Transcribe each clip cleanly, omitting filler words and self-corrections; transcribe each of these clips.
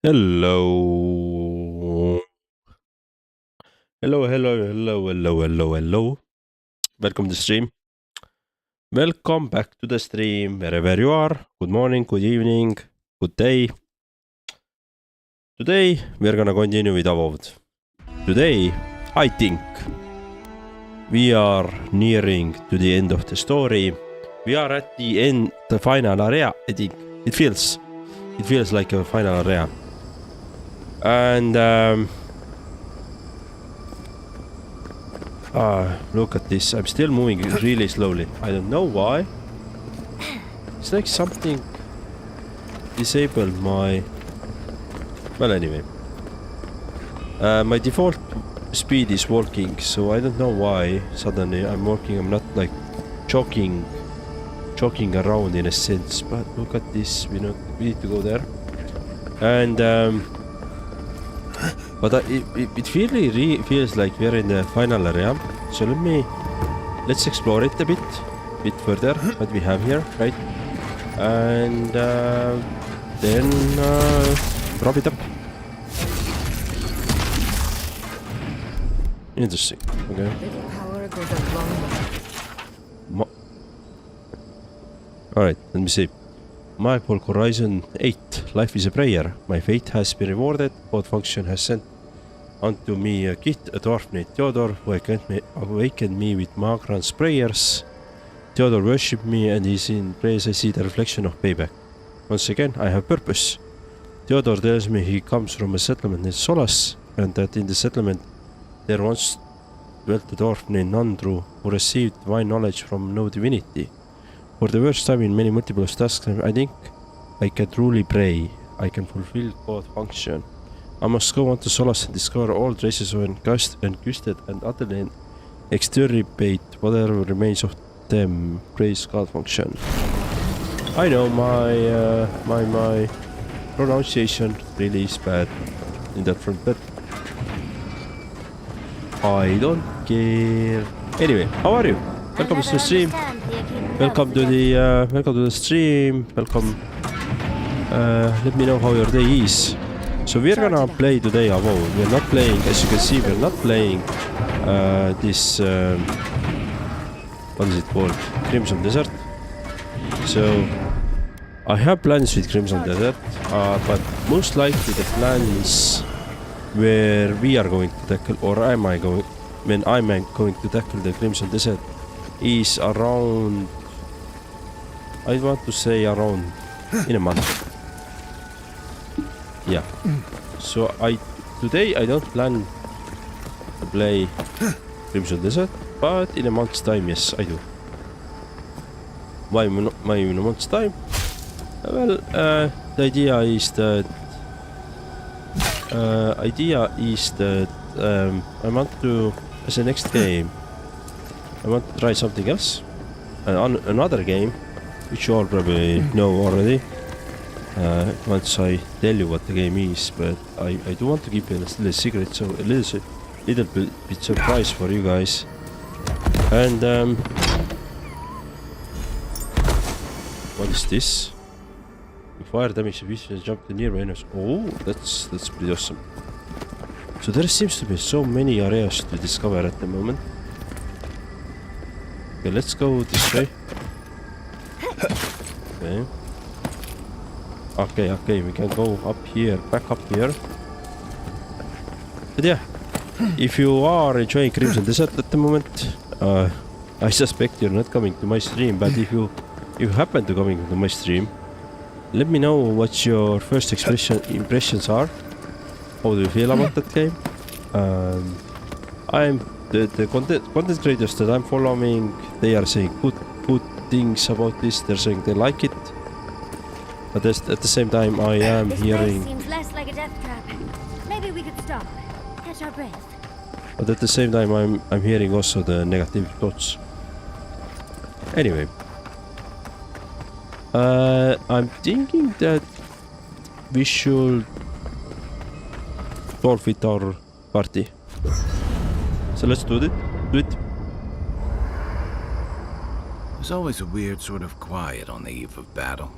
Hello. Hello. Welcome to the stream. Welcome back to the stream, wherever you are. Good morning, good evening, good day. Today, we're gonna continue with Avowed. Today, I think we are nearing to the end of the story. We are at the end, the final area, I think. It feels like a final area. And, look at this. I'm still moving really slowly. I don't know why. It's like something disabled my... Well, anyway. My default speed is walking, so I don't know why suddenly I'm walking. I'm not like jogging around in a sense. But look at this. We need to go there. And... but it really feels like we're in the final area. So let's explore it a bit further. What we have here, right? And then wrap it up. Interesting. Okay. All right. Let me see. OneMarekPlays Horizon 8. Life is a prayer. My fate has been rewarded. God function has sent unto me a gift, a dwarf named Theodore, who awakened me with Magran's prayers. Theodore worshipped me, and is in praise I see the reflection of payback. Once again, I have purpose. Theodore tells me he comes from a settlement named Solas, and that in the settlement there once dwelt a dwarf named Nandru, who received divine knowledge from no divinity. For the first time in many multiple tasks, I think I can truly pray. I can fulfill God function. I must go on to Solas and discover all traces of Gusted and utterly extirpate whatever remains of them. Praise God function. I know my pronunciation really is bad in that front, but I don't care. Anyway, how are you? Welcome to the stream. Welcome to the stream. Welcome. Let me know how your day is. So we're gonna play today Avowed. We're not playing, as you can see, we're not playing this what is it called? Crimson Desert. So I have plans with Crimson Desert, but most likely the plans where we are going to tackle, or I'm going to tackle the Crimson Desert is around, I want to say around in a month. Yeah. So today I don't plan to play Crimson Desert, but in a month's time, yes, I do. Why in a month's time? Well, the idea is that I want to, as a next game, I want to try something else, another game, which you all probably know already. Once I tell you what the game is, but I do want to keep it still a secret, so a little bit surprise for you guys. And what is this? You fire damage if you jump to nearby enemies. Oh, that's pretty awesome. So there seems to be so many areas to discover at the moment. Okay, let's go this way. Okay, we can go up here, back up here. But yeah, if you are enjoying Crimson Desert at the moment, I suspect you're not coming to my stream, but if you happen to coming to my stream, let me know what your first impressions are. How do you feel about that game? I'm the content creators that I'm following, they are saying good things about this. They're saying they like it. But at the same time, I am hearing... This seems less like a death trap. Maybe we could stop, catch our breath. But at the same time, I'm hearing also the negative thoughts. Anyway. I'm thinking that we should forfeit our party. So let's do it. There's always a weird sort of quiet on the eve of battle.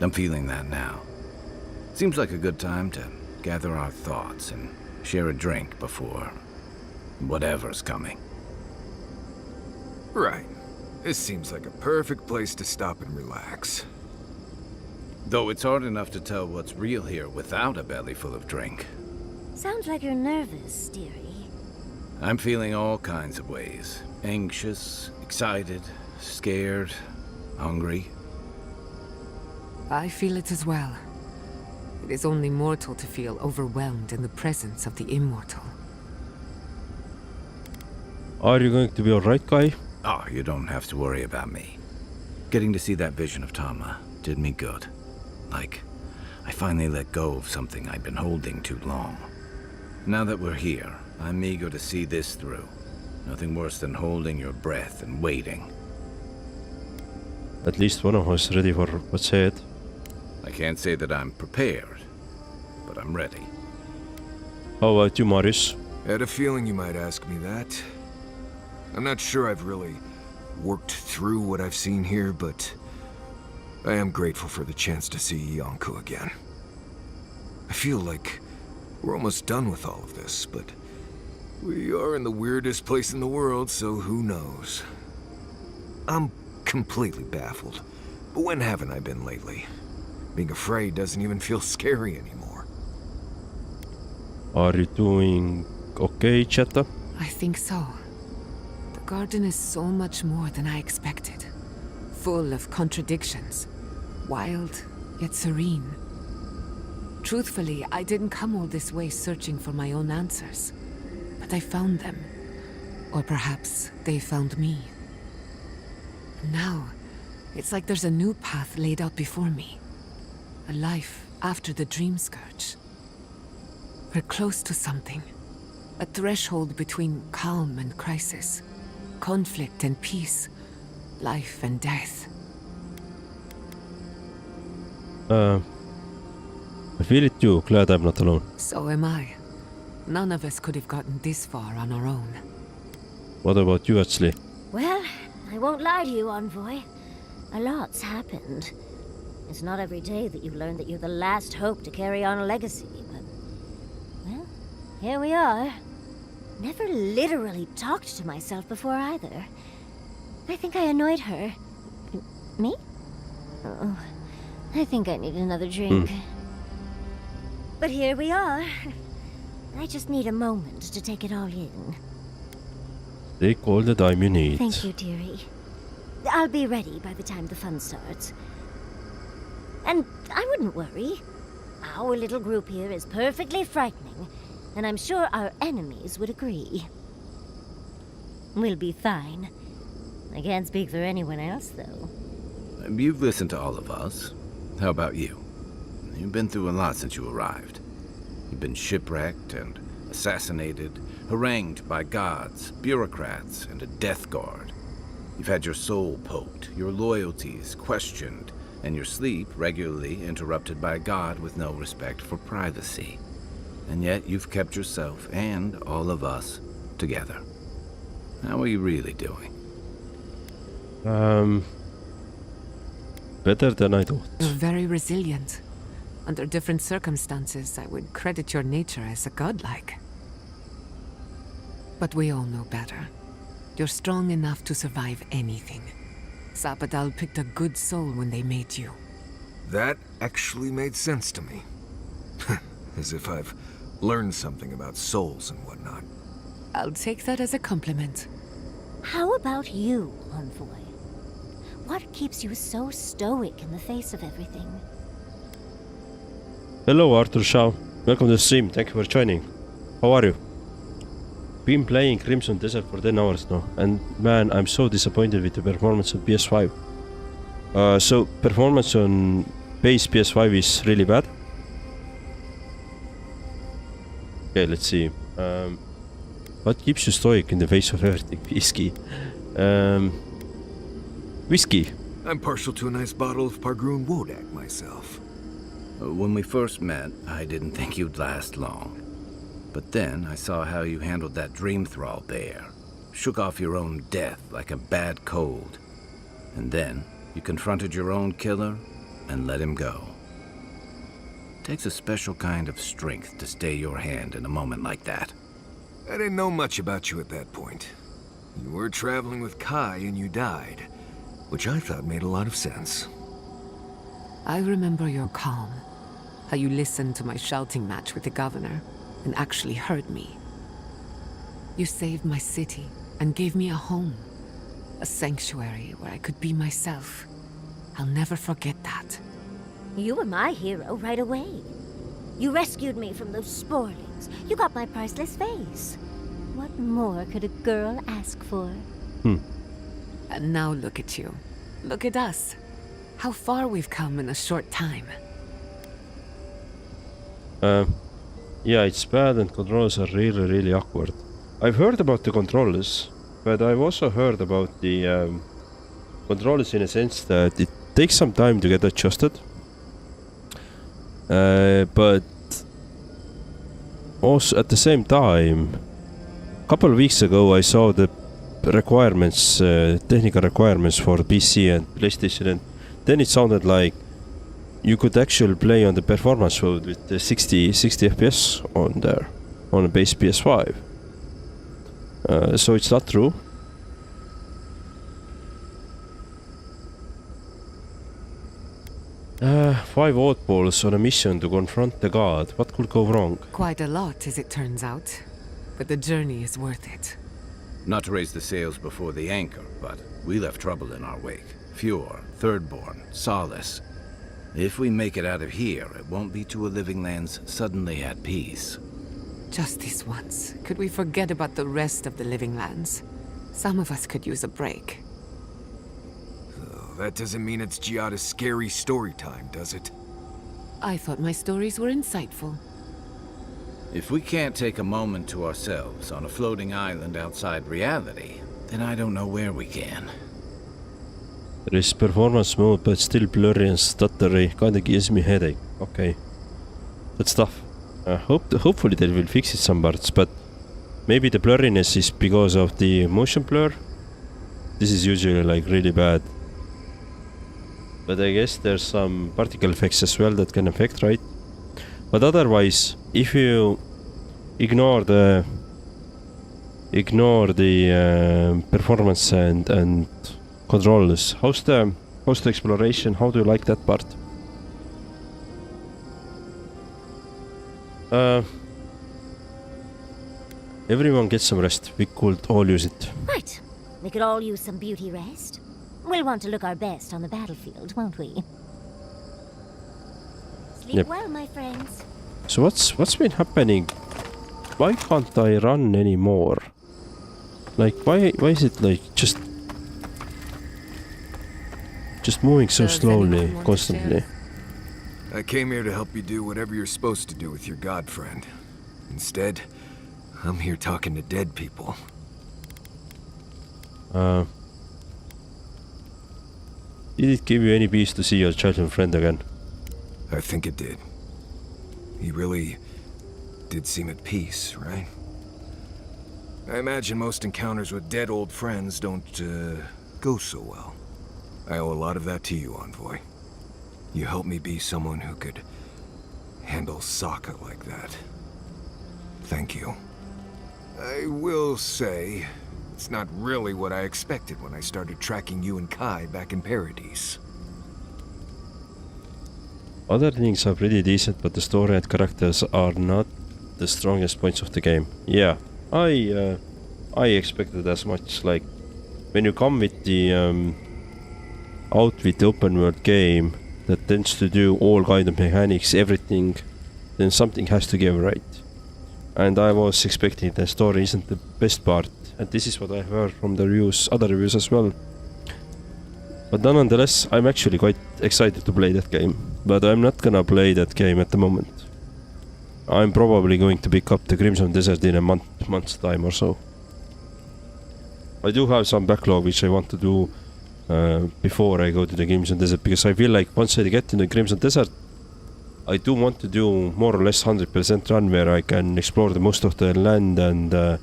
I'm feeling that now. Seems like a good time to gather our thoughts and share a drink before whatever's coming. Right. This seems like a perfect place to stop and relax. Though it's hard enough to tell what's real here without a belly full of drink. Sounds like you're nervous, dearie. I'm feeling all kinds of ways. Anxious, excited, scared, hungry. I feel it as well. It is only mortal to feel overwhelmed in the presence of the immortal. Are you going to be alright, guy? Oh, you don't have to worry about me. Getting to see that vision of Tama did me good. Like, I finally let go of something I'd been holding too long. Now that we're here, I'm eager to see this through. Nothing worse than holding your breath and waiting. At least one of us ready for what's ahead. I can't say that I'm prepared, but I'm ready. How about you, Marius? I had a feeling you might ask me that. I'm not sure I've really worked through what I've seen here, but I am grateful for the chance to see Yonko again. I feel like we're almost done with all of this, but we are in the weirdest place in the world, so who knows? I'm completely baffled, but when haven't I been lately? Being afraid doesn't even feel scary anymore. Are you doing okay, Chetta? I think so. The garden is so much more than I expected. Full of contradictions. Wild, yet serene. Truthfully, I didn't come all this way searching for my own answers. But I found them. Or perhaps they found me. And now, it's like there's a new path laid out before me. A life after the dream scourge. We're close to something. A threshold between calm and crisis. Conflict and peace. Life and death. I feel it too. Glad I'm not alone. So am I. None of us could have gotten this far on our own. What about you, Atsley? Well, I won't lie to you, Envoy. A lot's happened. It's not every day that you learn that you're the last hope to carry on a legacy, but... well, here we are. Never literally talked to myself before either. I think I annoyed her. Me? Oh, I think I need another drink. But here we are. I just need a moment to take it all in. Take all the time you need. Thank you, dearie. I'll be ready by the time the fun starts. And I wouldn't worry. Our little group here is perfectly frightening, and I'm sure our enemies would agree. We'll be fine. I can't speak for anyone else, though. You've listened to all of us. How about you? You've been through a lot since you arrived. You've been shipwrecked and assassinated, harangued by gods, bureaucrats, and a death guard. You've had your soul poked, your loyalties questioned, and your sleep regularly interrupted by a god with no respect for privacy. And yet you've kept yourself and all of us together. How are you really doing? Better than I thought. You're very resilient. Under different circumstances, I would credit your nature as a godlike. But we all know better. You're strong enough to survive anything. Zapadal picked a good soul when they made you. That actually made sense to me. As if I've learned something about souls and whatnot. I'll take that as a compliment. How about you, Envoy? What keeps you so stoic in the face of everything? Hello, Arthur Shaw. Welcome to the stream. Thank you for joining. How are you? Been playing Crimson Desert for 10 hours now, and man, I'm so disappointed with the performance of PS5. So, performance on base PS5 is really bad. Okay, let's see. What keeps you stoic in the face of everything? Whiskey. Whiskey. I'm partial to a nice bottle of Pargroon Wodak myself. When we first met, I didn't think you'd last long. But then I saw how you handled that dream thrall bear. Shook off your own death like a bad cold. And then you confronted your own killer and let him go. Takes a special kind of strength to stay your hand in a moment like that. I didn't know much about you at that point. You were traveling with Kai and you died, which I thought made a lot of sense. I remember your calm. How you listened to my shouting match with the governor and actually heard me. You saved my city and gave me a home. A sanctuary where I could be myself. I'll never forget that. You were my hero right away. You rescued me from those sporlings. You got my priceless face. What more could a girl ask for? And now look at you. Look at us. How far we've come in a short time. Yeah, it's bad and controls are really awkward. I've heard about the controllers, but I've also heard about the controllers in a sense that it takes some time to get adjusted. But also at the same time, a couple of weeks ago I saw the requirements, technical requirements for PC and PlayStation, and then it sounded like you could actually play on the performance mode with the 60 FPS on there, on a base PS5. So it's not true. Five oddballs on a mission to confront the god. What could go wrong? Quite a lot, as it turns out. But the journey is worth it. Not to raise the sails before the anchor, but we left trouble in our wake. Fjord, Thirdborn, Solace. If we make it out of here, it won't be to a living lands suddenly at peace. Just this once. Could we forget about the rest of the living lands? Some of us could use a break. That doesn't mean it's Giada's scary story time, does it? I thought my stories were insightful. If we can't take a moment to ourselves on a floating island outside reality, then I don't know where we can. There is performance mode, but still blurry and stuttery. Kinda gives me headache. Okay. That's tough. Hopefully they will fix it some parts, but maybe the blurriness is because of the motion blur. This is usually like really bad. But I guess there's some particle effects as well that can affect, right? But otherwise, if you ignore the performance and controls, how's the exploration? How do you like that part? Everyone gets some rest. We could all use it. Right. We could all use some beauty rest. We'll want to look our best on the battlefield, won't we? Sleep Yep. well, my friends. So what's been happening? Why can't I run anymore? Like why is it like just moving so Does slowly, anyone want to constantly? share? I came here to help you do whatever you're supposed to do with your god friend. Instead, I'm here talking to dead people. Did it give you any peace to see your childhood friend again? I think it did. He really did seem at peace, right? I imagine most encounters with dead old friends don't, go so well. I owe a lot of that to you, Envoy. You helped me be someone who could handle Sokka like that. Thank you. I will say, it's not really what I expected when I started tracking you and Kai back in Paradise. Other things are pretty decent, but the story and characters are not the strongest points of the game. Yeah, I expected as much. Like when you come with the out with the open world game that tends to do all kind of mechanics, everything, then something has to give, right? And I was expecting the story isn't the best part, and this is what I heard from the reviews, other reviews as well. But nonetheless, I'm actually quite excited to play that game. But I'm not gonna play that game at the moment. I'm probably going to pick up the Crimson Desert in a month's time or so. I do have some backlog which I want to do before I go to the Crimson Desert, because I feel like once I get in the Crimson Desert, I do want to do more or less 100% run where I can explore the most of the land and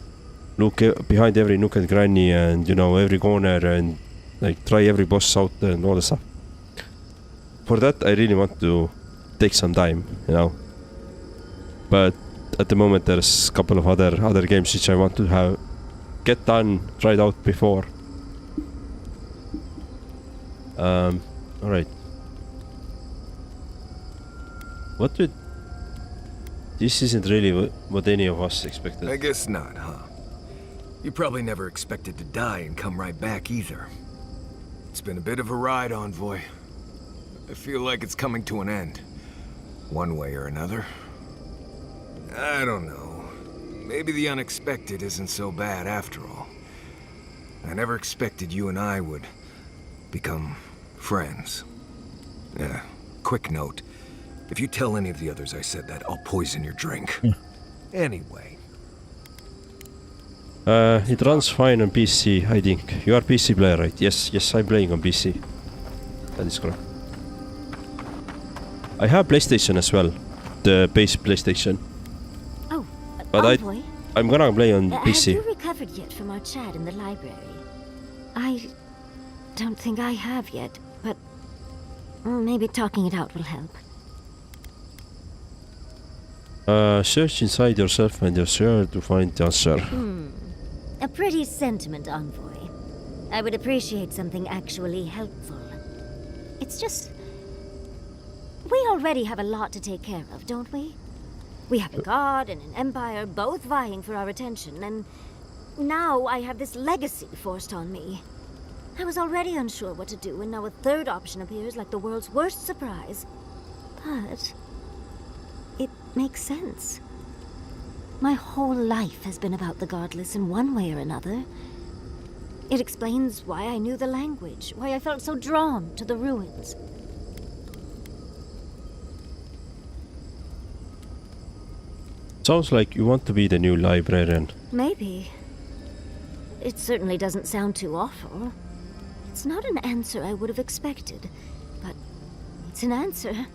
look behind every nook and cranny and, you know, every corner and like try every boss out and all the stuff. For that I really want to take some time, you know. But at the moment there's a couple of other games which I want to get done, tried out before. Alright. This isn't really what any of us expected. I guess not, huh? You probably never expected to die and come right back either. It's been a bit of a ride, Envoy. I feel like it's coming to an end. One way or another. I don't know. Maybe the unexpected isn't so bad after all. I never expected you and I would become friends. Yeah, quick note. If you tell any of the others I said that, I'll poison your drink. Anyway. It runs fine on PC, I think. You are PC player, right? Yes, I'm playing on PC. That is correct. I have PlayStation as well. The base PlayStation. Oh, but Envoy, I'm gonna play on PC. Have you recovered yet from our chat in the library? I don't think I have yet, but maybe talking it out will help. Search inside yourself and you're sure to find the answer. A pretty sentiment, Envoy. I would appreciate something actually helpful. It's just... we already have a lot to take care of, don't we? We have a god and an empire both vying for our attention, and now I have this legacy forced on me. I was already unsure what to do, and now a third option appears like the world's worst surprise. But... it makes sense. My whole life has been about the godless in one way or another. It explains why I knew the language, why I felt so drawn to the ruins. Sounds like you want to be the new librarian. Maybe. It certainly doesn't sound too awful. It's not an answer I would have expected, but it's an answer.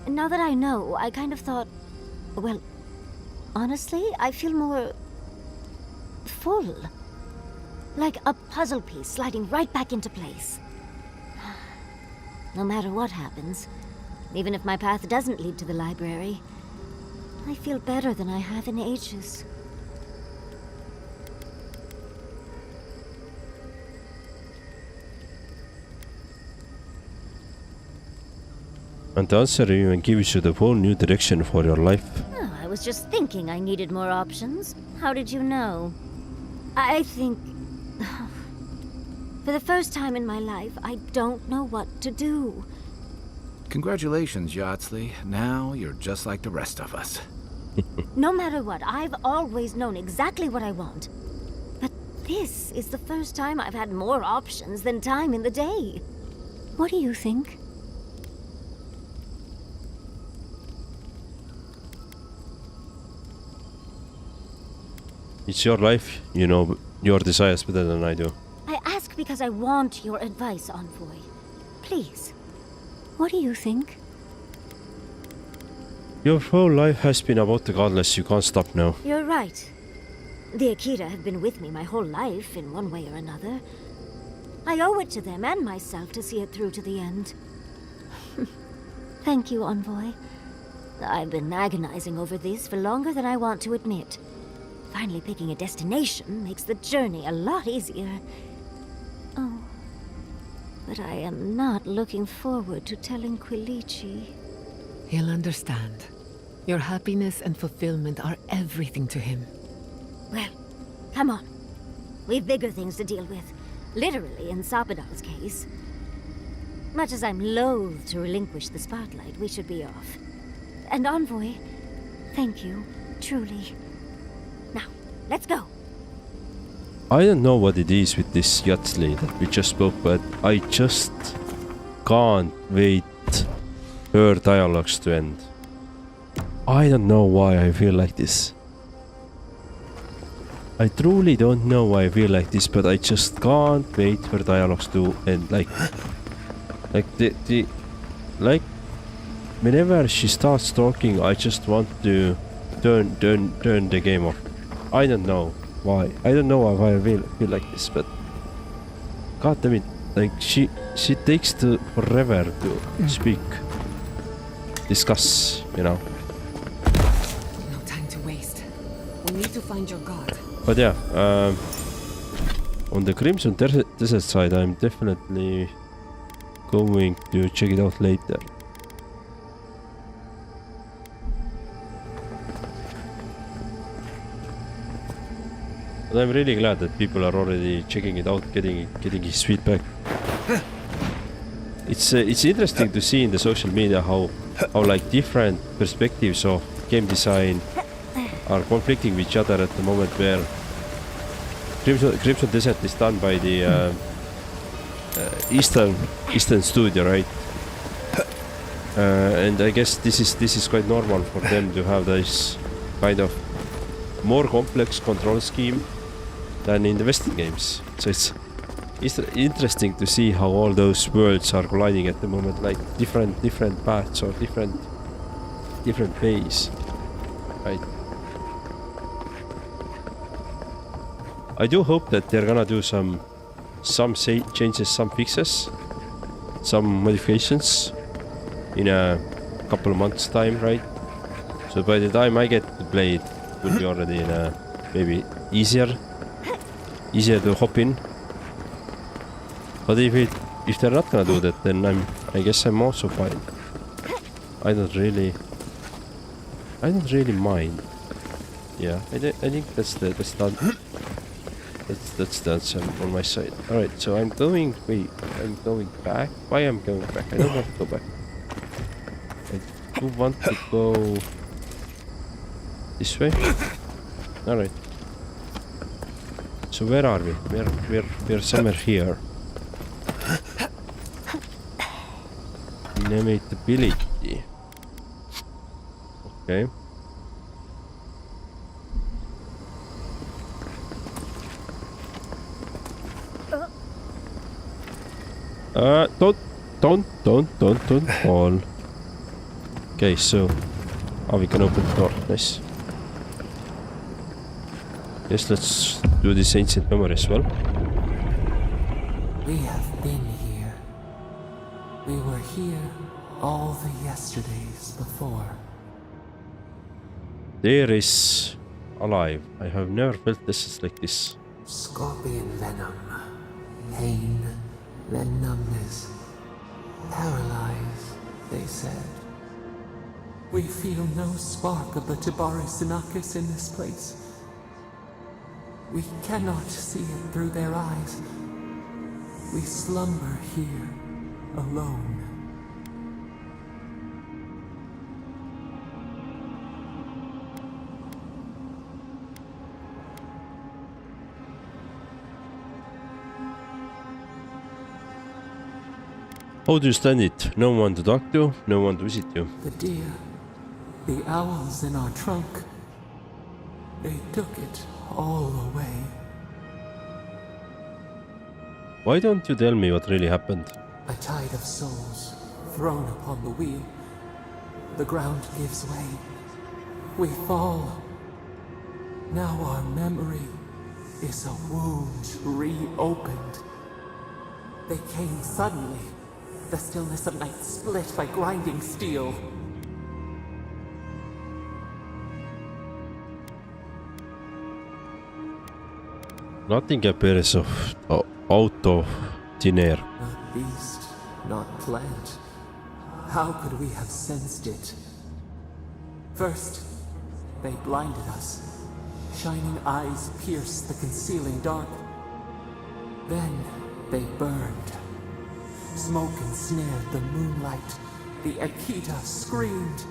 And now that I know, I kind of thought, well, honestly, I feel more full. Like a puzzle piece sliding right back into place. No matter what happens, even if my path doesn't lead to the library, I feel better than I have in ages. And the answer even gives you the whole new direction for your life. Oh, I was just thinking I needed more options. How did you know? I think... for the first time in my life, I don't know what to do. Congratulations, Yardsley. Now you're just like the rest of us. No matter what, I've always known exactly what I want. But this is the first time I've had more options than time in the day. What do you think? It's your life, you know your desires better than I do. I ask because I want your advice, Envoy. Please. What do you think? Your whole life has been about the godless, you can't stop now. You're right. The Akira have been with me my whole life, in one way or another. I owe it to them and myself to see it through to the end. Thank you, Envoy. I've been agonizing over this for longer than I want to admit. Finally picking a destination makes the journey a lot easier. Oh, but I am not looking forward to telling Quilici. He'll understand. Your happiness and fulfillment are everything to him. Well, come on. We've bigger things to deal with. Literally, in Sapadal's case. Much as I'm loath to relinquish the spotlight, we should be off. And Envoy, thank you, truly. Now, let's go. I don't know what it is with this Yardsley that we just spoke, but I just can't wait her dialogues to end. I don't know why I feel like this. I truly don't know why I feel like this, but I just can't wait for dialogues to end. Like whenever she starts talking, I just want to turn the game off. I don't know why. I don't know why I feel like this, but god damn it, like she takes forever to speak. discuss, you know. No time to waste. We need to find your god. But yeah, on the Crimson Desert side, I'm definitely going to check it out later. But I'm really glad that people are already checking it out, getting his feedback. It's interesting to see in the social media how like different perspectives of game design are conflicting with each other at the moment, where Crimson Desert is done by the Eastern studio, right? And I guess this is quite normal for them to have this kind of more complex control scheme than in the Western games. So it's interesting to see how all those worlds are colliding at the moment, like different paths or different ways, right? I do hope that they're gonna do some changes, some fixes, some modifications in a couple of months' time, right? So by the time I get to play it, will be already in a maybe easier to hop in. But if they're not gonna do that, then I guess I'm also fine. I don't really mind. Yeah, I think that's the answer on my side. All right, so I'm going back. Why am I going back? I don't want to go back. I do want to go this way. All right. So where are we? We're somewhere here. Inevitability. Okay. Don't fall. Okay, so we can open the door. Nice. Yes, let's do this ancient memory as well. We have been here. We were here all the yesterdays before. There is alive. I have never felt this like this. Scorpion venom, pain, then numbness, paralyzed, they said. We feel no spark of the Tibari Sinakis in this place. We cannot see it through their eyes. We slumber here, alone. How do you stand it? No one to talk to, no one to visit you. The deer, the owls in our trunk, they took it all away. Why don't you tell me what really happened? A tide of souls thrown upon the wheel. The ground gives way. We fall. Now our memory is a wound reopened. They came suddenly. The stillness of night split by grinding steel. Nothing appears out of thin air. Not beast, not plant. How could we have sensed it? First, they blinded us. Shining eyes pierced the concealing dark. Then they burned. Smoke ensnared the moonlight. The Akita screamed.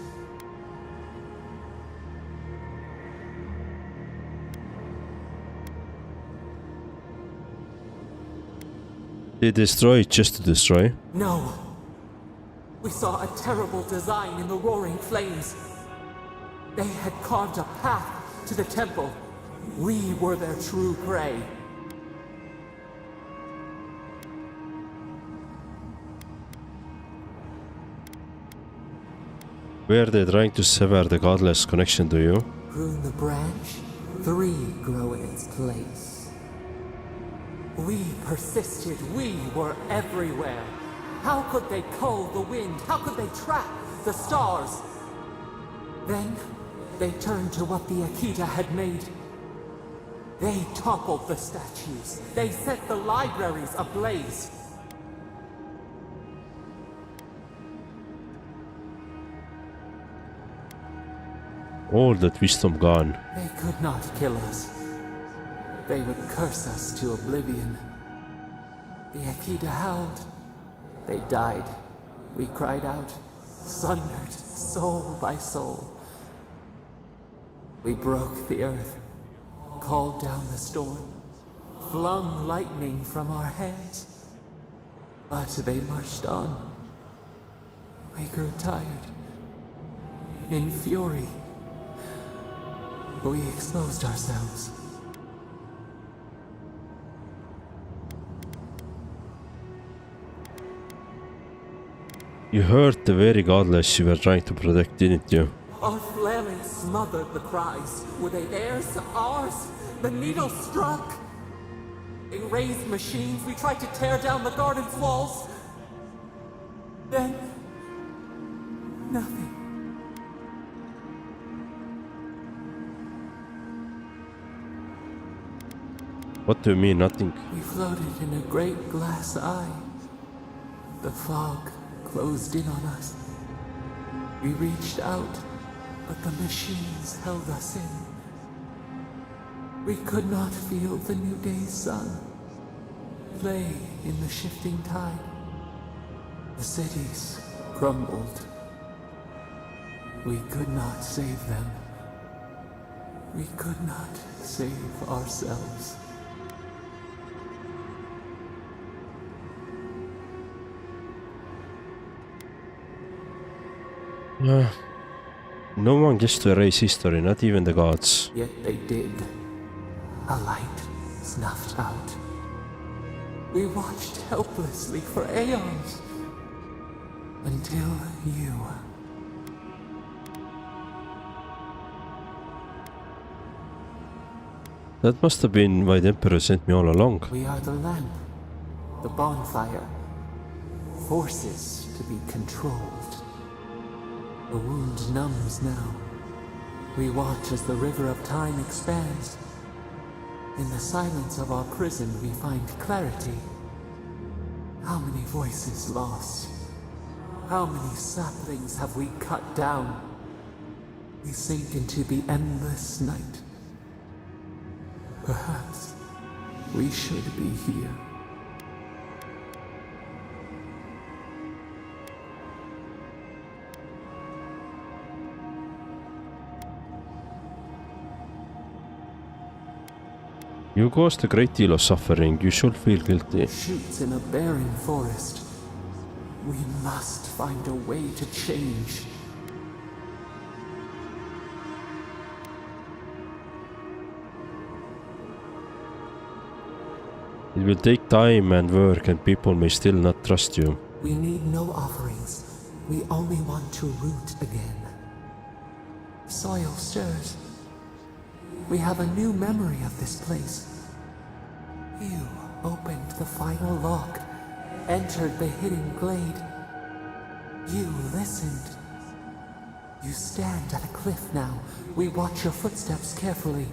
They destroy just to destroy. No. We saw a terrible design in the roaring flames. They had carved a path to the temple. We were their true prey. Were they trying to sever the godless connection to you? Prune the branch, 3 grow in its place. We persisted, we were everywhere. How could they cull the wind? How could they trap the stars. Then they turned to what the Akita had made. They toppled the statues. They set the libraries ablaze. All that wisdom gone. They could not kill us. They would curse us to oblivion. The Akita howled. They died. We cried out, sundered soul by soul. We broke the earth, called down the storm, flung lightning from our hands. But they marched on. We grew tired. In fury, we exposed ourselves. You hurt the very godless you were trying to protect, didn't you? Our flailing smothered the cries. Were they theirs? Ours? The needle struck. In raised machines, we tried to tear down the garden's walls. Then, nothing. What do you mean, nothing? We floated in a great glass eye. The fog closed in on us. We reached out, but the machines held us in. We could not feel the new day's sun play in the shifting tide. The cities crumbled. We could not save them. We could not save ourselves. No one gets to erase history, not even the gods. Yet they did. A light snuffed out. We watched helplessly for aeons. Until you. That must have been why the Emperor sent me all along. We are the lamp. The bonfire. Forces to be controlled. The wound numbs now. We watch as the river of time expands. In the silence of our prison, we find clarity. How many voices lost? How many saplings have we cut down? We sink into the endless night. Perhaps we should be here. You caused a great deal of suffering. You should feel guilty. Shoots in a barren forest. We must find a way to change. It will take time and work, and people may still not trust you. We need no offerings. We only want to root again. Soil stirs. We have a new memory of this place. You opened the final lock, entered the hidden glade. You listened. You stand at a cliff now. We watch your footsteps carefully.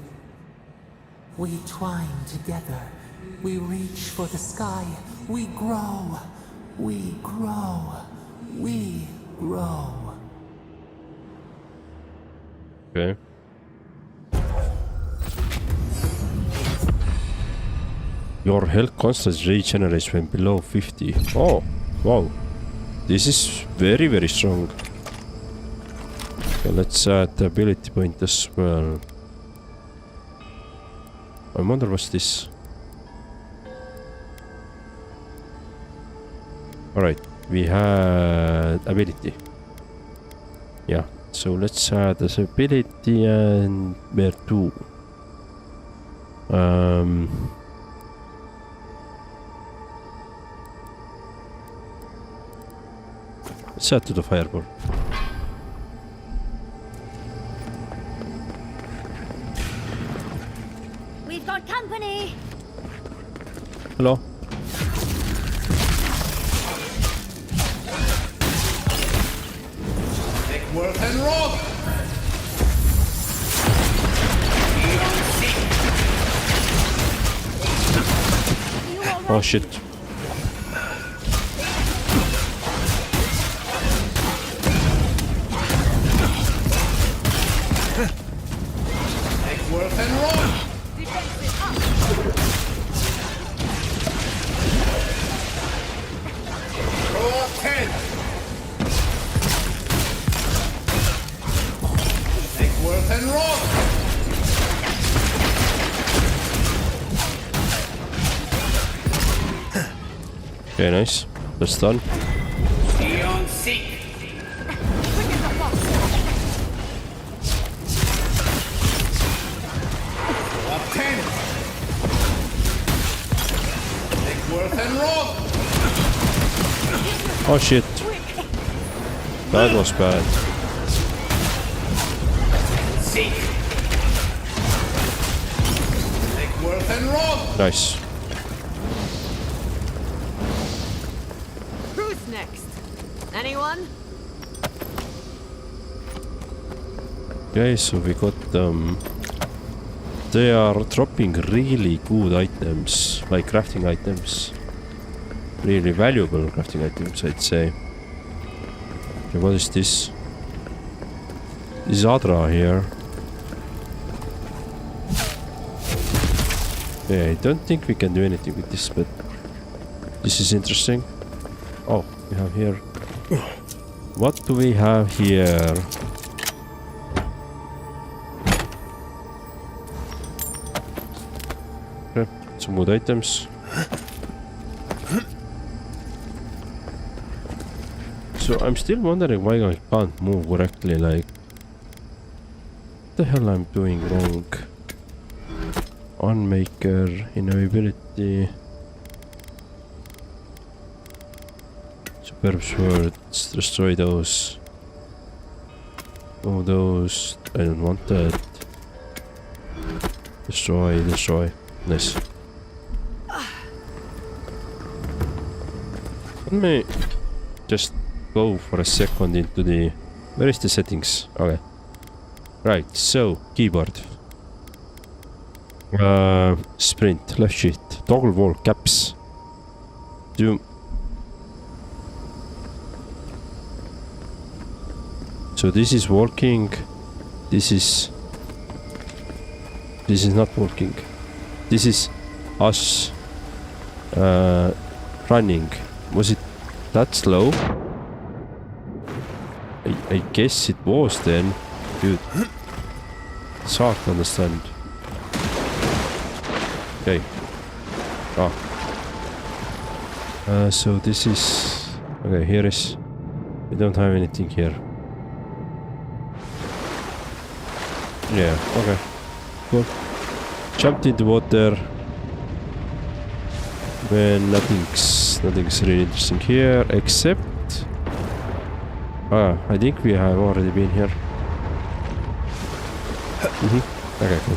We twine together. We reach for the sky. We grow. We grow. We grow. Okay. Your health constantly regenerates when below 50. Oh, wow. This is very, very strong. Okay, let's add the ability point as well. I wonder what's this. Alright, we had ability. Yeah, so let's add this ability and where to? Let's add to the fireball. We've got company! Hello? Oh shit. Okay, nice. That's done. Oh shit. That was bad. Nice. Who's next? Anyone? Okay, so we got they are dropping really good items, like crafting items. Really valuable crafting items, I'd say. Okay, what is this? This is Adra here. Yeah, I don't think we can do anything with this, but this is interesting. Oh, we have here. What do we have here? Okay, some good items. So I'm still wondering why I can't move correctly, like what the hell I'm doing wrong. Unmaker, innovability, superb swords, destroy those. Oh, those, I don't want that. Destroy, destroy, nice. Let me just go for a second into the... Where is the settings? Okay. Right, so, keyboard. Sprint, left shift, toggle wall, caps. Zoom. So this is working. This is not working. This is us running. Was it that slow? I guess it was then. Dude. It's hard to understand. Okay. Ah. So this is... Okay, here is... We don't have anything here. Yeah, okay. Cool. Jumped in the water. When nothing's really interesting here, except... Ah, I think we have already been here. Okay, cool.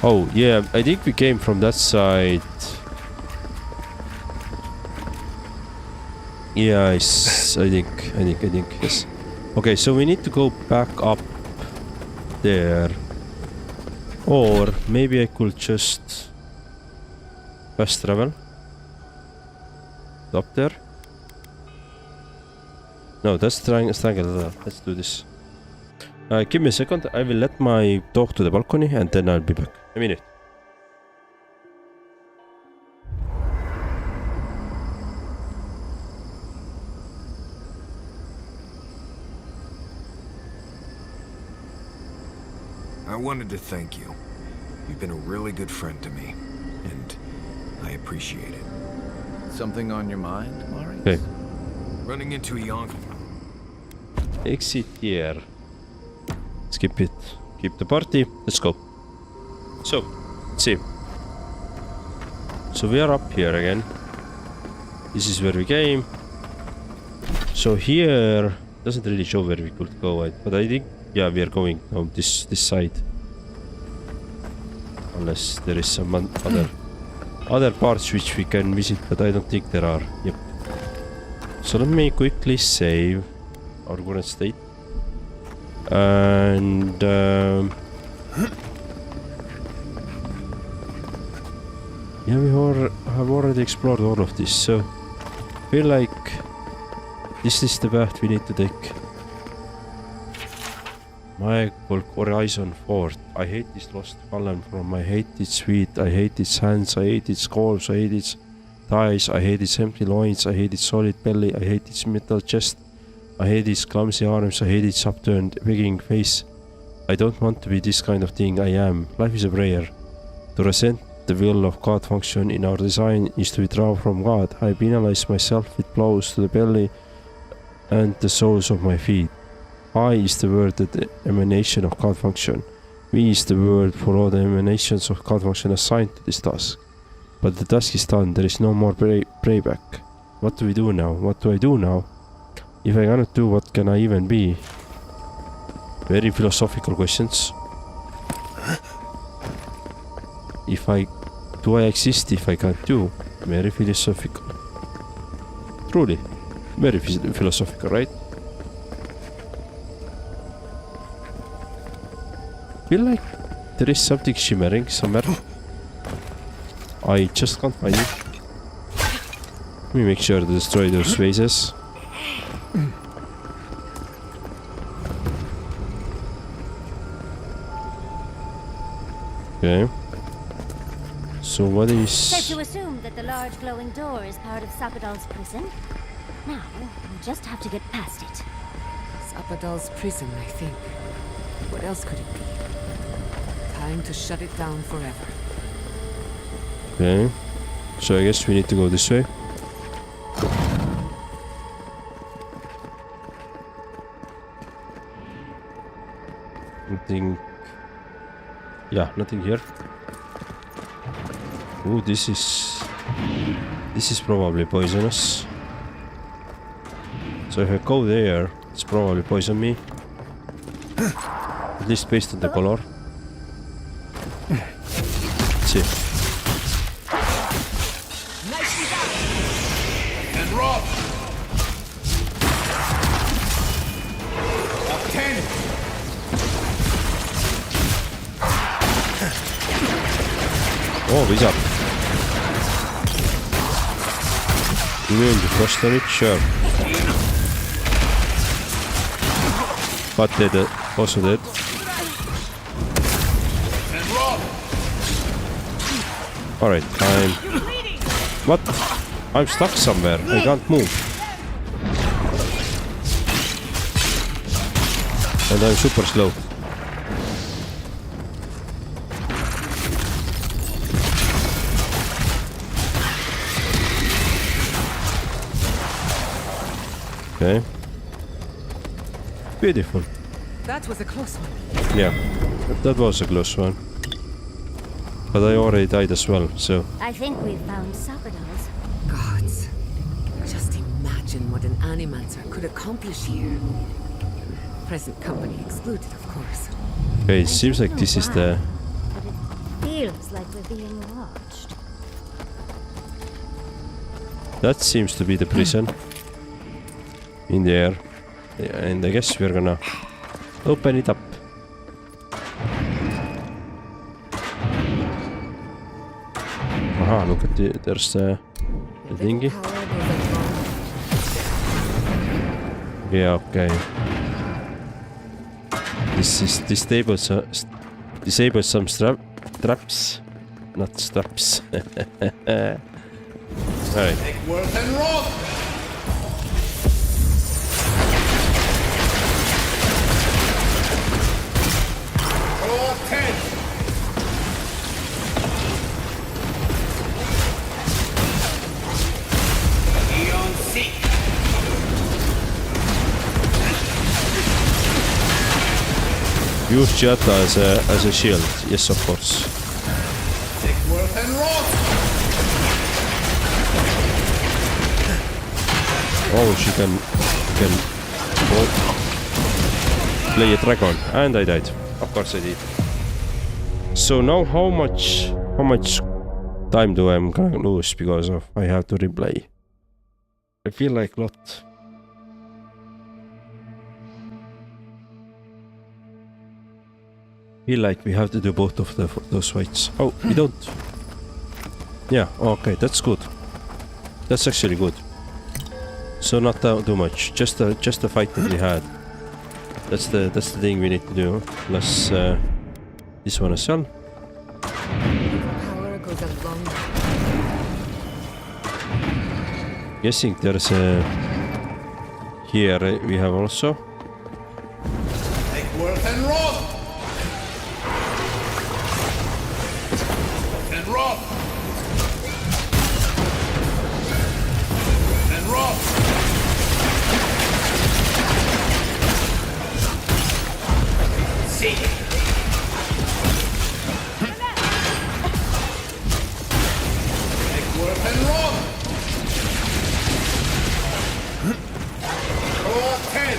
Oh, yeah, I think we came from that side. Yeah, I think, yes. Okay, so we need to go back up there. Or maybe I could just fast travel up there. No, that's triangle. Let's do this. Give me a second. I will let my dog to the balcony and then I'll be back. A minute. I wanted to thank you. You've been a really good friend to me, and I appreciate it. Something on your mind, Mari? Okay. Running into a young... Exit here. Skip it. Keep the party. Let's go. So, let's see. So we are up here again. This is where we came. So here doesn't really show where we could go, but I think, yeah, we are going on this side. Unless there is some other parts which we can visit, but I don't think there are. Yep. So let me quickly save our current state. And yeah, we have already explored all of this, so I feel like this is the path we need to take. My Horizon Fort. I hate this lost fallen from. I hate its feet. I hate its hands. I hate its calves. I hate its thighs. I hate its empty loins. I hate its solid belly. I hate its metal chest. I hate its clumsy arms. I hate its upturned, begging face. I don't want to be this kind of thing. I am. Life is a prayer. To resent the will of God function in our design is to withdraw from God. I penalize myself with blows to the belly and the soles of my feet. I is the word that the emanation of God function. We is the word for all the emanations of God function assigned to this task. But the task is done. There is no more playback. What do we do now? What do I do now? If I cannot do, what can I even be? Very philosophical questions. Do I exist if I can't do? Very philosophical. Truly, very philosophical, right? Feel like there is something shimmering somewhere. I just can't find it. Let me make sure to destroy those vases. Okay. So what is... Safe to assume that the large glowing door is part of Sapadal's prison. Now, we'll just have to get past it. Sapadal's prison, I think. What else could it be? Time to shut it down forever. Okay. So I guess we need to go this way. Nothing... Yeah, nothing here. Ooh, this is probably poisonous. So if I go there, it's probably poison me. At least based on the color. Let's see. Nicely done. And Rob! Up 10! Oh, visab. Immune to frost damage, sure. But dead, also dead. Alright, What? I'm stuck somewhere. I can't move. And I'm super slow. Okay. Beautiful. That was a close one. Yeah, that was a close one. But I already died as well, so... I think we've found Sapadal's. Gods. Just imagine what an animancer could accomplish here. Present company excluded, of course. Okay, it seems like this is the... But it feels like we're being watched. That seems to be the prison. In the air. Yeah, and I guess we're gonna open it up. Aha, look at there's the thingy. Yeah, okay. This disables some traps, not straps. Alright. Use Jetta as a shield, yes, of course. Oh, she can play a dragon, and I died. Of course I did. So now how much time do I gonna lose because of I have to replay? I feel like lot. Feel like we have to do both of those fights. Oh, we don't. Yeah, okay, that's good. That's actually good. So not too much. Just the fight that we had. That's the thing we need to do. Plus this one as well. Power goes a long way. Guessing there's a here we have also. Make work and rob! And rob! And rob! See! Make work and rob! Go 10!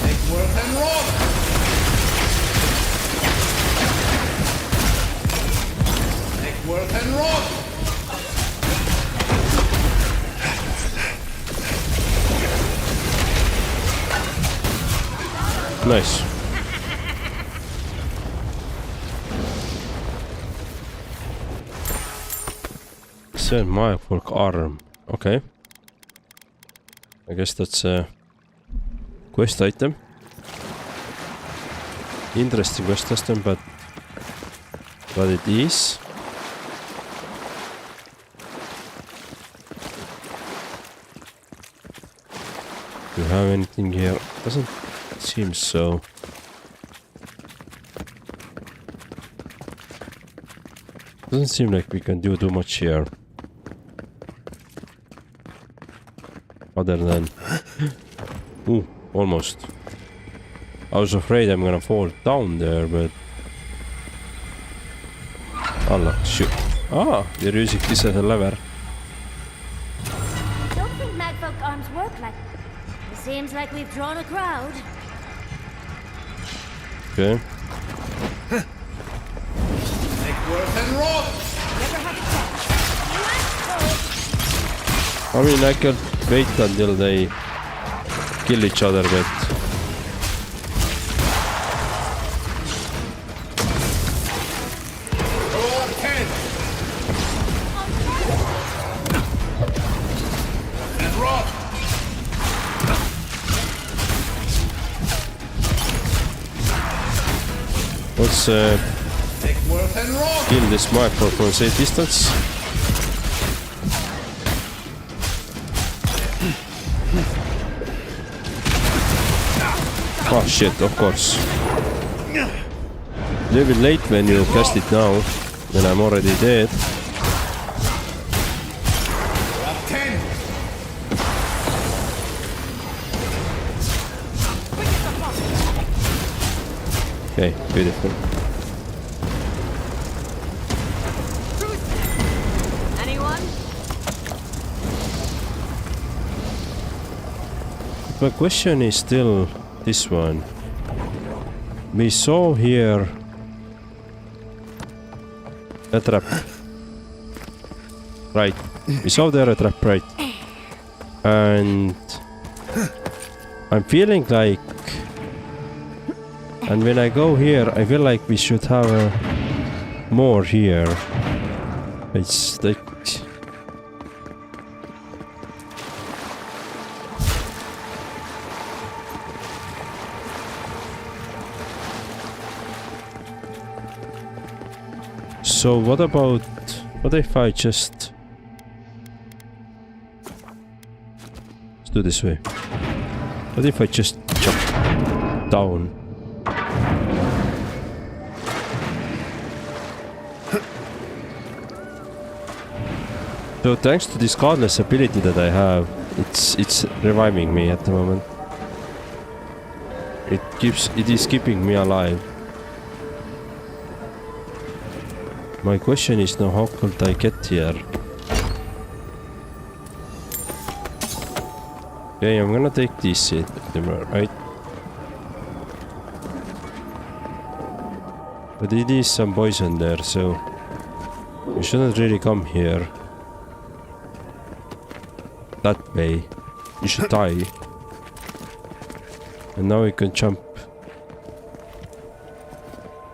Make work and rob! Make work and rob! Nice. Send my folk arm. Okay. I guess that's a quest item. Interesting quest item, but it is. Do you have anything here? Doesn't seem so. Doesn't seem like we can do too much here. Other than... Ooh, almost. I was afraid I'm gonna fall down there, but... Allah, shoot. Ah, you're using this as a lever. Don't think magfolk arms work like... It seems like we've drawn a crowd. Okay. Make work and rob! Never had a chance. I mean, I can wait until they kill each other, but... Go 10! And rob! Let's Make work and rob! kill this mark from a safe distance. Oh shit, of course. A little bit late when you cast it now, when I'm already dead. 10! Okay, beautiful. Anyone? My question is still this one. We saw here a trap. Right. We saw there a trap, right? And I'm feeling like, and when I go here, I feel like we should have more here. It's like, so what about, what if I just, let's do this way. What if I just jump down? So thanks to this godless ability that I have, it's reviving me at the moment. It is keeping me alive. My question is now, how could I get here? Okay, I'm gonna take this right? But it is some poison there, so we shouldn't really come here. That way. You should die. And now we can jump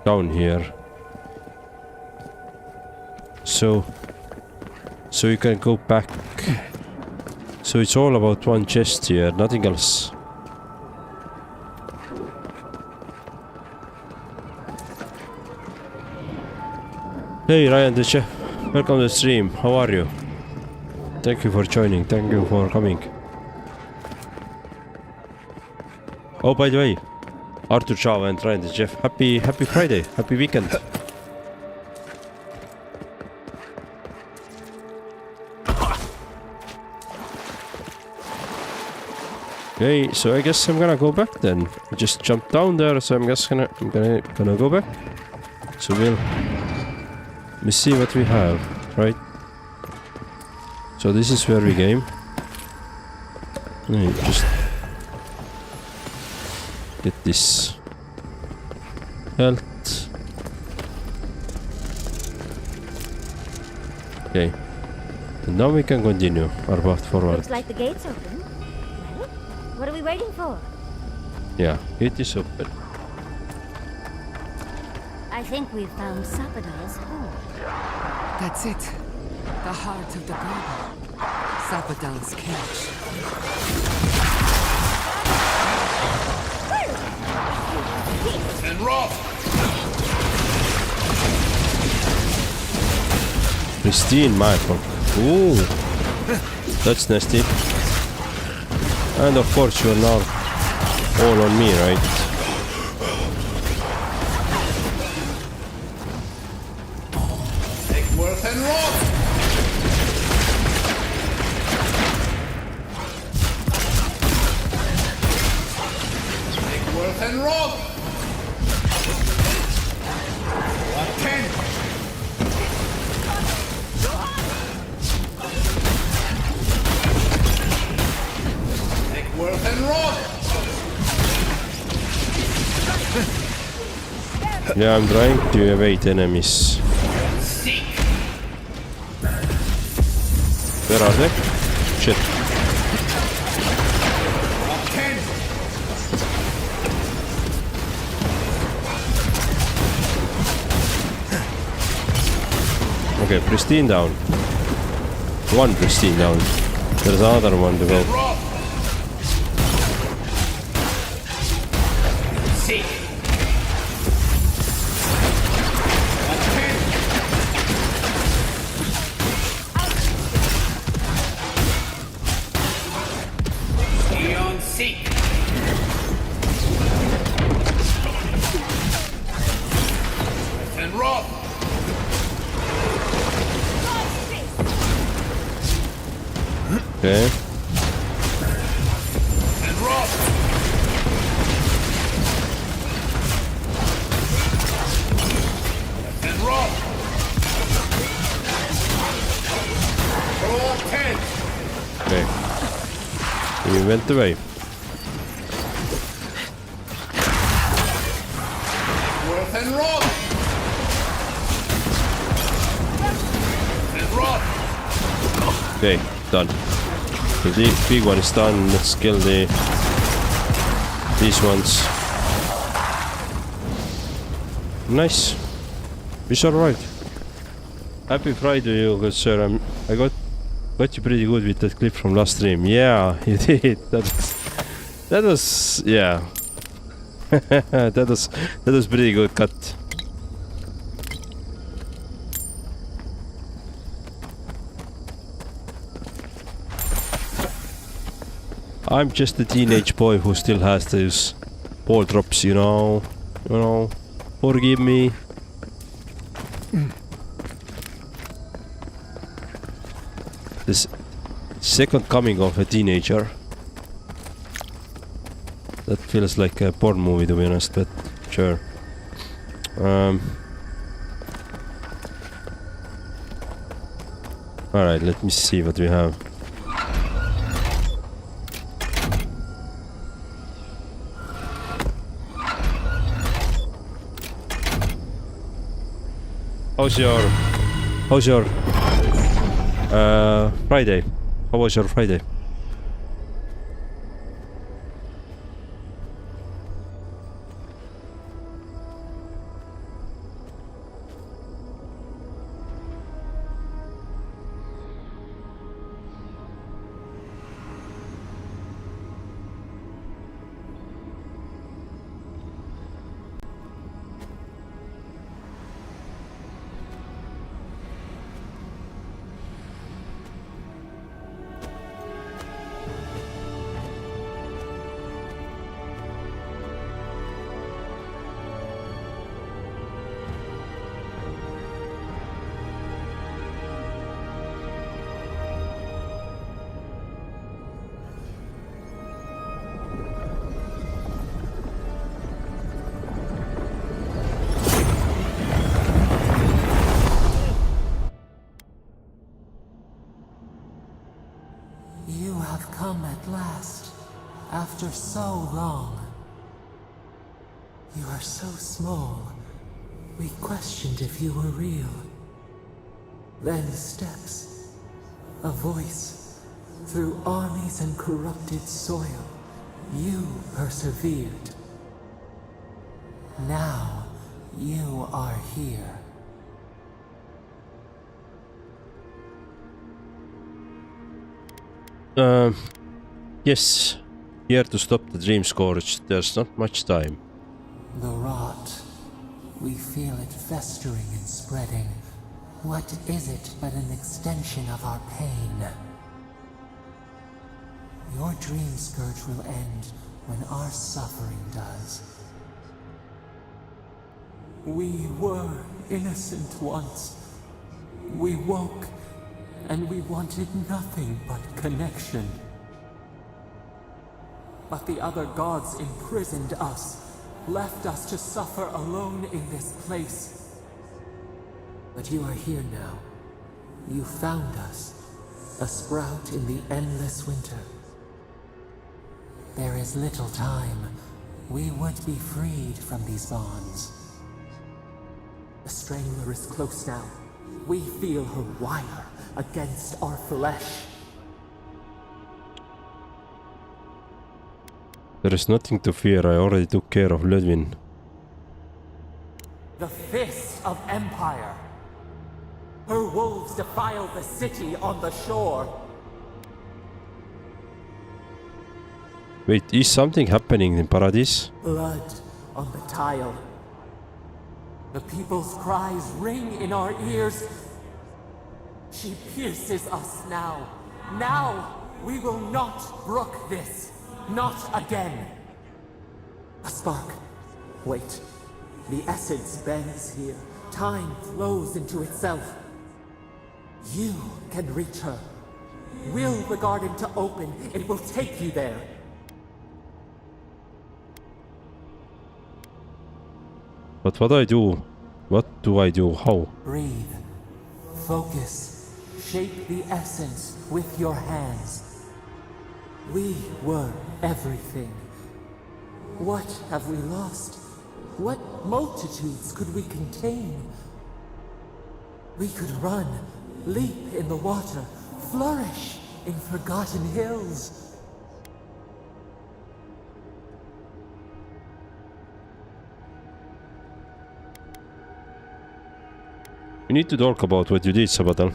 down here. So you can go back. So it's all about one chest here, nothing else. Hey Ryan the chef, welcome to the stream. How are you? Thank you for joining. Thank you for coming. Oh, by the way, Arthur Chava and Ryan the chef. Happy Friday. Happy weekend. Okay, so I guess I'm gonna go back then. I just jumped down there, so I'm just gonna go back. So let's see what we have, right? So this is where we came. Just get this health. Okay, and now we can continue our path forward. Looks like the gate's open. Well, what are we waiting for? Yeah, gate is open. I think we've found Sapadal's home. That's it. The heart of the garden. Sapadal's cage. And roll! Pristine Michael. Ooh, that's nasty. And of course you're now all on me, right? And roll! Take worth and roll! What 10? Take worth and roll! Yeah, I'm trying to evade enemies. Where are they? Shit. Okay, pristine down. One pristine down. There's another one to go. Okay. And roll! And roll! Roll 10! Okay. We went away. Worth and roll! And roll! Okay, done. So the big one is done. Let's kill these ones. Nice. We survived. Happy Friday, you good sir. I got you pretty good with that clip from last stream. Yeah, you did. That was yeah. that was pretty good cut. I'm just a teenage boy who still has those ball drops, you know. Forgive me. This second coming of a teenager. That feels like a porn movie, to be honest, but sure. Alright, let me see what we have. How's your Friday? How was your Friday? You have come at last, after so long. You are so small. We questioned if you were real. Then steps, a voice, through armies and corrupted soil. You persevered. Now, you are here. Yes. Here to stop the dream scourge. There's not much time. The rot. We feel it festering and spreading. What is it but an extension of our pain? Your dream scourge will end when our suffering does. We were innocent once. We woke, and we wanted nothing but connection. But the other gods imprisoned us, left us to suffer alone in this place. But you are here now. You found us, a sprout in the endless winter. There is little time. We would be freed from these bonds. The Strangler is close now. We feel her wire against our flesh. There is nothing to fear. I already took care of Ludwin. The fist of Empire. Her wolves defile the city on the shore. Wait, is something happening in Paradise? Blood on the tile. The people's cries ring in our ears. She pierces us now. Now we will not brook this. Not again. A spark. Wait. The essence bends here. Time flows into itself. You can reach her. Will the garden to open, it will take you there. But what do I do? What do I do? How? Breathe. Focus. Shape the essence with your hands. We were everything. What have we lost? What multitudes could we contain? We could run, leap in the water, flourish in forgotten hills. We need to talk about what you did, Sabatal.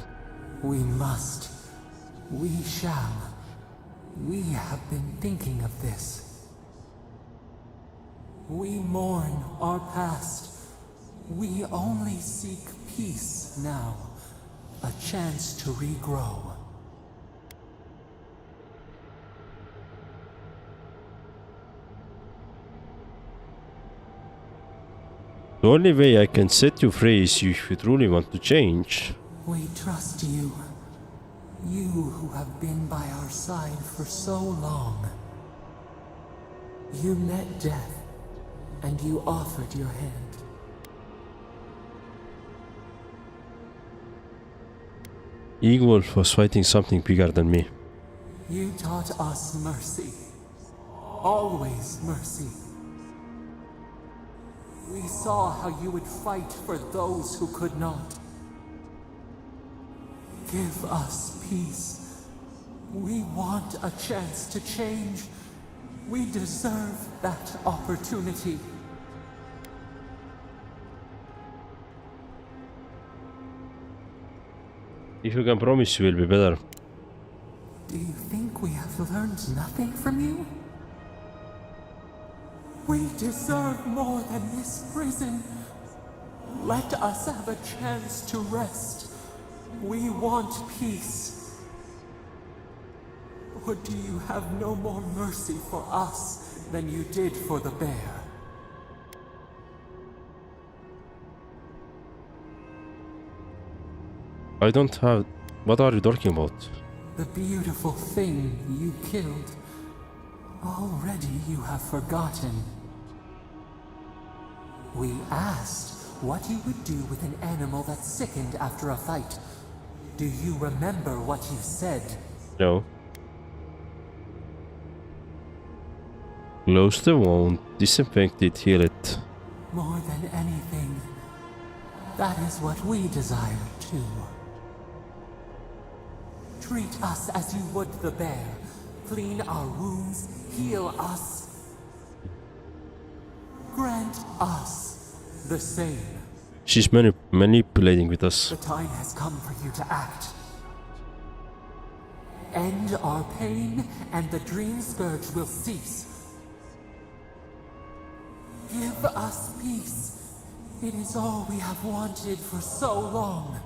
We must. We shall. We have been thinking of this. We mourn our past. We only seek peace now. A chance to regrow. The only way I can set you free is if you truly want to change. We trust you. You who have been by our side for so long. You met death, and you offered your hand. Eagwolf was fighting something bigger than me. You taught us mercy. Always mercy. We saw how you would fight for those who could not. Give us peace. We want a chance to change. We deserve that opportunity. If you can promise, you will be better. Do you think we have learned nothing from you? We deserve more than this prison. Let us have a chance to rest. We want peace. Or do you have no more mercy for us than you did for the bear? I don't have... What are you talking about? The beautiful thing you killed. Already you have forgotten. We asked what you would do with an animal that sickened after a fight. Do you remember what you said? No. Close the wound, disinfect it, heal it. More than anything, that is what we desire too. Treat us as you would the bear. Clean our wounds, heal us. Grant us the same. She's manipulating with us. The time has come for you to act. End our pain and the dream scourge will cease. Give us peace. It is all we have wanted for so long.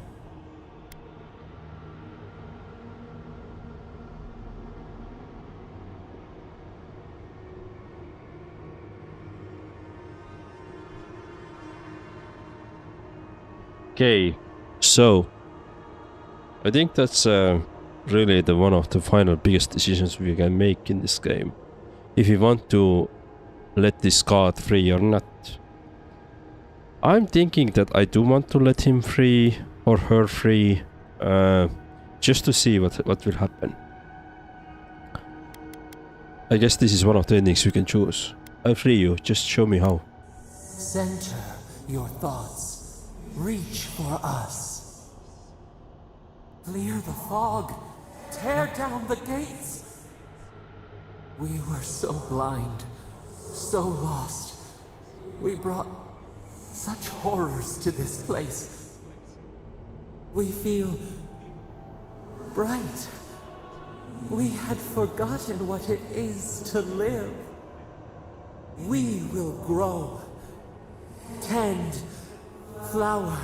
Okay, so I think that's really one of the final biggest decisions we can make in this game. If we want to let this guard free or not. I'm thinking that I do want to let him free or her free, just to see what will happen. I guess this is one of the endings you can choose. I'll free you, just show me how. Center your thoughts. Reach for us. Clear the fog. Tear down the gates. We were so blind, so lost. We brought such horrors to this place. We feel bright. We had forgotten what it is to live. We will grow. Tend. Flower.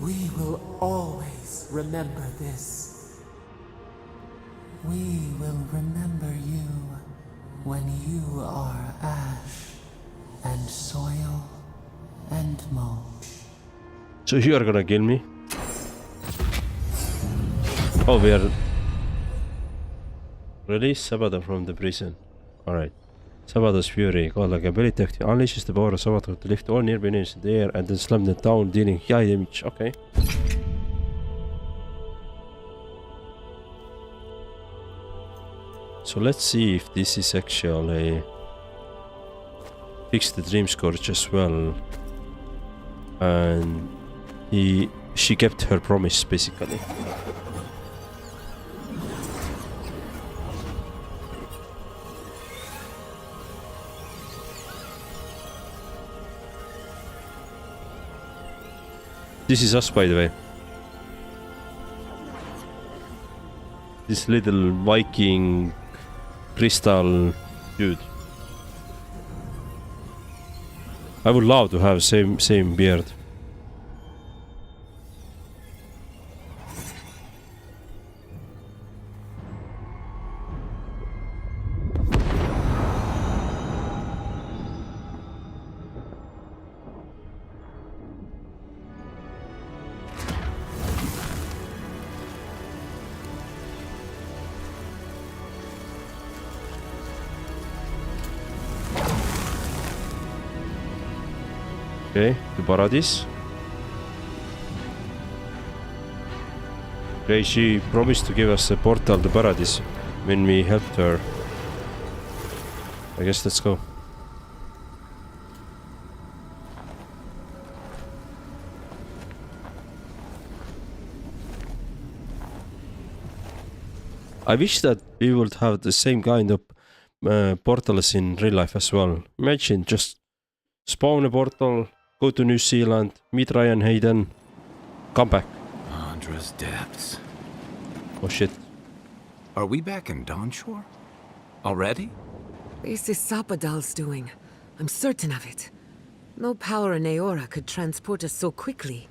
We will always remember this. We will remember you when you are ash and soil and mulch. So you are gonna kill me? Oh, we are... Release Sabata from the prison. Alright. Sabata's fury, godlike ability unleashes the power of Sabata to lift all nearby enemies in the air and then slam them down, dealing high damage. Okay. So let's see if this is actually fix the dream scourge as well. And she kept her promise basically. This is us, by the way. This little Viking crystal dude. I would love to have same beard. Okay, to Paradise. Okay, she promised to give us a portal to Paradise when we helped her. I guess let's go. I wish that we would have the same kind of portals in real life as well. Imagine just spawn a portal, go to New Zealand, meet Ryan Hayden, come back. Andra's depths. Oh shit. Are we back in Dawnshore? Already? This is Sapadal's doing. I'm certain of it. No power in Aora could transport us so quickly,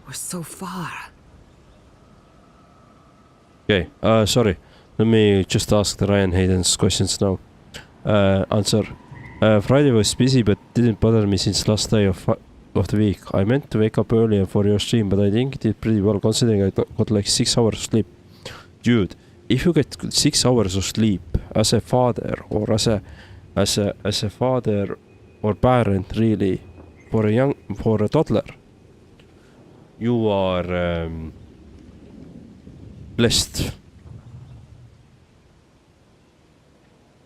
or so far. Okay, sorry. Let me just ask the Ryan Hayden's questions now. Answer. Friday was busy but didn't bother me since last day of the week. I meant to wake up earlier for your stream, but I think it did pretty well considering I got like 6 hours of sleep. Dude, if you get 6 hours of sleep as a father or as a father or parent really for a toddler, you are blessed.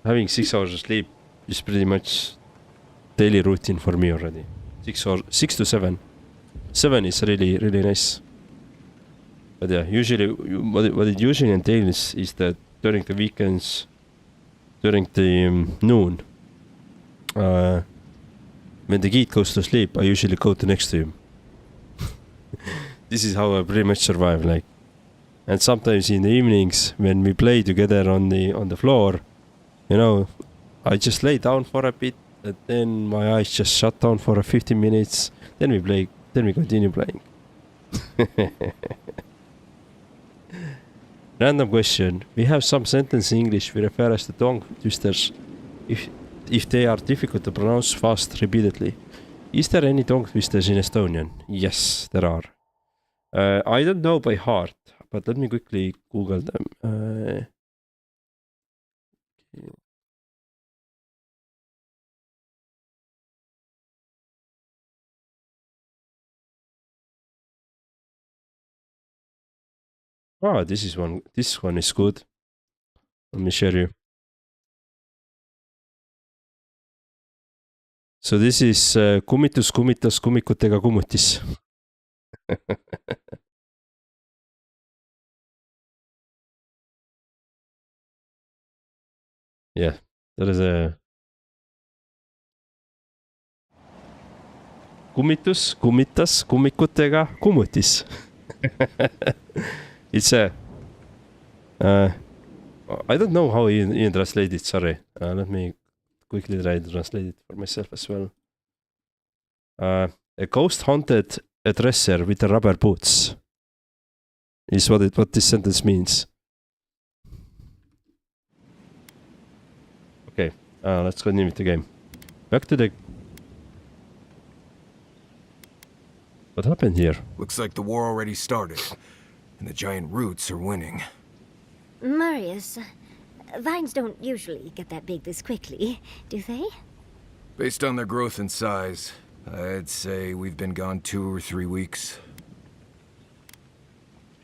Having 6 hours of sleep is pretty much daily routine for me already. 6 to 7. 7 is really nice. But yeah, usually what it usually entails is that during the weekends, during the noon, when the kid goes to sleep, I usually go to next to him. This is how I pretty much survive. Like, and sometimes in the evenings when we play together on the floor, you know, I just lay down for a bit, and then my eyes just shut down for 15 minutes. Then we play. Then we continue playing. Random question. We have some sentence in English we refer as the tongue twisters if they are difficult to pronounce fast repeatedly. Is there any tongue twisters in Estonian? Yes, there are. I don't know by heart, but let me quickly Google them. Ah, this one is good. Let me share you. So this is kummitus, kummitas, kummikutega kummutis. Yeah, there is a kummitus, kummitas, kummikutega kummutis. It's a I don't know how Ian translated it, sorry. Let me quickly try to translate it for myself as well. A ghost haunted a dresser with the rubber boots is what this sentence means. Okay, let's continue with the game. Back to the... What happened here? Looks like the war already started, and the giant roots are winning. Marius, vines don't usually get that big this quickly, do they? Based on their growth and size, I'd say we've been gone 2 or 3 weeks.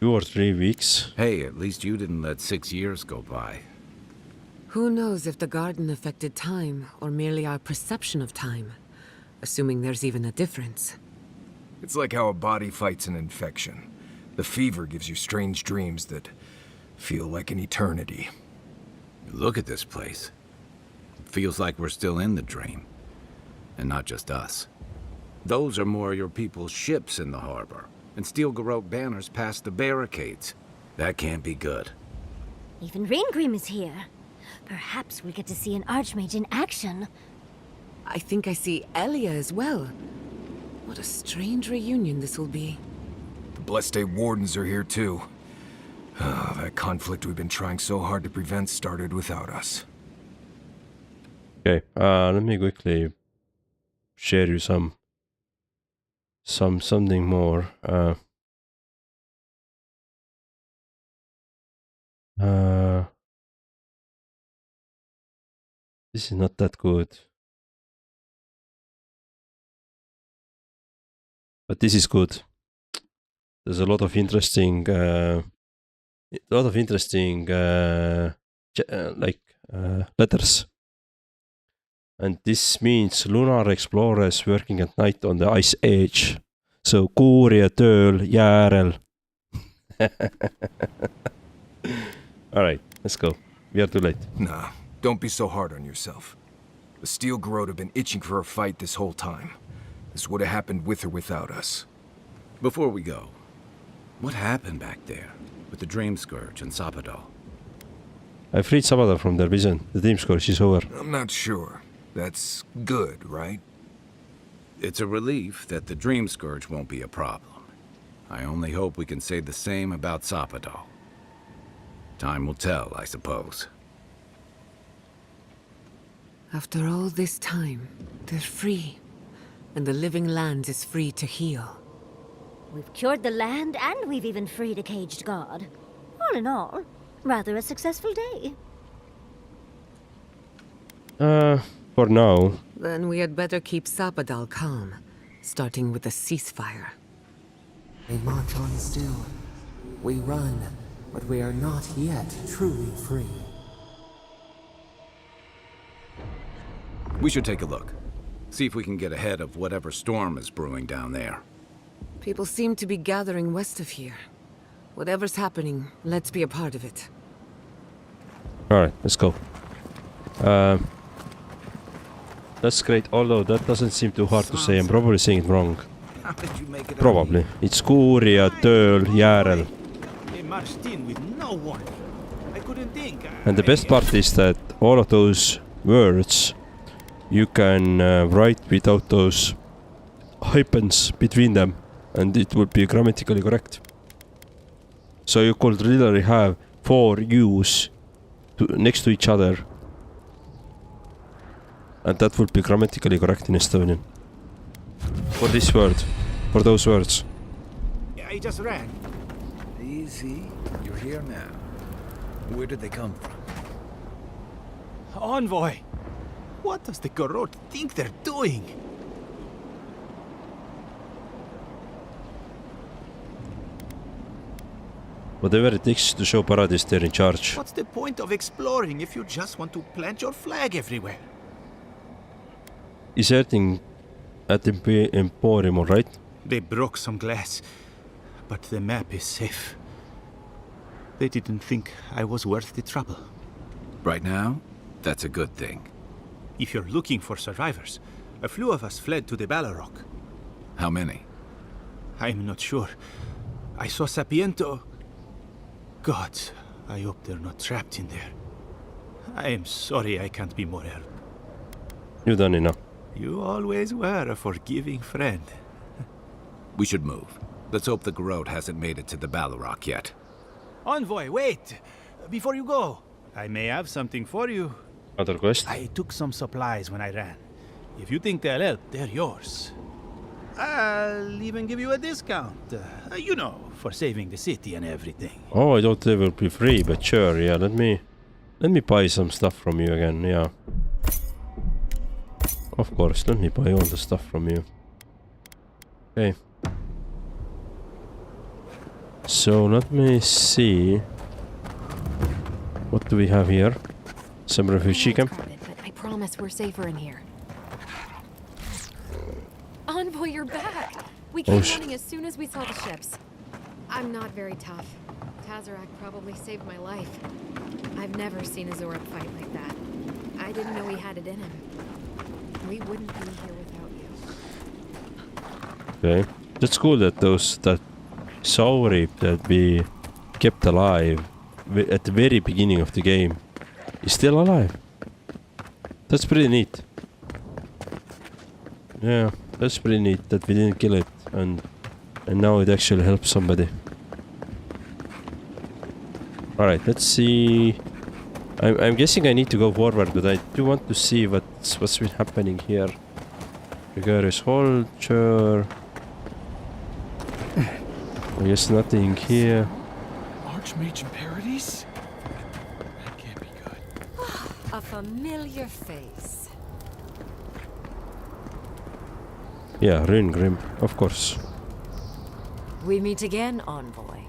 2 or 3 weeks? Hey, at least you didn't let 6 years go by. Who knows if the garden affected time, or merely our perception of time? Assuming there's even a difference. It's like how a body fights an infection. The fever gives you strange dreams that feel like an eternity. Look at this place. It feels like we're still in the dream. And not just us. Those are more your people's ships in the harbor. And steel garrote banners past the barricades. That can't be good. Even Reingrim is here. Perhaps we'll get to see an Archmage in action. I think I see Elia as well. What a strange reunion this will be. The Blessed Day Wardens are here too. That conflict we've been trying so hard to prevent started without us. Okay, let me quickly share you something more. This is not that good. But this is good. There's a lot of interesting letters. And this means lunar explorers working at night on the ice edge. So kuurija tööl jäärel. Alright. let's go. We are too late. Nah, don't be so hard on yourself. The Steel Garrote have been itching for a fight this whole time. This would have happened with or without us. Before we go, what happened back there with the Dream Scourge and Sapadal? I freed Sabada from their vision. The Dream Scourge is over. I'm not sure. That's good, right? It's a relief that the Dream Scourge won't be a problem. I only hope we can say the same about Sapadal. Time will tell, I suppose. After all this time, they're free. And the living land is free to heal. We've cured the land, and we've even freed a caged god. All in all, rather a successful day. For now. Then we had better keep Sapadal calm, starting with a ceasefire. We march on still. We run, but we are not yet truly free. We should take a look. See if we can get ahead of whatever storm is brewing down there. People seem to be gathering west of here. Whatever's happening, let's be a part of it. Alright, let's go. That's great, although that doesn't seem too hard to say. I'm probably saying it wrong. How did you make it Probably. It's kuuria tööl järel. They marched in with no warning. I couldn't think. And the best part is that all of those words you can write without those hyphens between them, and it would be grammatically correct. So you could literally have 4 U's next to each other, and that would be grammatically correct in Estonian. For this word, for those words. I just ran. Easy. You're here now. Where did they come from? Envoy! What does the Garrote think they're doing? Whatever it takes to show Paradise they're in charge. What's the point of exploring if you just want to plant your flag everywhere? Is everything at the Emporium alright? They broke some glass, but the map is safe. They didn't think I was worth the trouble. Right now, that's a good thing. If you're looking for survivors, a few of us fled to the Balrog. How many? I'm not sure. I saw Sapiento. Gods, I hope they're not trapped in there. I am sorry I can't be more help. You've done enough. You always were a forgiving friend. We should move. Let's hope the Garrote hasn't made it to the Balrog yet. Envoy, wait! Before you go, I may have something for you. Other quest? I took some supplies when I ran. If you think they'll help, they're yours. I'll even give you a discount. You know, for saving the city and everything. Oh, I thought they will be free, but sure, yeah, let me buy some stuff from you again, yeah. Of course, let me buy all the stuff from you. Okay. So, let me see. What do we have here? Some refugee camp. But I promise we're safer in here. Envoy, you're back! We came running as soon as we saw the ships. I'm not very tough. Tazarak probably saved my life. I've never seen a Zorak fight like that. I didn't know he had it in him. We wouldn't be here without you. Okay. That's cool that that Sauri that we kept alive at the very beginning of the game is still alive. That's pretty neat. Yeah, that's pretty neat that we didn't kill it and now it actually helps somebody. Alright, let's see. I'm guessing I need to go forward, but I do want to see what's been happening here. Gregarious Holcher. I guess nothing here. Archmage in Paradise? That can't be good. A familiar face. Yeah, Ringrim, of course. We meet again, Envoy.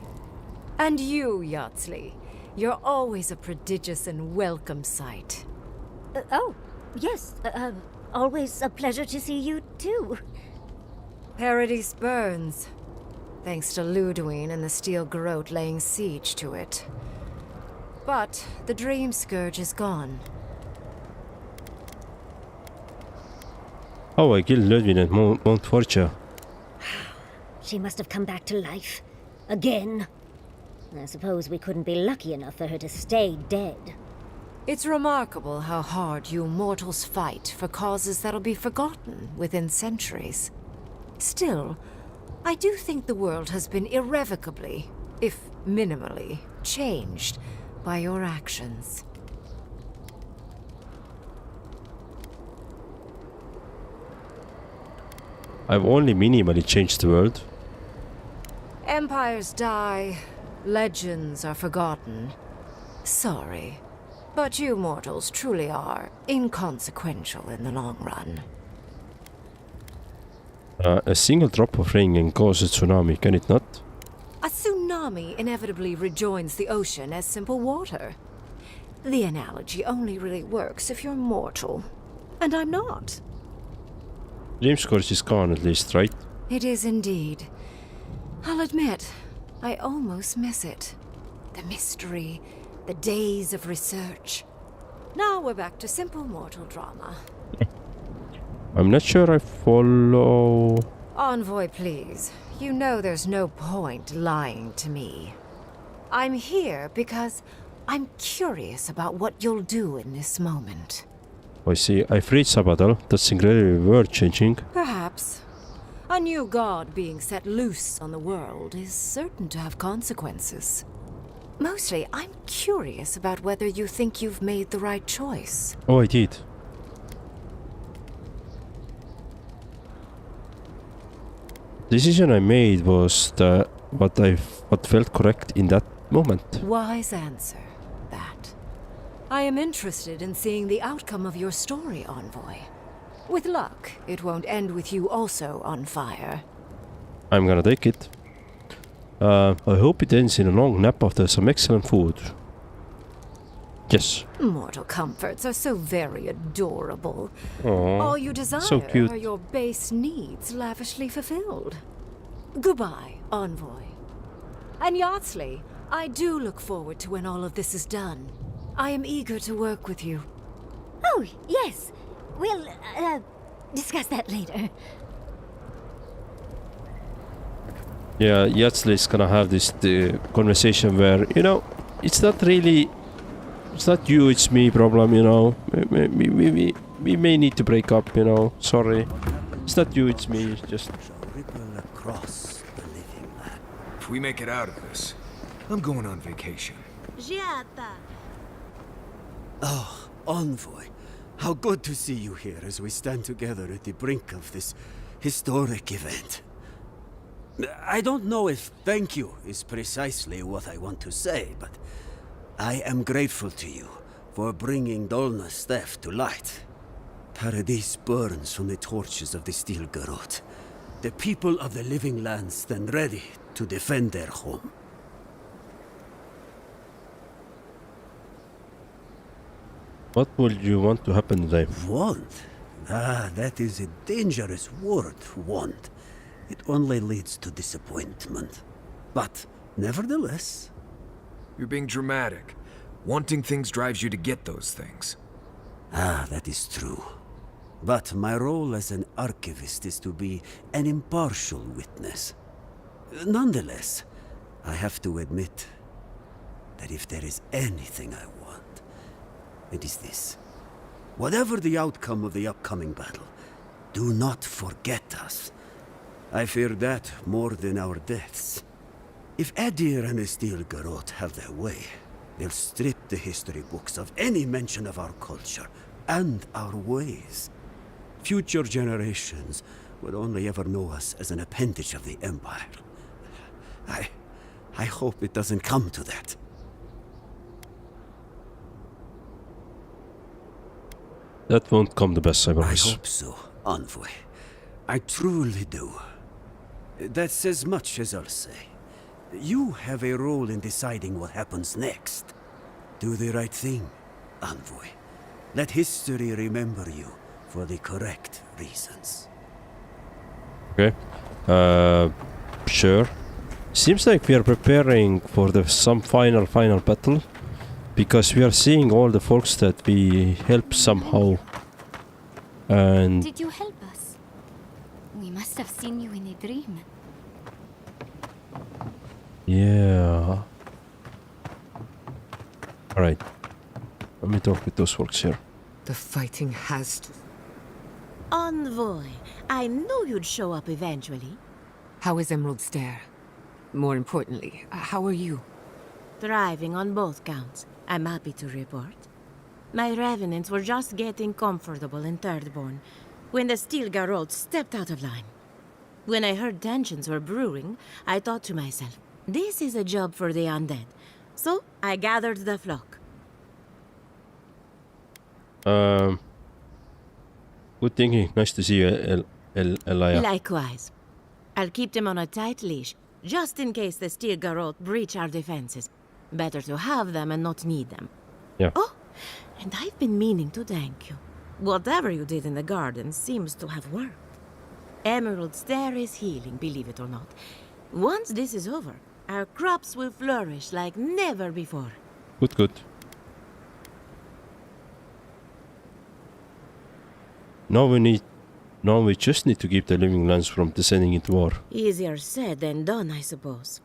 And you, Yardsley. You're always a prodigious and welcome sight. Oh, yes. Always a pleasure to see you, too. Paradise burns. Thanks to Ludwine and the Steel Garrote laying siege to it. But the dream scourge is gone. Oh, I killed Ludwig at Mount Fortune. She must have come back to life. Again. I suppose we couldn't be lucky enough for her to stay dead. It's remarkable how hard you mortals fight for causes that'll be forgotten within centuries. Still, I do think the world has been irrevocably, if minimally, changed by your actions. I've only minimally changed the world. Empires die, legends are forgotten. Sorry, but you mortals truly are inconsequential in the long run. A single drop of rain can cause a tsunami, can it not? A tsunami inevitably rejoins the ocean as simple water. The analogy only really works if you're mortal. And I'm not. Dream Scourge is gone at least, right? It is indeed. I'll admit, I almost miss it. The mystery, the days of research. Now we're back to simple mortal drama. I'm not sure I follow... Envoy, please. You know there's no point lying to me. I'm here because I'm curious about what you'll do in this moment. I see. I freed Sabadell. That's incredibly world-changing. Perhaps. A new god being set loose on the world is certain to have consequences. Mostly, I'm curious about whether you think you've made the right choice. Oh, I did. The decision I made was what felt correct in that moment. Wise answer, that. I am interested in seeing the outcome of your story, Envoy. With luck, it won't end with you also on fire. I'm gonna take it. I hope it ends in a long nap after some excellent food. Yes. Mortal comforts are so very adorable. Aww, all you desire so cute. are your base needs lavishly fulfilled. Goodbye, Envoy. And Yardsley, I do look forward to when all of this is done. I am eager to work with you. Oh, yes. We'll, discuss that later. Yeah, Yatsley's gonna have this conversation where, you know, it's not really... It's not you, it's me problem, you know. We may need to break up, you know. Sorry. It's not you, it's me. It's just... Ripple across the living land. If we make it out of this, I'm going on vacation. Oh, Envoy. How good to see you here as we stand together at the brink of this historic event. I don't know if thank you is precisely what I want to say, but I am grateful to you for bringing Dolna's theft to light. Paradise burns from the torches of the Steel Garrote. The people of the living land stand ready to defend their home. What would you want to happen today? Want? Ah, that is a dangerous word, want. It only leads to disappointment. But, nevertheless... You're being dramatic. Wanting things drives you to get those things. Ah, that is true. But my role as an archivist is to be an impartial witness. Nonetheless, I have to admit that if there is anything I want, it is this. Whatever the outcome of the upcoming battle, do not forget us. I fear that more than our deaths. If Adir and the Steel Garrote have their way, they'll strip the history books of any mention of our culture and our ways. Future generations will only ever know us as an appendage of the Empire. I hope it doesn't come to that. That won't come the best, I I promise. hope so, Envoy. I truly do. That's as much as I'll say. You have a role in deciding what happens next. Do the right thing, Envoy. Let history remember you for the correct reasons. Okay. Sure. Seems like we are preparing for some final battle. because we are seeing all the folks that we help somehow. And Did you help us? We must have seen you in a dream. yeah. Alright. Let me talk with those folks here. The fighting has to... Envoy, I knew you'd show up eventually. How is Emerald Stair? More importantly, how are you? Thriving on both counts, I'm happy to report. My revenants were just getting comfortable in Thirdborn when the Steel Garrote stepped out of line. When I heard tensions were brewing, I thought to myself, this is a job for the undead. So I gathered the flock. Good thinking. Nice to see you, Elia. Likewise. I'll keep them on a tight leash, just in case the Steel Garrote breach our defenses. Better to have them and not need them. Yeah. Oh, and I've been meaning to thank you. Whatever you did in the garden seems to have worked. Emerald Stair is healing, believe it or not. Once this is over, our crops will flourish like never before. Good, good. Now we just need to keep the living lands from descending into war. Easier said than done, I suppose.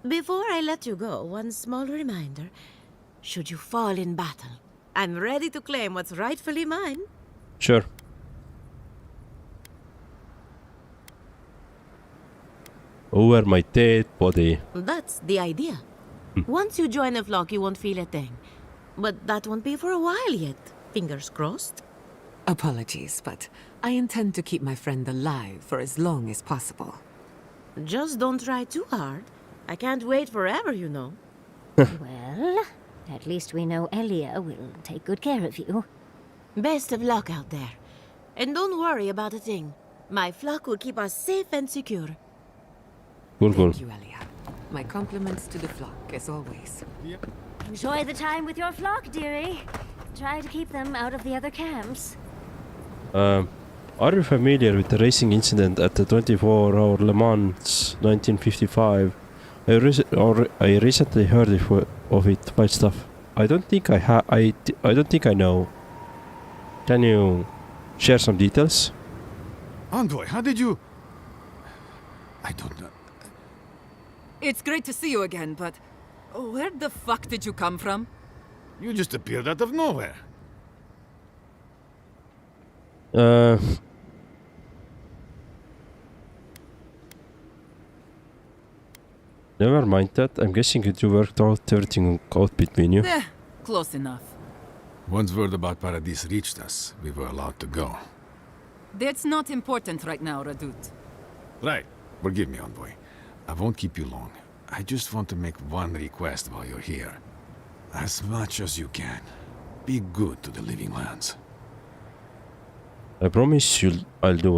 Before I let you go, one small reminder. Should you fall in battle, I'm ready to claim what's rightfully mine. Sure. Over my dead body. That's the idea. Once you join a flock, you won't feel a thing. But that won't be for a while yet. Fingers crossed. Apologies, but I intend to keep my friend alive for as long as possible. Just don't try too hard. I can't wait forever, you know. Well, at least we know Elia will take good care of you. Best of luck out there. And don't worry about a thing. My flock will keep us safe and secure. Cool, cool. Thank you, Elia. My compliments to the flock, as always. Enjoy the time with your flock, dearie. Try to keep them out of the other camps. Are you familiar with the racing incident at the 24-hour Le Mans 1955? I recently heard of it by stuff. I don't think I don't think I know. Can you share some details? Envoy, how did you... I don't know. It's great to see you again, but where the fuck did you come from? You just appeared out of nowhere. Never mind that. I'm guessing that you worked out everything out between you. Close enough. Once word about Paradis reached us, we were allowed to go. That's not important right now, Radut. Right. Forgive me, Envoy. I won't keep you long. I just want to make one request while you're here. As much as you can. Be good to the living lands. I promise you I'll do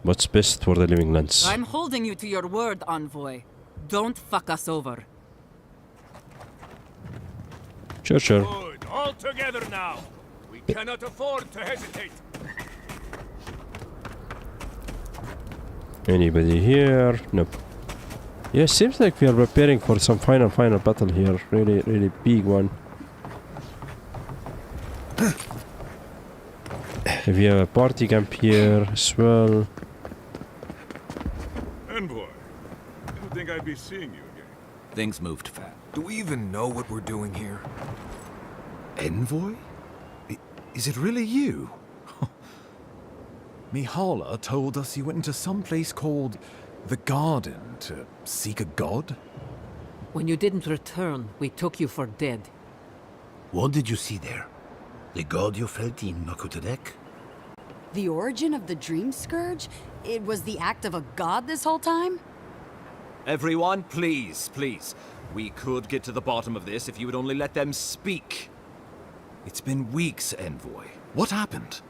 what's best for the living lands. I'm holding you to your word, Envoy. Don't fuck us over. Sure, sure. Good. All together now. We cannot afford to hesitate. Anybody here? Nope. Yeah, seems like we are preparing for some final battle here. Really big one. We have a party camp here as well. Envoy, didn't think I'd be seeing you again. Things moved fast. Do we even know what we're doing here? Envoy? Is it really you? Mihala told us you went into some place called the Garden to seek a god? When you didn't return, we took you for dead. What did you see there? The god you felt in Makutadek? The origin of the Dream Scourge? It was the act of a god this whole time? Everyone, please. We could get to the bottom of this if you would only let them speak. It's been weeks, Envoy. What happened?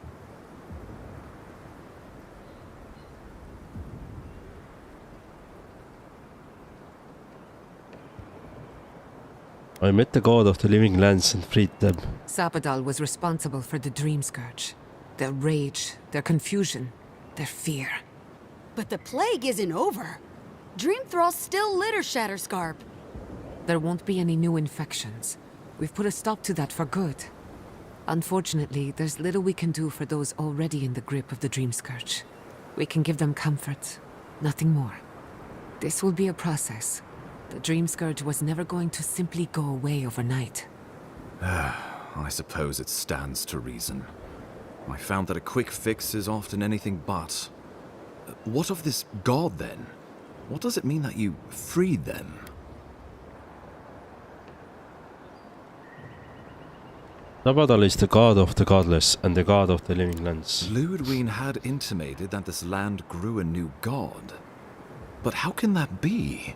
I met the god of the living lands and freed them. Sapadal was responsible for the Dream Scourge. Their rage, their confusion, their fear. But the plague isn't over. Dream Thralls still litter Shatterscarp. There won't be any new infections. We've put a stop to that for good. Unfortunately, there's little we can do for those already in the grip of the Dream Scourge. We can give them comfort, nothing more. This will be a process. The Dream Scourge was never going to simply go away overnight. I suppose it stands to reason. I found that a quick fix is often anything but. What of this god, then? What does it mean that you freed them? Sabadal is the god of the godless and the god of the living lands. Ludwig had intimated that this land grew a new god. But how can that be?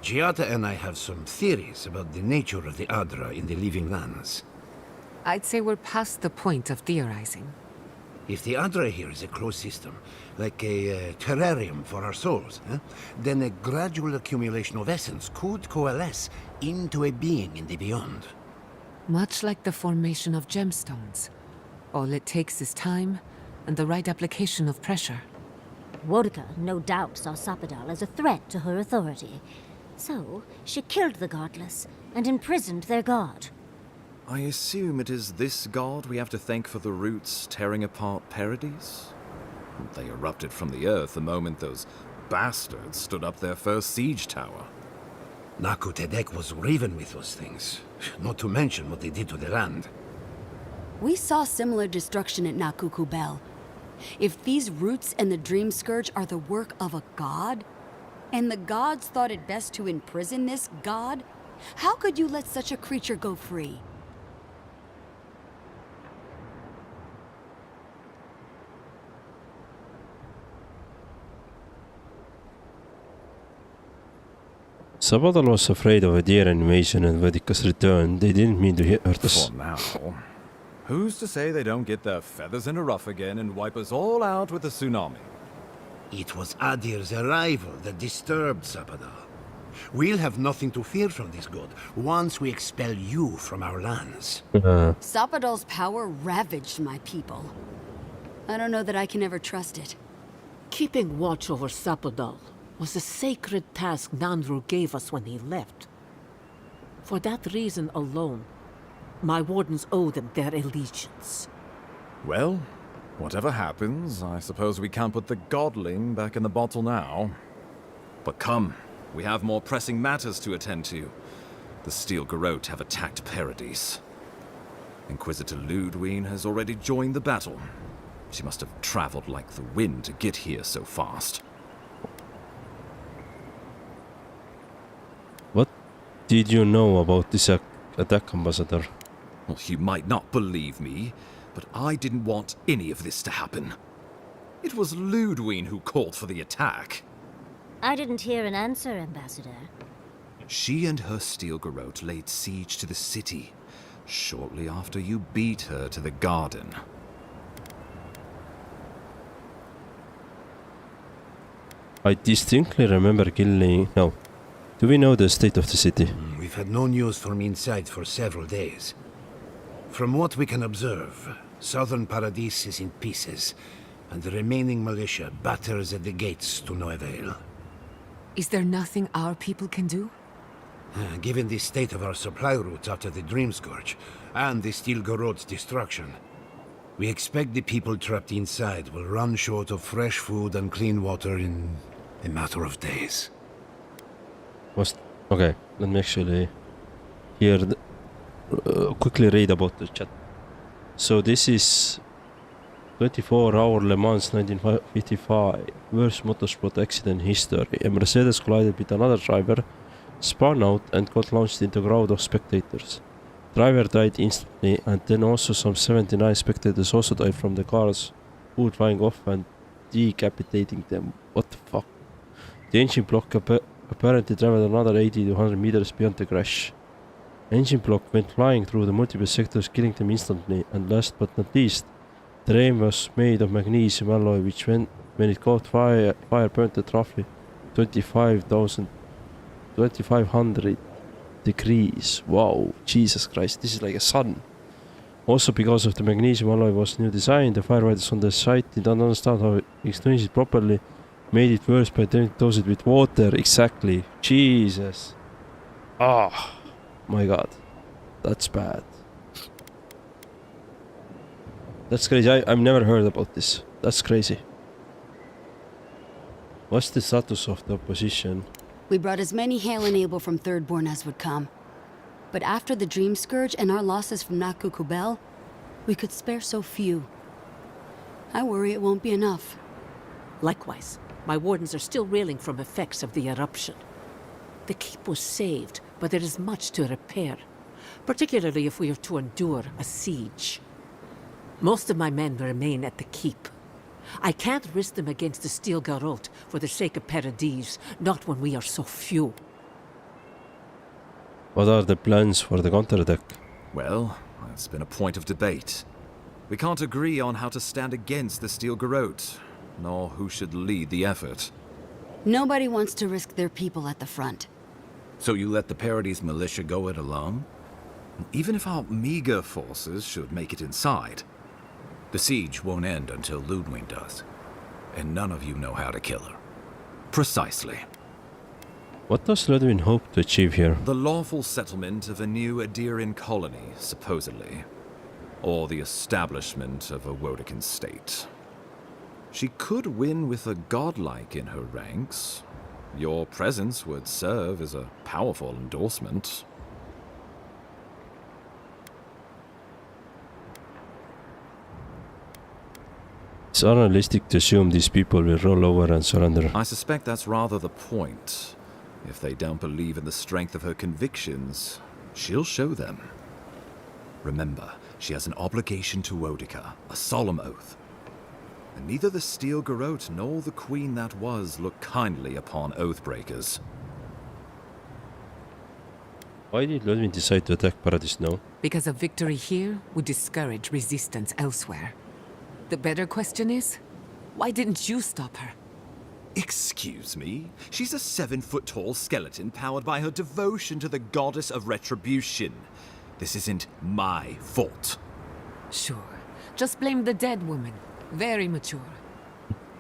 Giada and I have some theories about the nature of the Adra in the living lands. I'd say we're past the point of theorizing. If the Adra here is a closed system, like a terrarium for our souls, then a gradual accumulation of essence could coalesce into a being in the beyond. Much like the formation of gemstones. All it takes is time and the right application of pressure. Wodka no doubt saw Sabadal as a threat to her authority. So, she killed the godless and imprisoned their god. I assume it is this god we have to thank for the roots tearing apart Paradise? They erupted from the earth the moment those bastards stood up their first siege tower. Naku Tedek was raven with those things, not to mention what they did to the land. We saw similar destruction at Naku Kubel. If these roots and the Dream Scourge are the work of a god, and the gods thought it best to imprison this god, how could you let such a creature go free? Sabadal was afraid of a deer invasion and Vedica's return. They didn't mean to hurt us. For now. Who's to say they don't get their feathers in a ruff again and wipe us all out with a tsunami? It was Adir's arrival that disturbed Sabadal. We'll have nothing to fear from this god once we expel you from our lands. Sabadal's power ravaged my people. I don't know that I can ever trust it. Keeping watch over Sabadal was a sacred task Nandru gave us when he left. For that reason alone, my wardens owe them their allegiance. Well, whatever happens, I suppose we can't put the godling back in the bottle now. But come, we have more pressing matters to attend to. The Steel Garrote have attacked Paradise. Inquisitor Ludwig has already joined the battle. She must have traveled like the wind to get here so fast. What did you know about this attack, Ambassador? Well, you might not believe me, but I didn't want any of this to happen. It was Ludwig who called for the attack. I didn't hear an answer, Ambassador. She and her Steel Garrote laid siege to the city, shortly after you beat her to the garden. I distinctly remember killing... No. Do we know the state of the city? We've had no news from inside for several days. From what we can observe, southern Paradise is in pieces, and the remaining militia batters at the gates to no avail. Is there nothing our people can do? Given the state of our supply routes after the Dream Scourge, and the Steel Garrote's destruction, we expect the people trapped inside will run short of fresh food and clean water in a matter of days. Okay, let me actually quickly read about the chat. So this is 24-hour Le Mans 1955, worst motorsport accident in history. A Mercedes collided with another driver, spun out and got launched into a crowd of spectators. Driver died instantly, and then also some 79 spectators also died from the car's hood flying off and decapitating them. What the fuck? The engine block apparently traveled another 80 to 100 meters beyond the crash. Engine block went flying through the multiple sectors, killing them instantly, and last but not least, the frame was made of magnesium alloy, which when it caught fire burnt at roughly 2500 degrees. Wow, Jesus Christ, this is like a sun. Also, because of the magnesium alloy was new design, the firefighters on the site did not understand how to extinguish it properly, made it worse by dosing it with water. Exactly. Jesus. Ah, my God. That's bad. That's crazy. I've never heard about this. That's crazy. What's the status of the opposition? We brought as many Hale and Abel from Thirdborn as would come. But after the Dream Scourge and our losses from Nakukubel, we could spare so few. I worry it won't be enough. Likewise, my wardens are still reeling from effects of the eruption. The keep was saved, but there is much to repair, particularly if we are to endure a siege. Most of my men remain at the keep. I can't risk them against the Steel Garrote for the sake of Paradise, not when we are so few. What are the plans for the counterattack? Well, it's been a point of debate. We can't agree on how to stand against the Steel Garrote, nor who should lead the effort. Nobody wants to risk their people at the front. So you let the Paradise militia go it alone? Even if our meager forces should make it inside, the siege won't end until Ludwig does. And none of you know how to kill her. Precisely. What does Ludwig hope to achieve here? The lawful settlement of a new Adirian colony, supposedly. Or the establishment of a Woedican state. She could win with a godlike in her ranks. Your presence would serve as a powerful endorsement. It's unrealistic to assume these people will roll over and surrender. I suspect that's rather the point. If they don't believe in the strength of her convictions, she'll show them. Remember, she has an obligation to Woedica, a solemn oath. And neither the Steel Garrote nor the queen that was look kindly upon oathbreakers. Why did Ludwig decide to attack Paradise now? Because a victory here would discourage resistance elsewhere. The better question is, why didn't you stop her? Excuse me? She's a 7-foot-tall skeleton powered by her devotion to the goddess of retribution. This isn't my fault. Sure. Just blame the dead woman. Very mature.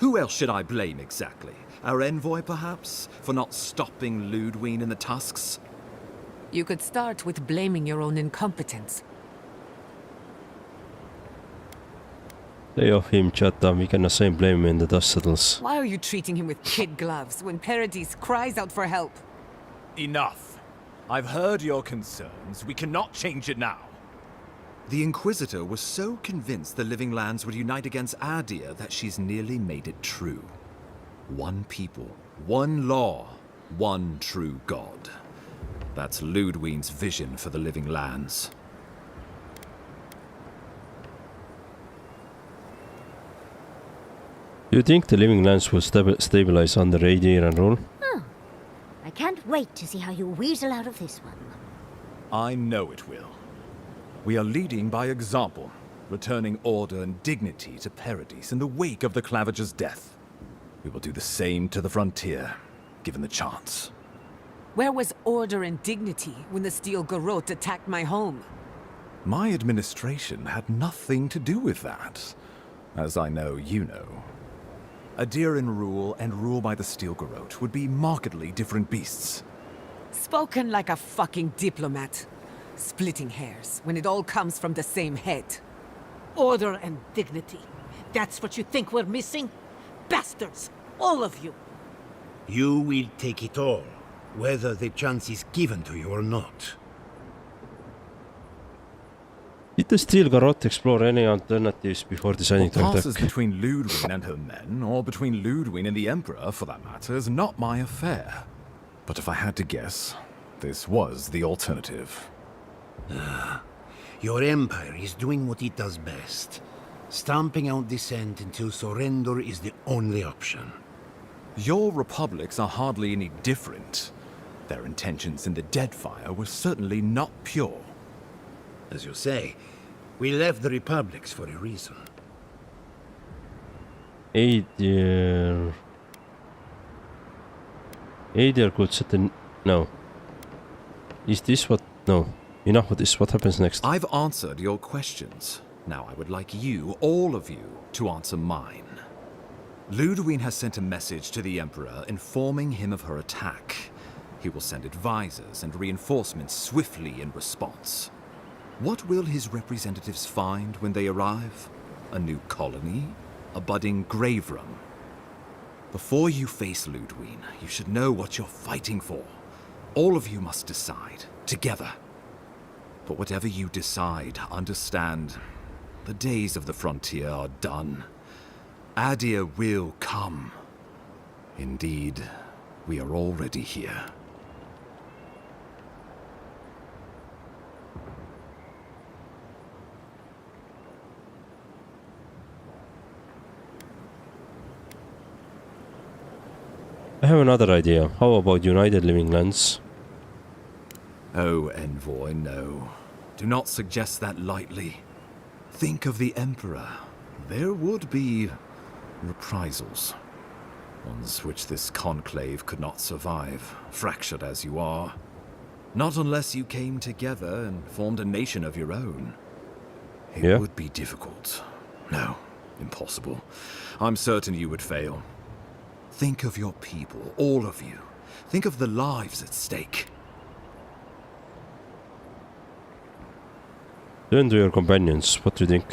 Who else should I blame exactly? Our envoy, perhaps? For not stopping Ludwig in the tusks? You could start with blaming your own incompetence. Lay off him, Chatham. We cannot say blame him in the dust settles. Why are you treating him with kid gloves when Paradise cries out for help? Enough. I've heard your concerns. We cannot change it now. The Inquisitor was so convinced the Living Lands would unite against Adir that she's nearly made it true. One people, one law, one true God. That's Ludwig's vision for the Living Lands. Do you think the Living Lands will stabilize under Adirian rule? Oh, I can't wait to see how you weasel out of this one. I know it will. We are leading by example, returning order and dignity to Paradise in the wake of the Clavager's death. We will do the same to the frontier, given the chance. Where was order and dignity when the Steel Garrote attacked my home? My administration had nothing to do with that, as I know you know. Adirian rule and rule by the Steel Garrote would be markedly different beasts. Spoken like a fucking diplomat. Splitting hairs when it all comes from the same head. Order and dignity. That's what you think we're missing? Bastards! All of you! You will take it all, whether the chance is given to you or not. Did the Steel Garrote explore any alternatives before deciding What to passes attack? between Ludwig and her men, or between Ludwig and the Emperor, for that matter, is not my affair. But if I had to guess, this was the alternative. Your empire is doing what it does best. Stamping out dissent until surrender is the only option. Your republics are hardly any different. Their intentions in the Deadfire were certainly not pure. As you say, we left the republics for a reason. Adir could set the... No. Is this what... No. Enough with this. What happens next? I've answered your questions. Now I would like you, all of you, to answer mine. Ludwig has sent a message to the Emperor informing him of her attack. He will send advisors and reinforcements swiftly in response. What will his representatives find when they arrive? A new colony? A budding grave room? Before you face Ludwig, you should know what you're fighting for. All of you must decide, together. But whatever you decide, understand, the days of the frontier are done. Adir will come. Indeed, we are already here. I have another idea. How about United Living Lands? Oh, Envoy, no. Do not suggest that lightly. Think of the Emperor. There would be reprisals. Ones which this conclave could not survive, fractured as you are. Not unless you came together and formed a nation of your own. It would be difficult. No, impossible. I'm certain you would fail. Think of your people, all of you. Think of the lives at stake. Turn to your companions. What do you think?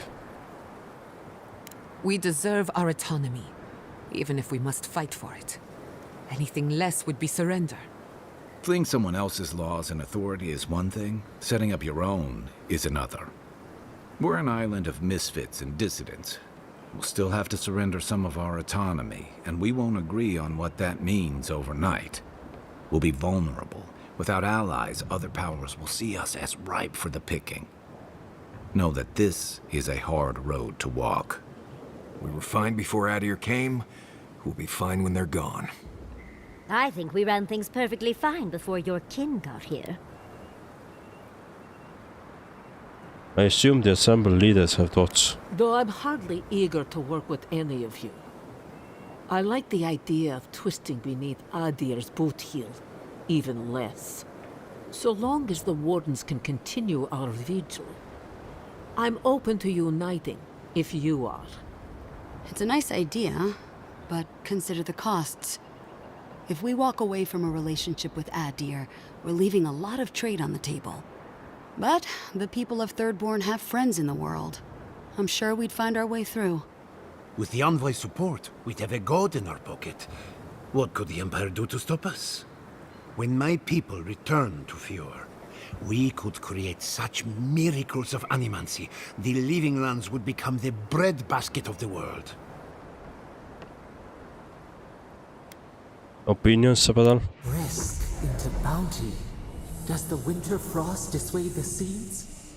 We deserve our autonomy, even if we must fight for it. Anything less would be surrender. Fleeing someone else's laws and authority is one thing. Setting up your own is another. We're an island of misfits and dissidents. We'll still have to surrender some of our autonomy, and we won't agree on what that means overnight. We'll be vulnerable. Without allies, other powers will see us as ripe for the picking. Know that this is a hard road to walk. We were fine before Adir came. We'll be fine when they're gone. I think we ran things perfectly fine before your kin got here. I assume the assembled leaders have thoughts. Though I'm hardly eager to work with any of you. I like the idea of twisting beneath Adir's boot heel, even less. So long as the Wardens can continue our vigil. I'm open to uniting, if you are. It's a nice idea, but consider the costs. If we walk away from a relationship with Adir, we're leaving a lot of trade on the table. But the people of Thirdborn have friends in the world. I'm sure we'd find our way through. With the Envoy's support, we'd have a god in our pocket. What could the Empire do to stop us? When my people return to Fjord, we could create such miracles of animancy, the Living Lands would become the breadbasket of the world. Opinions, Sabadal? Risk into bounty. Does the winter frost dissuade the seeds?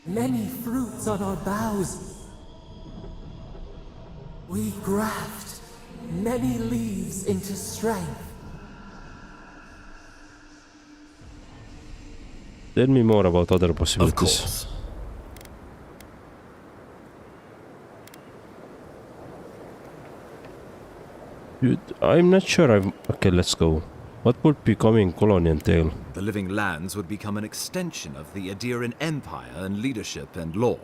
Many fruits on our boughs. We graft many leaves into strength. Tell me more about other possibilities. Of course. Dude, I'm not sure Okay, let's go. What would becoming colony entail? The Living Lands would become an extension of the Adiran Empire in leadership and law.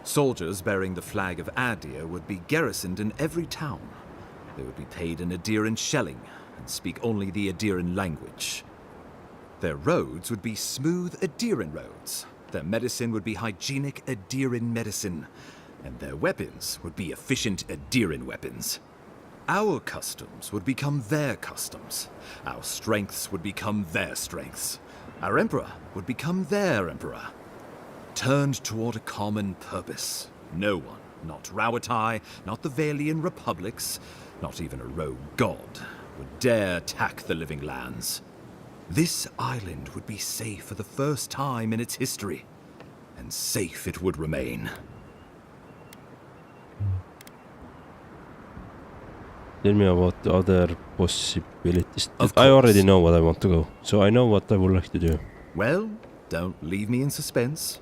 Soldiers bearing the flag of Adir would be garrisoned in every town. They would be paid in Adiran shelling and speak only the Adiran language. Their roads would be smooth Adiran roads. Their medicine would be hygienic Adiran medicine. And their weapons would be efficient Adiran weapons. Our customs would become their customs. Our strengths would become their strengths. Our emperor would become their emperor. Turned toward a common purpose. No one, not Rawatai, not the Valian republics, not even a rogue god, would dare attack the Living Lands. This island would be safe for the first time in its history, and safe it would remain. Tell me about the other possibilities. I already know what I want to go, so I know what I would like to do. Well, don't leave me in suspense.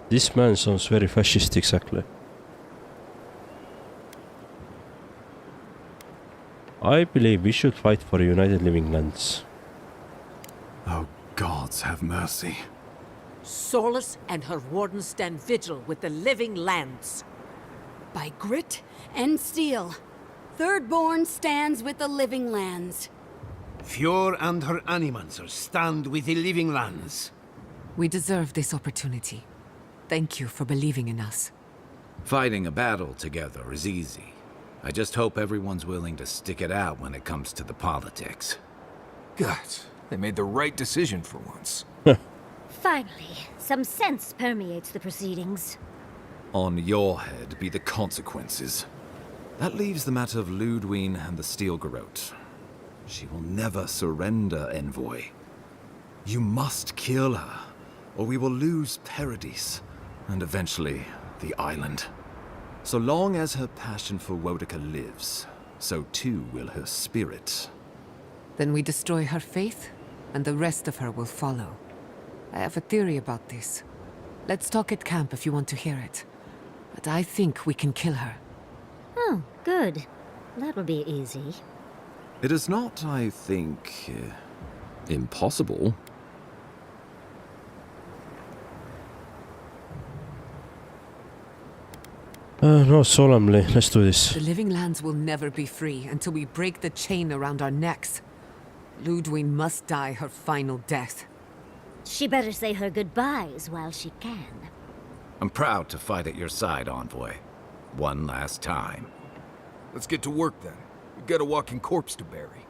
This man sounds very fascist, exactly. I believe we should fight for United Living Lands. Oh, gods have mercy. Solus and her Wardens stand vigil with the Living Lands. By grit and steel, Thirdborn stands with the Living Lands. Fjord and her animals stand with the living lands. We deserve this opportunity. Thank you for believing in us. Fighting a battle together is easy. I just hope everyone's willing to stick it out when it comes to the politics. God, they made the right decision for once. Finally, some sense permeates the proceedings. On your head be the consequences. That leaves the matter of Ludwig and the Steel Garrote. She will never surrender, Envoy. You must kill her, or we will lose Paradise, and eventually the island. So long as her passion for Wodica lives, so too will her spirit. Then we destroy her faith, and the rest of her will follow. I have a theory about this. Let's talk at camp if you want to hear it. But I think we can kill her. Oh, good. That will be easy. It is not, I think, impossible. No, solemnly, let's do this. The living lands will never be free until we break the chain around our necks. Ludwig must die her final death. She better say her goodbyes while she can. I'm proud to fight at your side, Envoy. One last time. Let's get to work then. We've got a walking corpse to bury.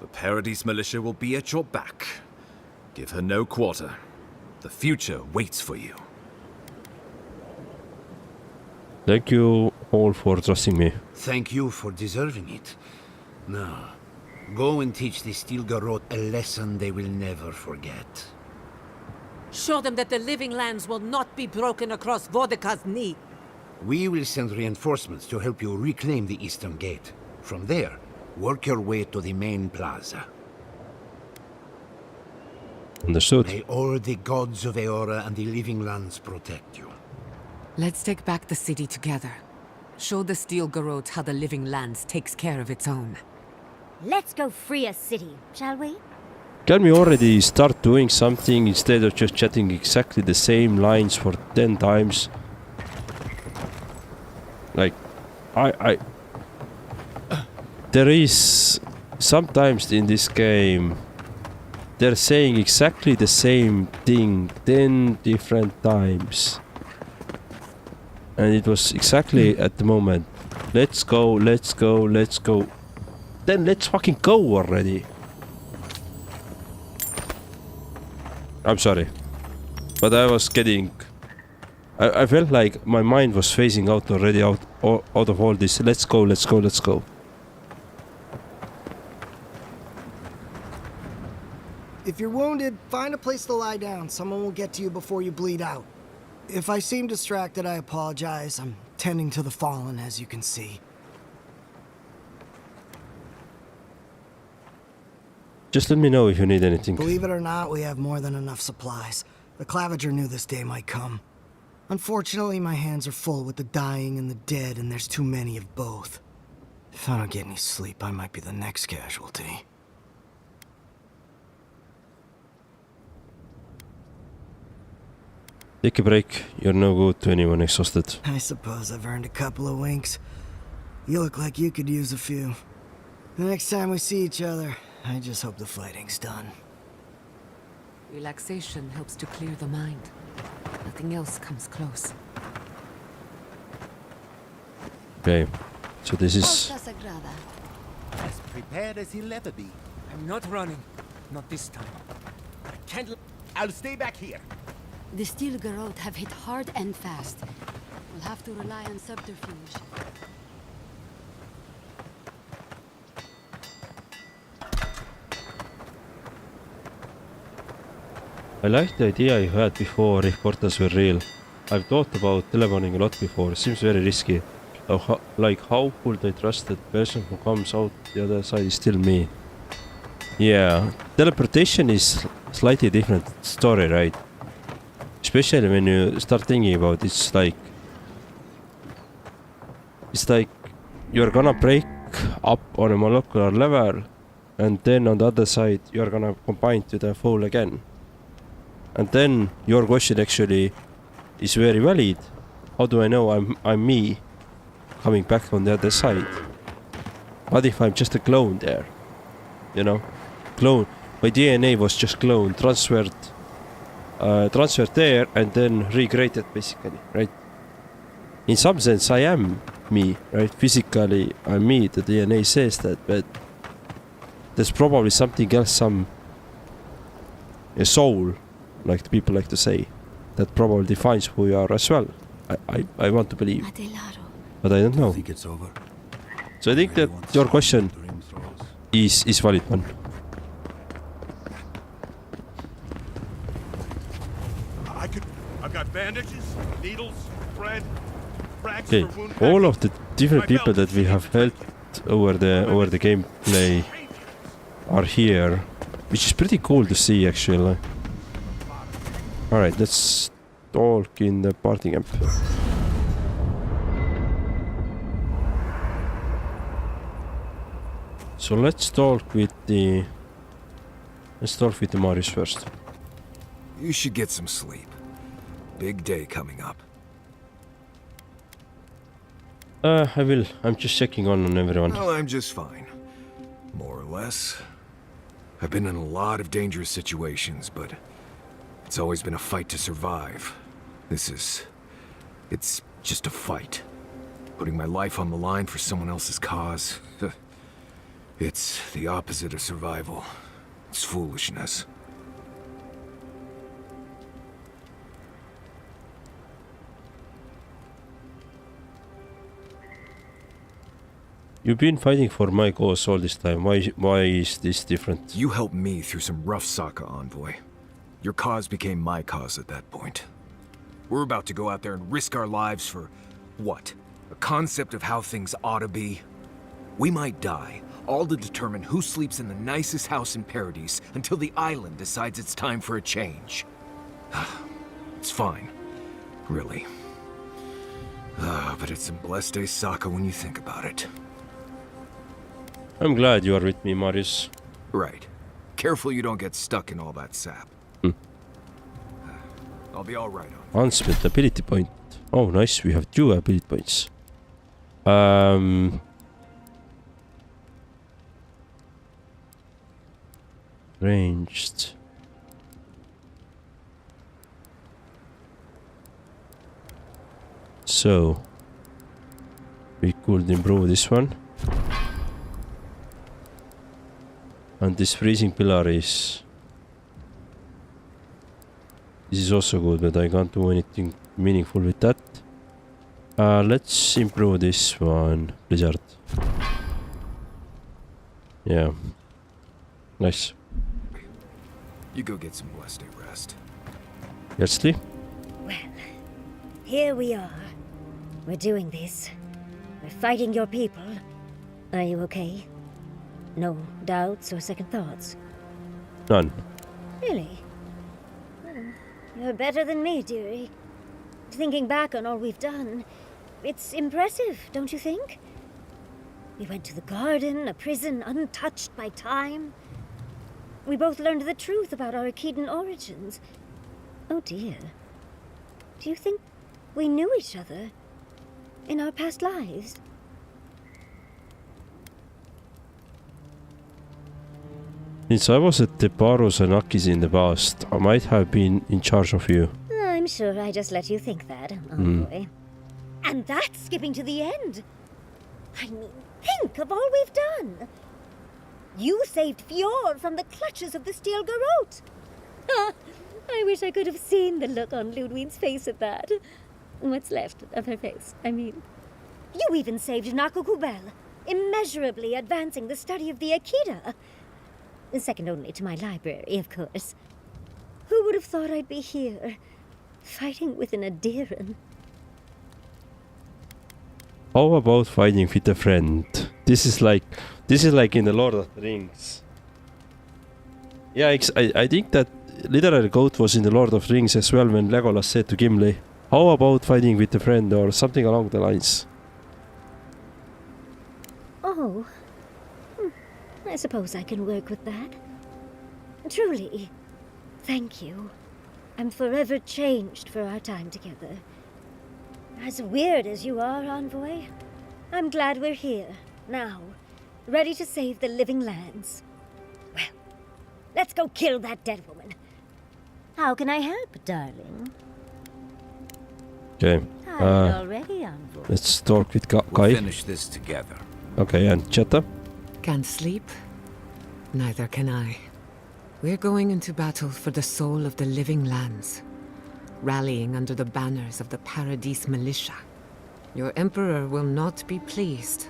The Paradise militia will be at your back. Give her no quarter. The future waits for you. Thank you all for trusting me. Thank you for deserving it. Now, go and teach the Steel Garrote a lesson they will never forget. Show them that the living lands will not be broken across Wodica's knee. We will send reinforcements to help you reclaim the Eastern Gate. From there, work your way to the main plaza. Understood. May all the gods of Eora and the living lands protect you. Let's take back the city together. Show the Steel Garrote how the living lands takes care of its own. Let's go free a city, shall we? Can we already start doing something instead of just chatting exactly the same lines for 10 times? Like, there is sometimes in this game they're saying exactly the same thing 10 different times. And it was exactly at the moment. Let's go, let's go, let's go. Then let's fucking go already. I'm sorry. But I was getting... I felt like my mind was phasing out already out of all this. Let's go, let's go, let's go. If you're wounded, find a place to lie down. Someone will get to you before you bleed out. If I seem distracted, I apologize. I'm tending to the fallen, as you can see. Just let me know if you need anything. Believe it or not, we have more than enough supplies. The Clavager knew this day might come. Unfortunately, my hands are full with the dying and the dead, and there's too many of both. If I don't get any sleep, I might be the next casualty. Take a break. You're no good to anyone exhausted. I suppose I've earned a couple of winks. You look like you could use a few. The next time we see each other, I just hope the fighting's done. Relaxation helps to clear the mind. Nothing else comes close. Okay, so this is... As prepared as he'll ever be. I'm not running. Not this time. I can't... I'll stay back here. The Steel Garrote have hit hard and fast. We'll have to rely on subterfuge. I like the idea you had before if portals were real. I've thought about telephoning a lot before. It seems very risky. Like how could I trust that person who comes out the other side is still me? Yeah, teleportation is slightly different story, right? Especially when you start thinking about it, it's like you're gonna break up on a molecular level, and then on the other side you're gonna combine to the whole again. And then your question actually is very valid. How do I know I'm me coming back on the other side? What if I'm just a clone there? You know? cloned. My DNA was just cloned, transferred there, and then recreated, basically, right? In some sense, I am me, right? Physically, I'm me. The DNA says that, but there's probably something else, a soul, like the people like to say, that probably defines who you are as well. I want to believe, but I don't know. Think it's over? So I think that your question is valid one. I've got bandages, needles, bread, rags Okay, for wound all of the different people that we have helped over the gameplay are here, which is pretty cool to see, actually. All right, let's talk in the party camp. So let's talk with the Marius first. You should get some sleep. Big day coming up. I will. I'm just checking on everyone. Well, I'm just fine. More or less. I've been in a lot of dangerous situations, but it's always been a fight to survive. It's just a fight. Putting my life on the line for someone else's cause. It's the opposite of survival. It's foolishness. You've been fighting for my cause all this time. Why is this different? You helped me through some rough Saka, Envoy. Your cause became my cause at that point. We're about to go out there and risk our lives for what? A concept of how things ought to be? We might die, all to determine who sleeps in the nicest house in Paradise until the island decides it's time for a change. It's fine. Really. But it's a blessed day Saka when you think about it. I'm glad you are with me, Marius. Right. Careful you don't get stuck in all that sap. I'll be all right on. Unspent ability point. Oh, nice. We have 2 ability points. Ranged. So we could improve this one. And this freezing pillar is... This is also good, but I can't do anything meaningful with that. Let's improve this one. Blizzard. Yeah. Nice. You go get some blessed day rest. Yersli? Well, here we are. We're doing this. We're fighting your people. Are you okay? No doubts or second thoughts? None. Really? You're better than me, dearie. Thinking back on all we've done, it's impressive, don't you think? We went to the garden, a prison untouched by time. We both learned the truth about our Akedan origins. Oh dear. Do you think we knew each other in our past lives? Since I was at the Baros and Akis in the past, I might have been in charge of you. I'm sure I just let you think that, boy. And that's skipping to the end. I mean, think of all we've done. You saved Fjord from the clutches of the Steel Garrote. I wish I could have seen the look on Ludwine's face at that. What's left of her face, I mean. You even saved Nakukubel, immeasurably advancing the study of the Akida. Second only to my library, of course. Who would have thought I'd be here, fighting with an Adiran? How about fighting with a friend? This is like in the Lord of the Rings. Yeah, I think that literary quote was in the Lord of the Rings as well when Legolas said to Gimli, "How about fighting with a friend?" or something along the lines. Oh. I suppose I can work with that. Truly, thank you. I'm forever changed for our time together. As weird as you are, Envoy, I'm glad we're here, now, ready to save the living lands. Well, Let's go kill that dead woman. How can I help, darling? Okay. Tired already, envoy? Let's talk with Kai. We'll finish this together. Okay, and Cheta? Can't sleep? Neither can I. We're going into battle for the soul of the living lands, rallying under the banners of the Paradise Militia. Your Emperor will not be pleased.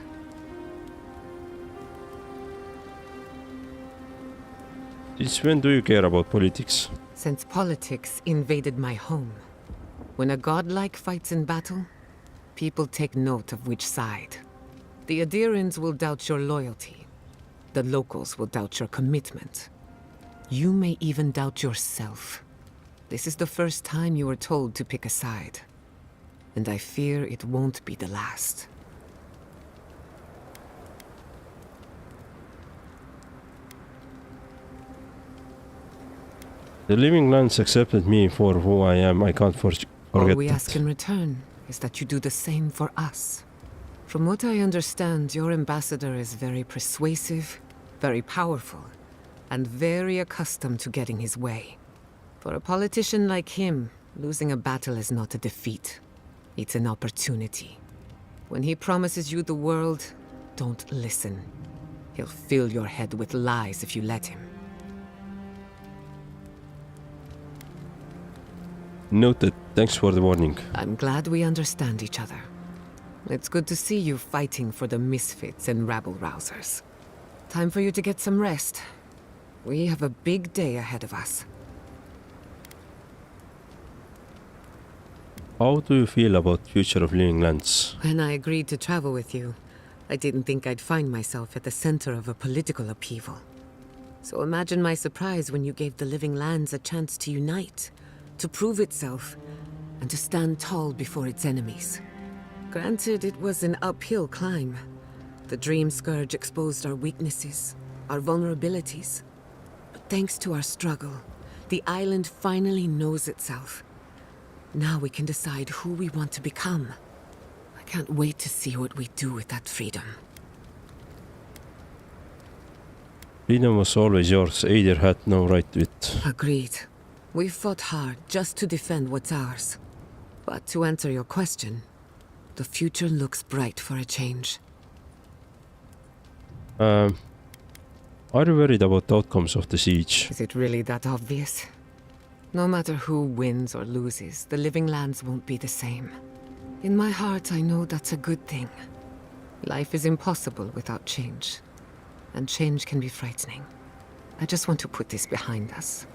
Since when do you care about politics? Since politics invaded my home. When a godlike fights in battle, people take note of which side. The Adirans will doubt your loyalty. The locals will doubt your commitment. You may even doubt yourself. This is the first time you were told to pick a side. And I fear it won't be the last. The living lands accepted me for who I am. I can't forget All we ask that. in return is that you do the same for us. From what I understand, your ambassador is very persuasive, very powerful, and very accustomed to getting his way. For a politician like him, losing a battle is not a defeat. It's an opportunity. When he promises you the world, don't listen. He'll fill your head with lies if you let him. Noted. Thanks for the warning. I'm glad we understand each other. It's good to see you fighting for the misfits and rabble-rousers. Time for you to get some rest. We have a big day ahead of us. How do you feel about future of living lands? When I agreed to travel with you, I didn't think I'd find myself at the center of a political upheaval. So imagine my surprise when you gave the living lands a chance to unite, to prove itself, and to stand tall before its enemies. Granted, it was an uphill climb. The Dream Scourge exposed our weaknesses, our vulnerabilities. But thanks to our struggle, the island finally knows itself. Now we can decide who we want to become. I can't wait to see what we do with that freedom. Freedom was always yours. Aider had no right to it. Agreed. We fought hard just to defend what's ours. But to answer your question, the future looks bright for a change. Are you worried about the outcomes of the siege? Is it really that obvious? No matter who wins or loses, the living lands won't be the same. In my heart, I know that's a good thing. Life is impossible without change. And change can be frightening. I just want to put this behind us.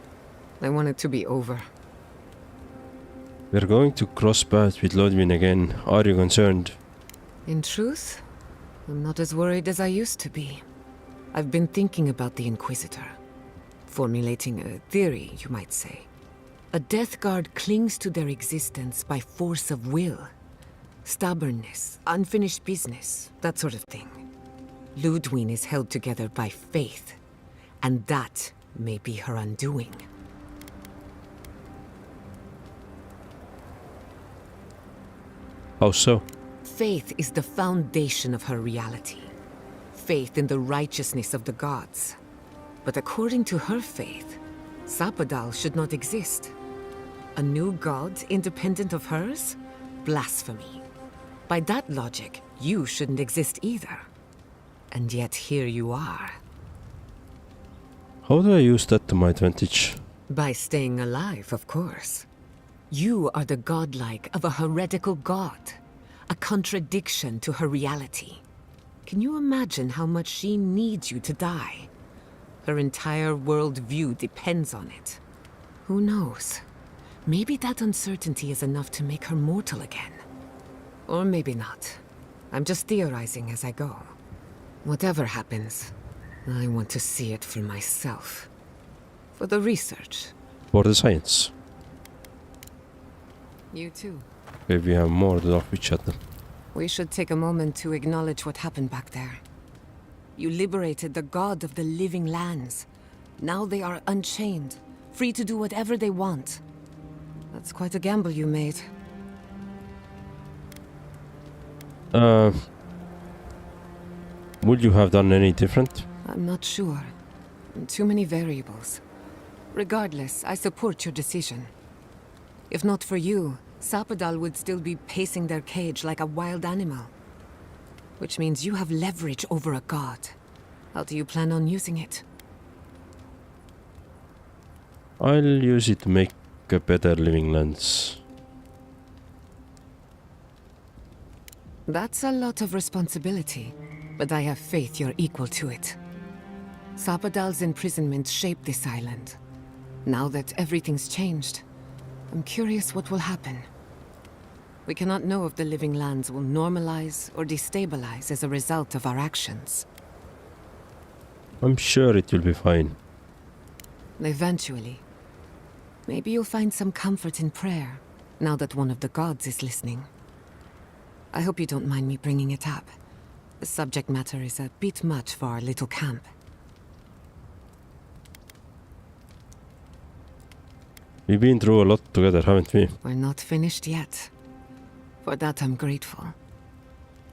I want it to be over. We're going to cross paths with Lodwin again. Are you concerned? In truth, I'm not as worried as I used to be. I've been thinking about the Inquisitor. Formulating a theory, you might say. A Death Guard clings to their existence by force of will. Stubbornness, unfinished business, that sort of thing. Ludwig is held together by faith, and that may be her undoing. How so? Faith is the foundation of her reality. Faith in the righteousness of the gods. But according to her faith, Sapadal should not exist. A new god independent of hers? Blasphemy. By that logic, you shouldn't exist either. And yet here you are. How do I use that to my advantage? By staying alive, of course. You are the godlike of a heretical god. A contradiction to her reality. Can you imagine how much she needs you to die? Her entire worldview depends on it. Who knows? Maybe that uncertainty is enough to make her mortal again. Or maybe not. I'm just theorizing as I go. Whatever happens, I want to see it for myself. For the research. For the science. You too. Okay, we have more to talk with Cheta. We should take a moment to acknowledge what happened back there. You liberated the god of the living lands. Now they are unchained, free to do whatever they want. That's quite a gamble you made. Would you have done any different? I'm not sure. Too many variables. Regardless, I support your decision. If not for you, Sapadal would still be pacing their cage like a wild animal. Which means you have leverage over a god. How do you plan on using it? I'll use it to make a better living lands. That's a lot of responsibility, but I have faith you're equal to it. Sapadal's imprisonment shaped this island. Now that everything's changed, I'm curious what will happen. We cannot know if the living lands will normalize or destabilize as a result of our actions. I'm sure it will be fine. Eventually. Maybe you'll find some comfort in prayer, now that one of the gods is listening. I hope you don't mind me bringing it up. The subject matter is a bit much for our little camp. We've been through a lot together, haven't we? We're not finished yet. For that, I'm grateful.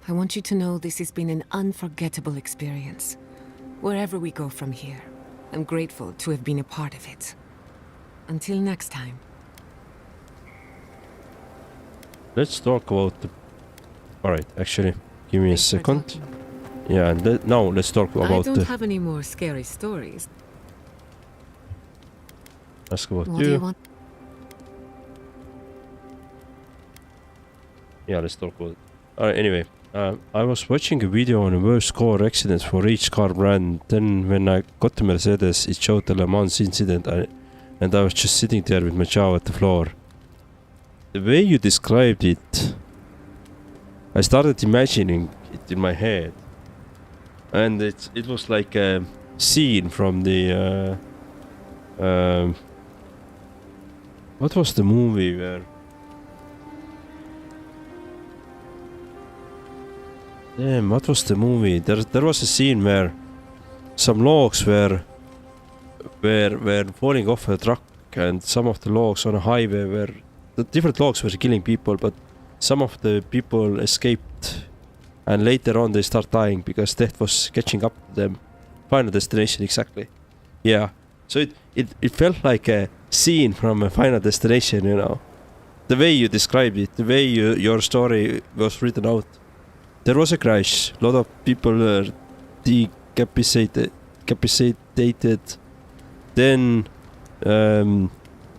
I want you to know this has been an unforgettable experience. Wherever we go from here, I'm grateful to have been a part of it. Until next time. Let's talk about the... Alright, actually, give me a second. Yeah, and now let's talk about I don't have any more scary stories. Ask about What do you want? Yeah, let's talk about it. Alright, anyway. I was watching a video on the worst car accidents for each car brand. Then when I got to Mercedes, it showed the Le Mans incident. And I was just sitting there with my jaw at the floor. The way you described it, I started imagining it in my head. And it was like a scene from the... what was the movie where... Damn, what was the movie? There was a scene where some logs were falling off a truck, and some of the logs on a highway were... The different logs were killing people, but some of the people escaped, and later on they start dying because death was catching up to them. Final Destination, exactly. Yeah, so it felt like a scene from a Final Destination, you know. The way you described it, the way your story was written out. There was a crash, a lot of people were decapitated. Then,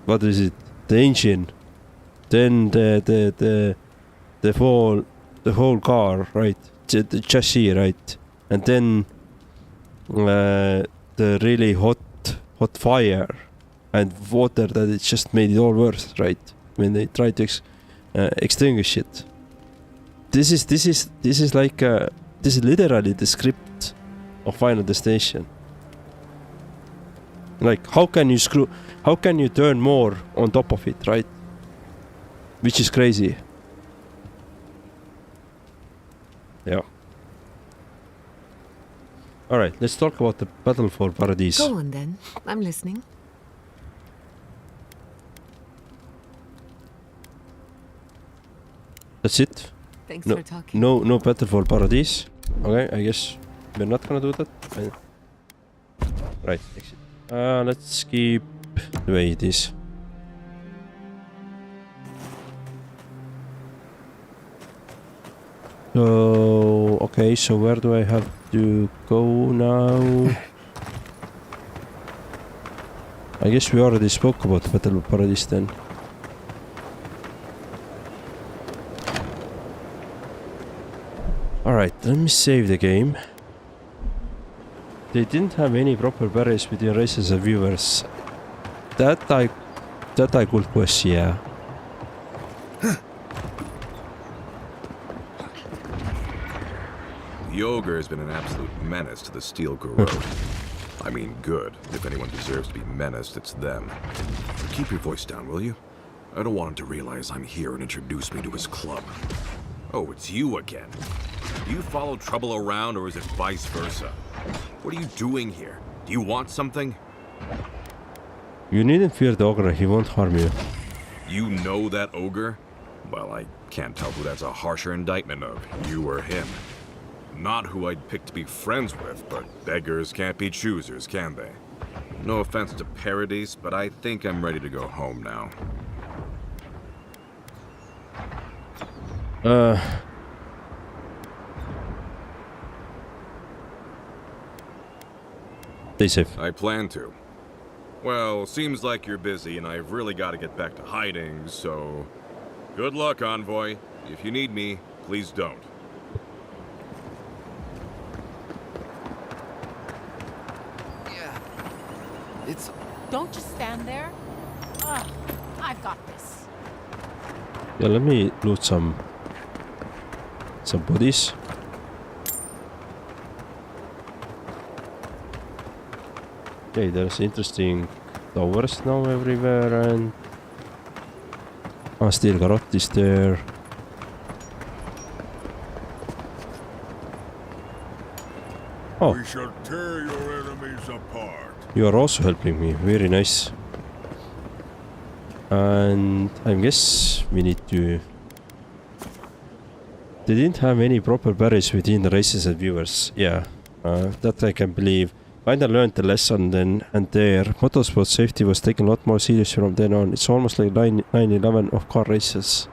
what is it? The engine. Then the whole car, right? The chassis, right? And then the really hot fire and water that it just made it all worse, right? When they tried to extinguish it. This is like this is literally the script of Final Destination. Like, how can you turn more on top of it, right? Which is crazy. Yeah. Alright, let's talk about the Battle for Paradise. Go on then, I'm listening. That's it? Thanks no, for talking. No Battle for Paradise. Okay, I guess we're not gonna do that. Right, exit. Let's keep the way it is. So, okay, so where do I have to go now? I guess we already spoke about Battle of Paradise then. Alright, let me save the game. They didn't have any proper barriers between races and viewers. That I could question, yeah. The ogre has been an absolute menace to the Steel Garrote. I mean good. If anyone deserves to be menaced, it's them. Keep your voice down, will you? I don't want him to realize I'm here and introduce me to his club. Oh, it's you again. Do you follow trouble around, or is it vice versa? What are you doing here? Do you want something? You needn't fear the ogre, he won't harm you. You know that ogre? Well, I can't tell who that's a harsher indictment of, you or him. Not who I'd pick to be friends with, but beggars can't be choosers, can they? No offense to Paradise, but I think I'm ready to go home now. Stay safe. I plan to. Well, seems like you're busy and I've really got to get back to hiding, so... Good luck, Envoy. If you need me, please don't. Yeah. It's... Don't just stand there. Ugh, I've got this. Yeah, let me loot some bodies. Okay, there's interesting towers now everywhere, and steel garrote is there. Oh, We shall tear your enemies apart. you are also helping me. Very nice. And I guess we need to... They didn't have any proper barriers within the races and viewers. Yeah, that I can believe. Kinda learned the lesson then and there. Motorsport safety was taken a lot more seriously from then on. It's almost like 9/11 of car races.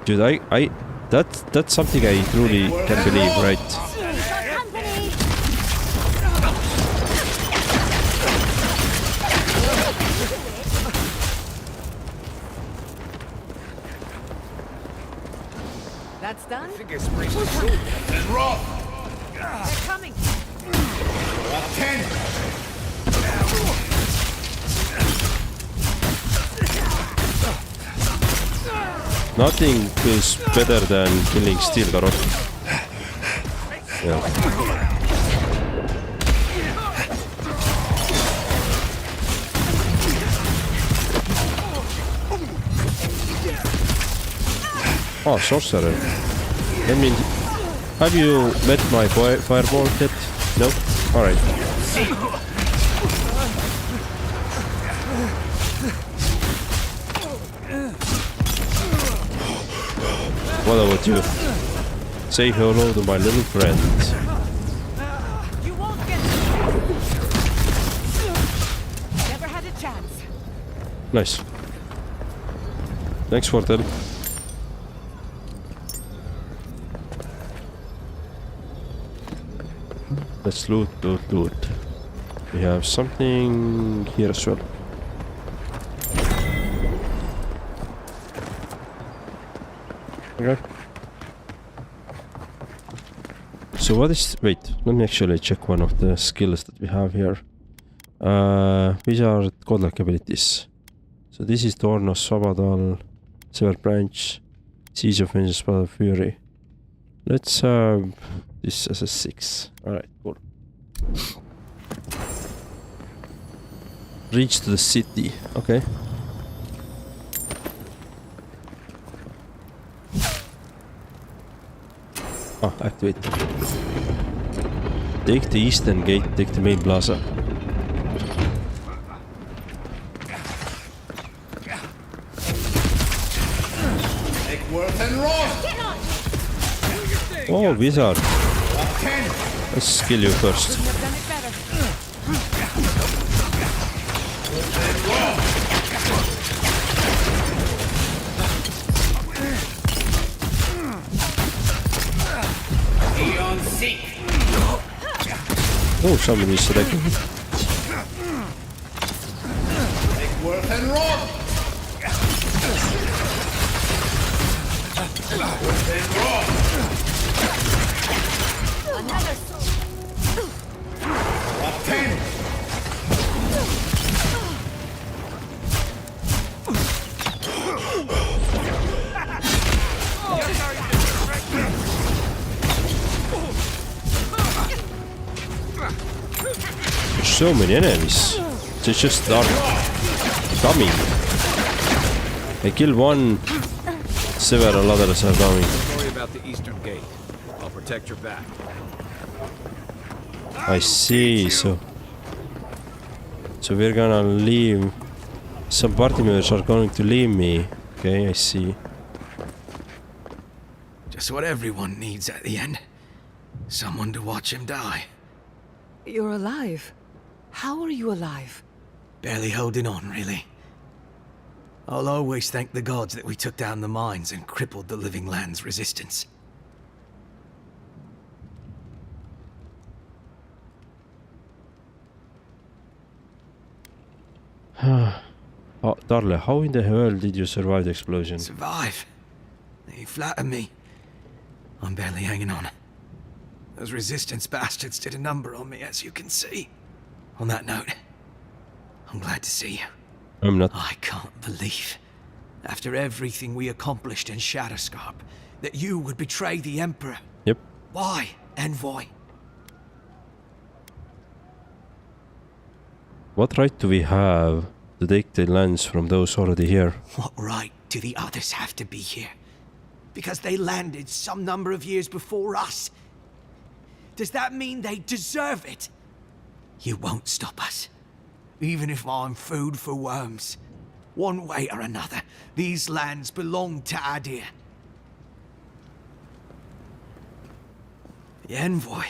Dude, that's something I truly can believe, right? That's done? And rough. They're coming. 10. Nothing feels better than killing steel garrote. Yeah. Oh, sorcerer. I mean, have you met my fireball yet? No? Alright. What about you? Say hello to my little friend. You won't get Never had a chance. Nice. Thanks for that. Let's loot. We have something here as well. Okay. So what is... Wait, let me actually check one of the skills that we have here. These are godlike abilities. So this is Tornos, Sabadal, Sever Branch, Siege of Vengeance, Spell of Fury. Let's have this as a 6. Alright, cool. Reach to the city. Okay. Oh, activate. Take the eastern gate, take the main plaza. Oh, wizard. Let's kill you first. Oh, somebody is selecting. So many enemies. They just start coming. I kill one, several others are coming. Don't worry about the eastern gate. I'll protect your back. I see. So we're gonna leave. Some party members are going to leave me. Okay, I see. Just what everyone needs at the end. Someone to watch him die. You're alive. How are you alive? Barely holding on, really. I'll always thank the gods that we took down the mines and crippled the living land's resistance. Oh, Darle, how in the hell did you survive the explosion? Survive? You flatter me. I'm barely hanging on. Those resistance bastards did a number on me, as you can see. On that note, I'm glad to see you. I'm not. I can't believe, after everything we accomplished in Shatterscarp, that you would betray the Emperor. Yep. Why, Envoy? What right do we have to take the lands from those already here? What right do the others have to be here? Because they landed some number of years before us? Does that mean they deserve it? You won't stop us. Even if I'm food for worms. One way or another, these lands belong to Adir. The Envoy?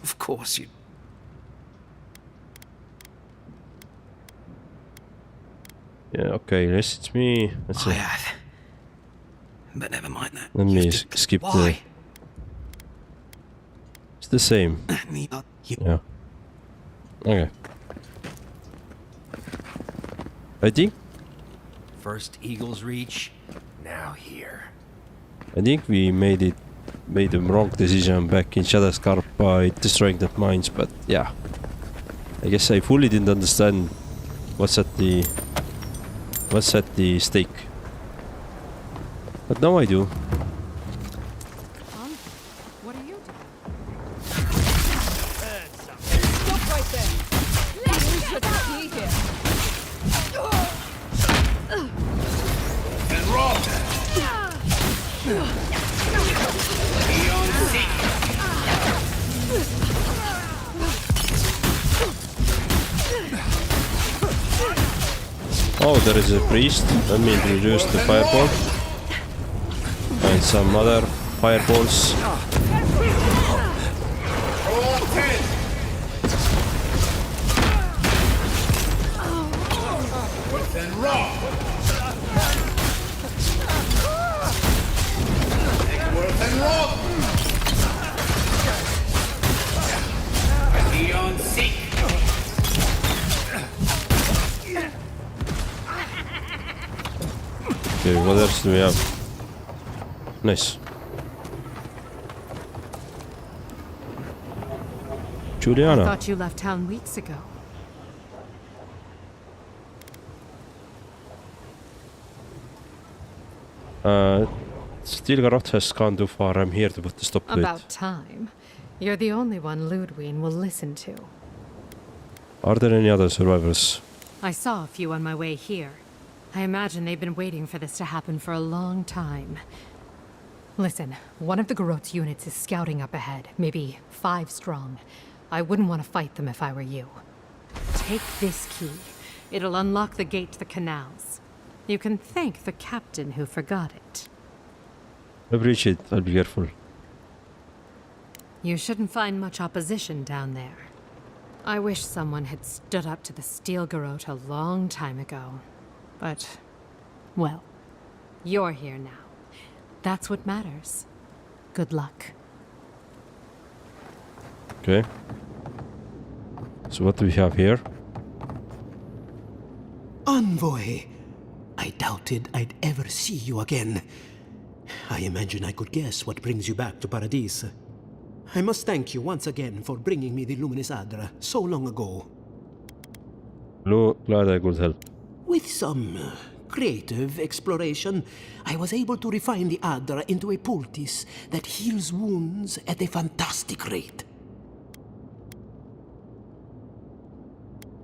Of course you... Yeah, okay, yes, it's me. Let's see. have. But never mind that. Let me skip the... It's the same. Yeah. Okay. I think... First Eagle's Reach, now here. I think we made the wrong decision back in Shatterscarp by destroying that mines, but yeah. I guess I fully didn't understand what's at the stake. But now I do. What are you doing? Stop right there! You shouldn't be here. And roll! Oh, there is a priest. Let me introduce the fireball. And some other fireballs. Then roll! Worth and roll! Beyond seek! Okay, what else do we have? Nice. Juliana. I thought you left town weeks ago. Stilgarroth has gone too far. I'm here to put the stop to it. About time. You're the only one Ludwig will listen to. Are there any other survivors? I saw a few on my way here. I imagine they've been waiting for this to happen for a long time. Listen, one of the Garot's units is scouting up ahead, maybe 5 strong. I wouldn't want to fight them if I were you. Take this key. It'll unlock the gate to the canals. You can thank the captain who forgot it. I appreciate it. I'll be careful. You shouldn't find much opposition down there. I wish someone had stood up to the Steel Garot a long time ago. But, well, you're here now. That's what matters. Good luck. Okay. So what do we have here? Envoy! I doubted I'd ever see you again. I imagine I could guess what brings you back to Paradis. I must thank you once again for bringing me the Luminous Adra so long ago. Glad I could help. With some creative exploration, I was able to refine the Adra into a poultice that heals wounds at a fantastic rate.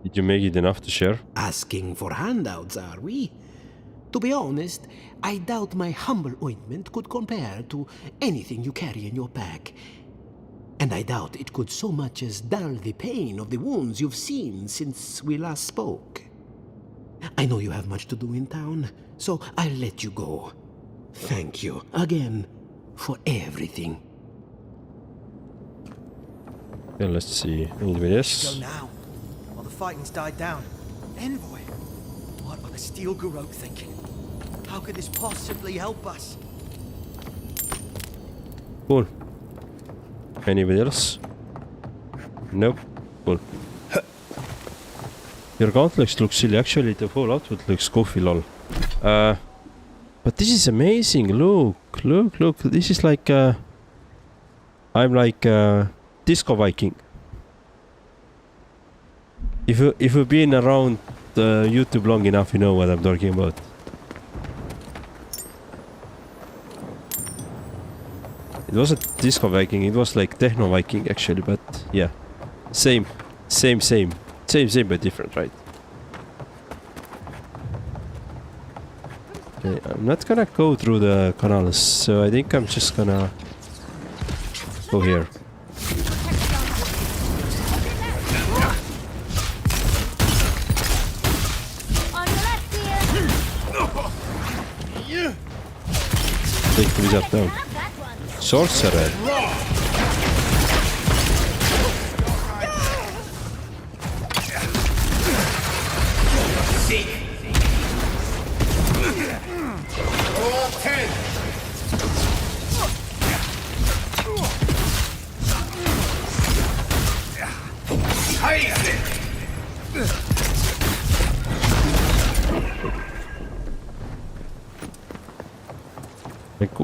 Did you make it enough to share? Asking for handouts, are we? To be honest, I doubt my humble ointment could compare to anything you carry in your pack. And I doubt it could so much as dull the pain of the wounds you've seen since we last spoke. I know you have much to do in town, so I'll let you go. Thank you again for everything. Okay, let's see. Anybody else? Go now. fighting's died down. Envoy? What are the Steel Garrote thinking? How could this possibly help us? Cool. Anybody else? Nope. Cool. Your gauntlets look silly. Actually, the whole outfit looks goofy, lol. But this is amazing. Look. This is like I'm like Disco Viking. If you've been around YouTube long enough, you know what I'm talking about. It wasn't Disco Viking, it was like Techno Viking actually, but yeah. Same, but different, right? Okay, I'm not gonna go through the canals, so I think I'm just gonna go here. Take the wizard down. Sorcerer.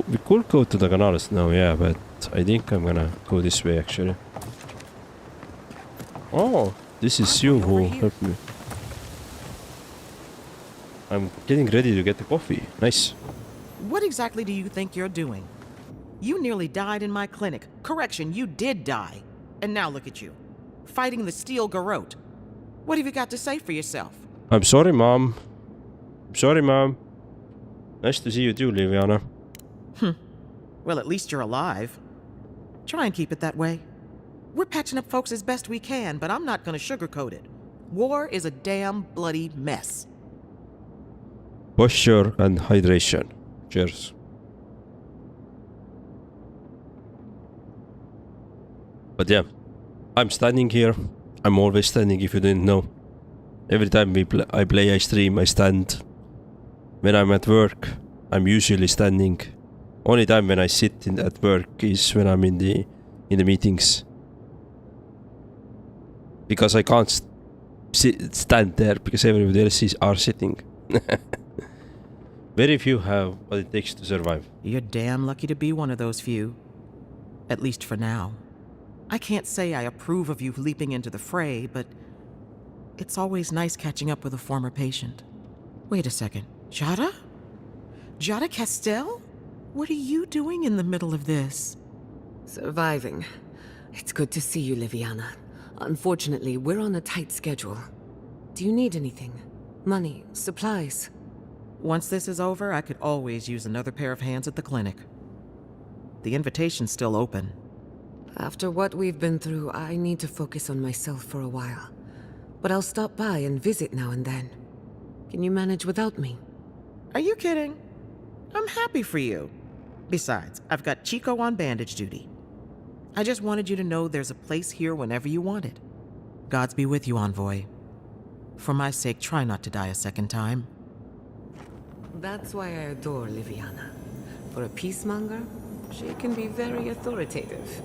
We could go to the canals now, yeah, but I think I'm gonna go this way actually. Oh, this is you who helped me. I'm getting ready to get the coffee. Nice. What exactly do you think you're doing? You nearly died in my clinic. Correction, you did die. And now look at you, fighting the Steel Garrote. What have you got to say for yourself? I'm sorry, Mom. Nice to see you too, Liviana. Well, at least you're alive. Try and keep it that way. We're patching up folks as best we can, but I'm not gonna sugarcoat it. War is a damn bloody mess. Posture and hydration. Cheers. But yeah, I'm standing here. I'm always standing if you didn't know. Every time I play, I stream, I stand. When I'm at work, I'm usually standing. Only time when I sit at work is when I'm in the meetings. Because I can't stand there because everybody else are sitting. Very few have what it takes to survive. You're damn lucky to be one of those few. At least for now. I can't say I approve of you leaping into the fray, but it's always nice catching up with a former patient. Wait a second. Jada? Jada Castell? What are you doing in the middle of this? Surviving. It's good to see you, Liviana. Unfortunately, we're on a tight schedule. Do you need anything? Money? Supplies? Once this is over, I could always use another pair of hands at the clinic. The invitation's still open. After what we've been through, I need to focus on myself for a while. But I'll stop by and visit now and then. Can you manage without me? Are you kidding? I'm happy for you. Besides, I've got Chico on bandage duty. I just wanted you to know there's a place here whenever you want it. Gods be with you, Envoy. For my sake, try not to die a second time. That's why I adore Liviana. For a peacemonger, she can be very authoritative.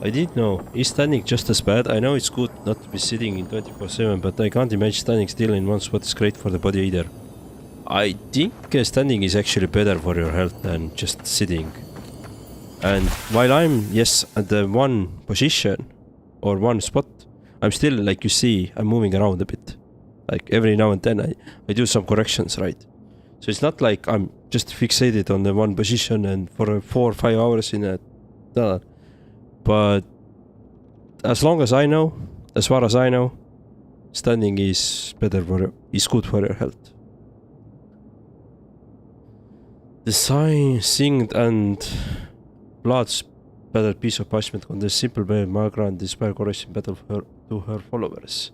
I didn't know. Is standing just as bad? I know it's good not to be sitting in 24/7, but I can't imagine standing still in one spot is great for the body either. I think standing is actually better for your health than just sitting. And while I'm, yes, at the one position or one spot, I'm still, like you see, I'm moving around a bit. Like every now and then I do some corrections, right? So it's not like I'm just fixated on the one position and for 4 or 5 hours in a... But as far as I know, standing is good for your health. The singed and blood's battle piece of parchment contains simple way Margaret and inspire courage in battle to her followers.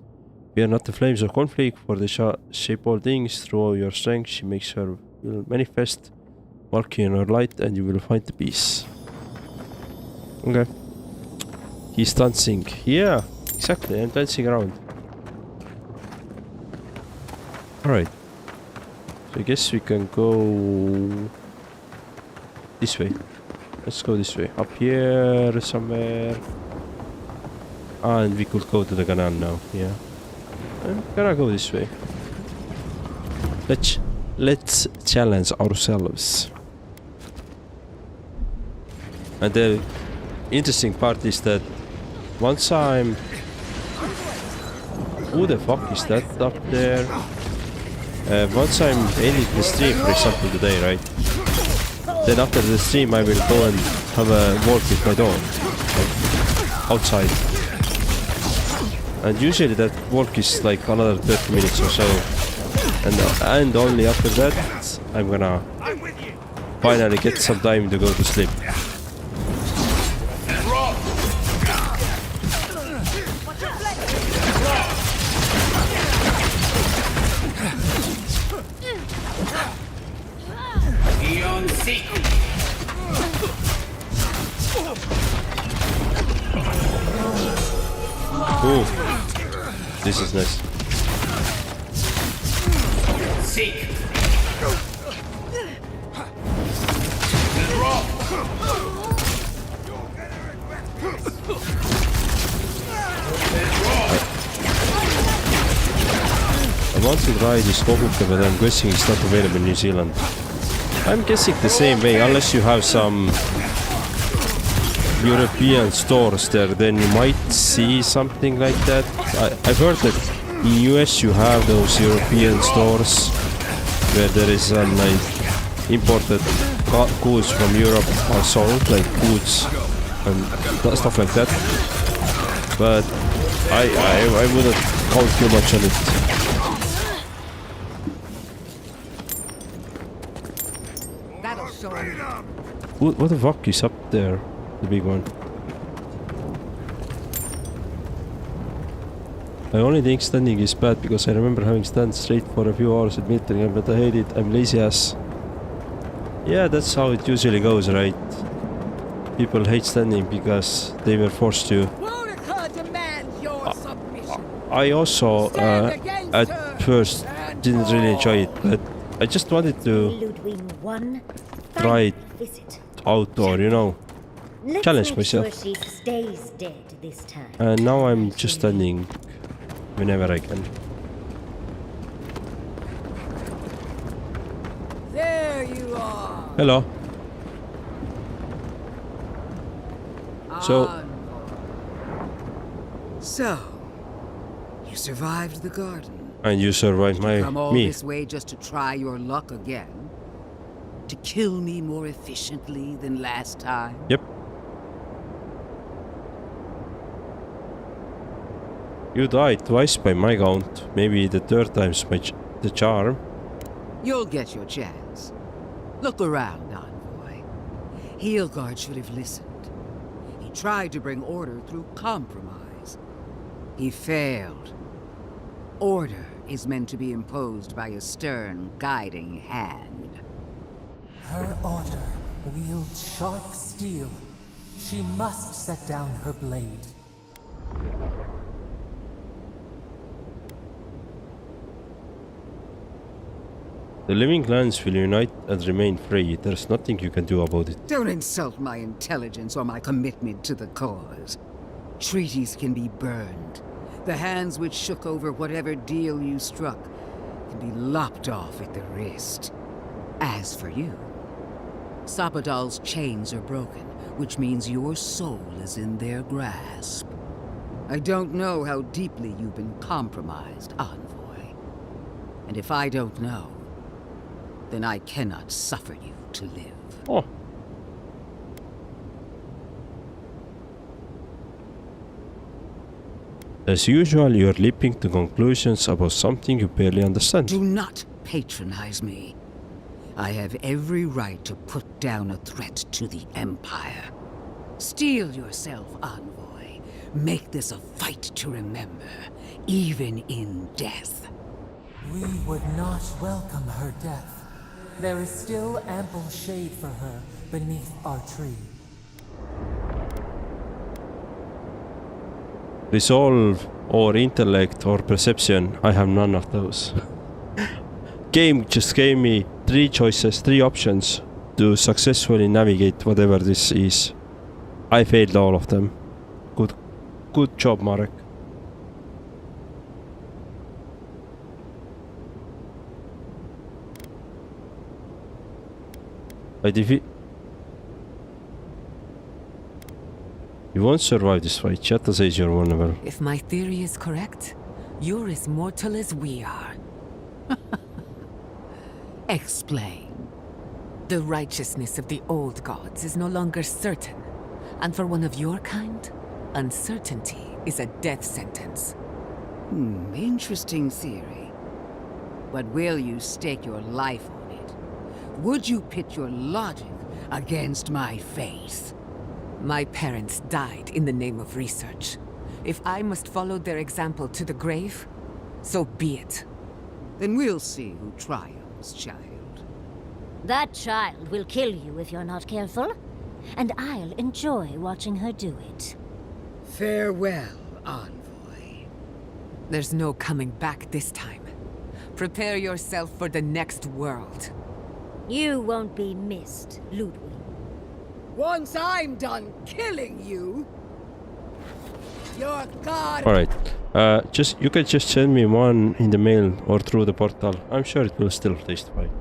We are not the flames of conflict, for they shape all things. Through your strength, she makes her will manifest. Walk in her light, and you will find the peace. Okay. He's dancing. Yeah, exactly. I'm dancing around. Alright. So I guess we can go this way. Let's go this way. Up here somewhere. And we could go to the canal now. Yeah. I'm gonna go this way. Let's challenge ourselves. And the interesting part is that once I'm... Who the fuck is that up there? Once I'm ending the stream, for example, today, right? Then after the stream I will go and have a walk with my dog. Like, outside. And usually that walk is like another 30 minutes or so. And only after that I'm gonna finally get some time to go to sleep. Ooh, this is nice. Seek. I want to try this Kobuka, but I'm guessing it's not available in New Zealand. I'm guessing the same way, unless you have some European stores there, then you might see something like that. I've heard that in US you have those European stores where there is like imported goods from Europe are sold, like goods and stuff like that. But I wouldn't count too much on it. What the fuck is up there? The big one. I only think standing is bad because I remember having stand straight for a few hours at military, but I hate it. I'm lazy as. Yeah, that's how it usually goes, right? People hate standing because they were forced to. I also at first didn't really enjoy it, but I just wanted to try it out, or you know, challenge myself. She stays dead this time. And now I'm just standing whenever I can. There you are. Hello. So you survived the garden. And you survived Come all me. this way just to try your luck again? To kill me more efficiently than last time? Yep. You died twice by my count. Maybe the third time's the charm. You'll get your chance. Look around, Envoy. Heelguard should have listened. He tried to bring order through compromise. He failed. Order is meant to be imposed by a stern, guiding hand. Her order wields sharp steel. She must set down her blade. The living clans will unite and remain free. There's nothing you can do about it. Don't insult my intelligence or my commitment to the cause. Treaties can be burned. The hands which shook over whatever deal you struck can be lopped off at the wrist. As for you, Sabadal's chains are broken, which means your soul is in their grasp. I don't know how deeply you've been compromised, Envoy. And if I don't know, then I cannot suffer you to live. Oh. As usual, you're leaping to conclusions about something you barely understand. Do not patronize me. I have every right to put down a threat to the Empire. Steel yourself, Envoy. Make this a fight to remember, even in death. We would not welcome her death. There is still ample shade for her beneath our tree. Resolve or intellect or perception, I have none of those. game just gave me 3 choices, 3 options to successfully navigate whatever this is. I failed all of them. Good job, Marek. You won't survive this fight. Shatta says you're vulnerable. If my theory is correct, you're as mortal as we are. Explain. The righteousness of the old gods is no longer certain. And for one of your kind, uncertainty is a death sentence. Interesting theory. But will you stake your life on it? Would you pit your logic against my faith? My parents died in the name of research. If I must follow their example to the grave, so be it. Then we'll see who triumphs, child. That child will kill you if you're not careful, and I'll enjoy watching her do it. Farewell, envoy. There's no coming back this time. Prepare yourself for the next world. You won't be missed, Ludwig. Once I'm done killing you, your god... Alright. You can just send me one in the mail or through the portal. I'm sure it will still taste fine.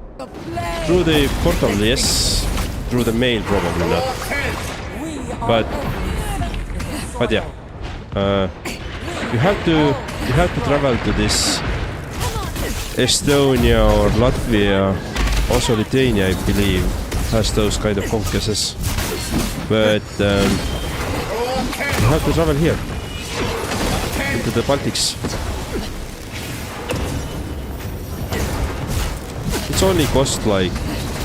Through the portal, yes. Through the mail, probably not. But yeah. You have to travel to this Estonia or Latvia, also Lithuania, I believe, has those kind of conquests. But you have to travel here into the Baltics. It's only cost like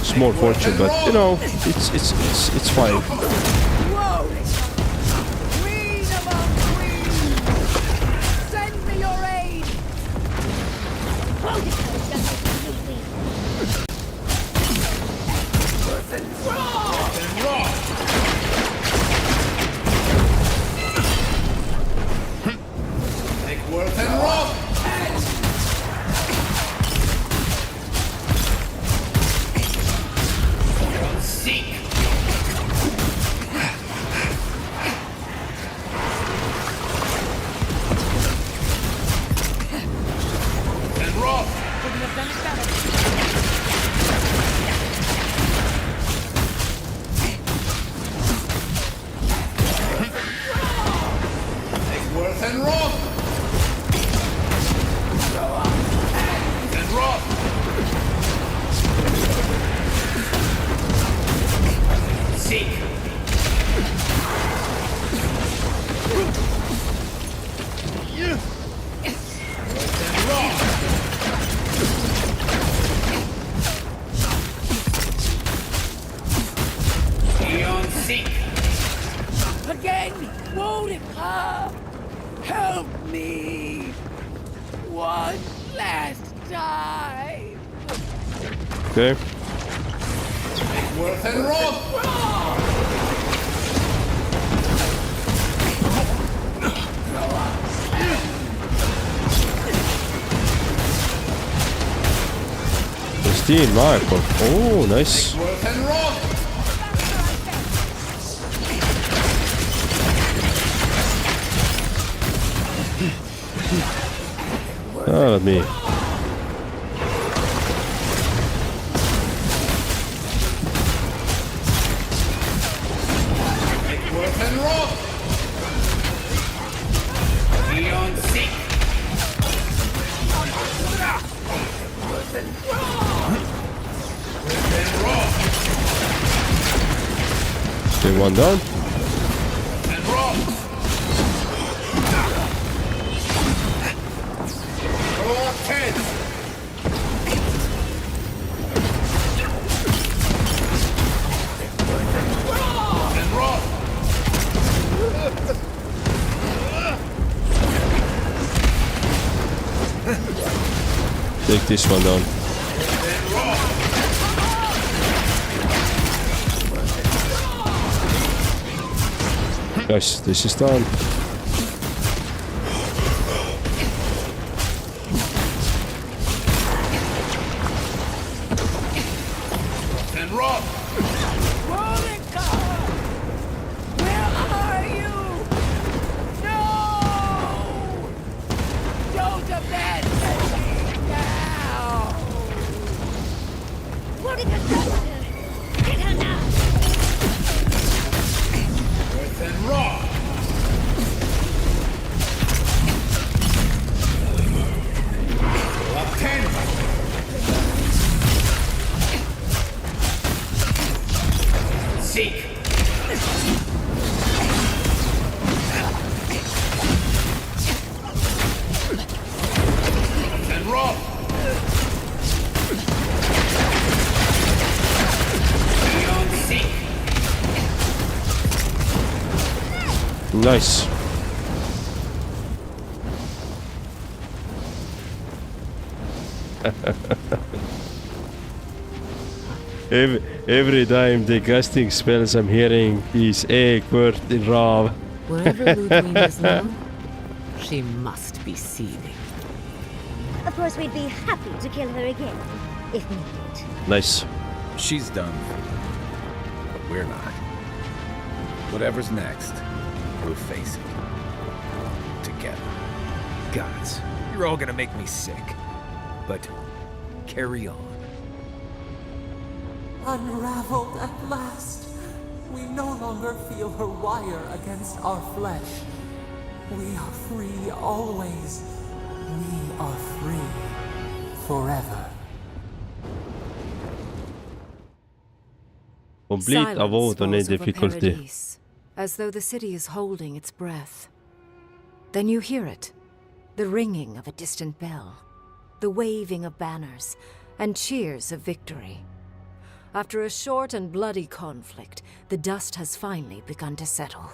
small fortune, but you know, it's fine. Queen among queens! Send me your aid! Take worth and rock! Seek! And rock! Couldn't have done it better. Take worth and rock! And rock! Seek! And rock! Beyond seek! Again! Won't it come? Help me! One last time! Okay. Worth and rock! Steel Markov. Oh, nice. Worth and rock! Let me. Worth and rock! Beyond seek! Worth and rock! Okay, one down. And rock! Rock head! And rock! Take this one down. Guys, this is done. Nice. Every time the casting spells I'm hearing is egg word in Rav. Wherever Ludwig is now, she must be seething. Of course, we'd be happy to kill her again, if needed. Nice. She's done. But we're not. Whatever's next, we'll face it. Together. Gods, you're all gonna make me sick. But carry on. Unraveled at last. We no longer feel her wire against our flesh. We are free always. We are free forever. Complete Avowed on a falls over difficulty. Paradise, as though the city is holding its breath. Then you hear it, the ringing of a distant bell, the waving of banners, and cheers of victory. After a short and bloody conflict, the dust has finally begun to settle.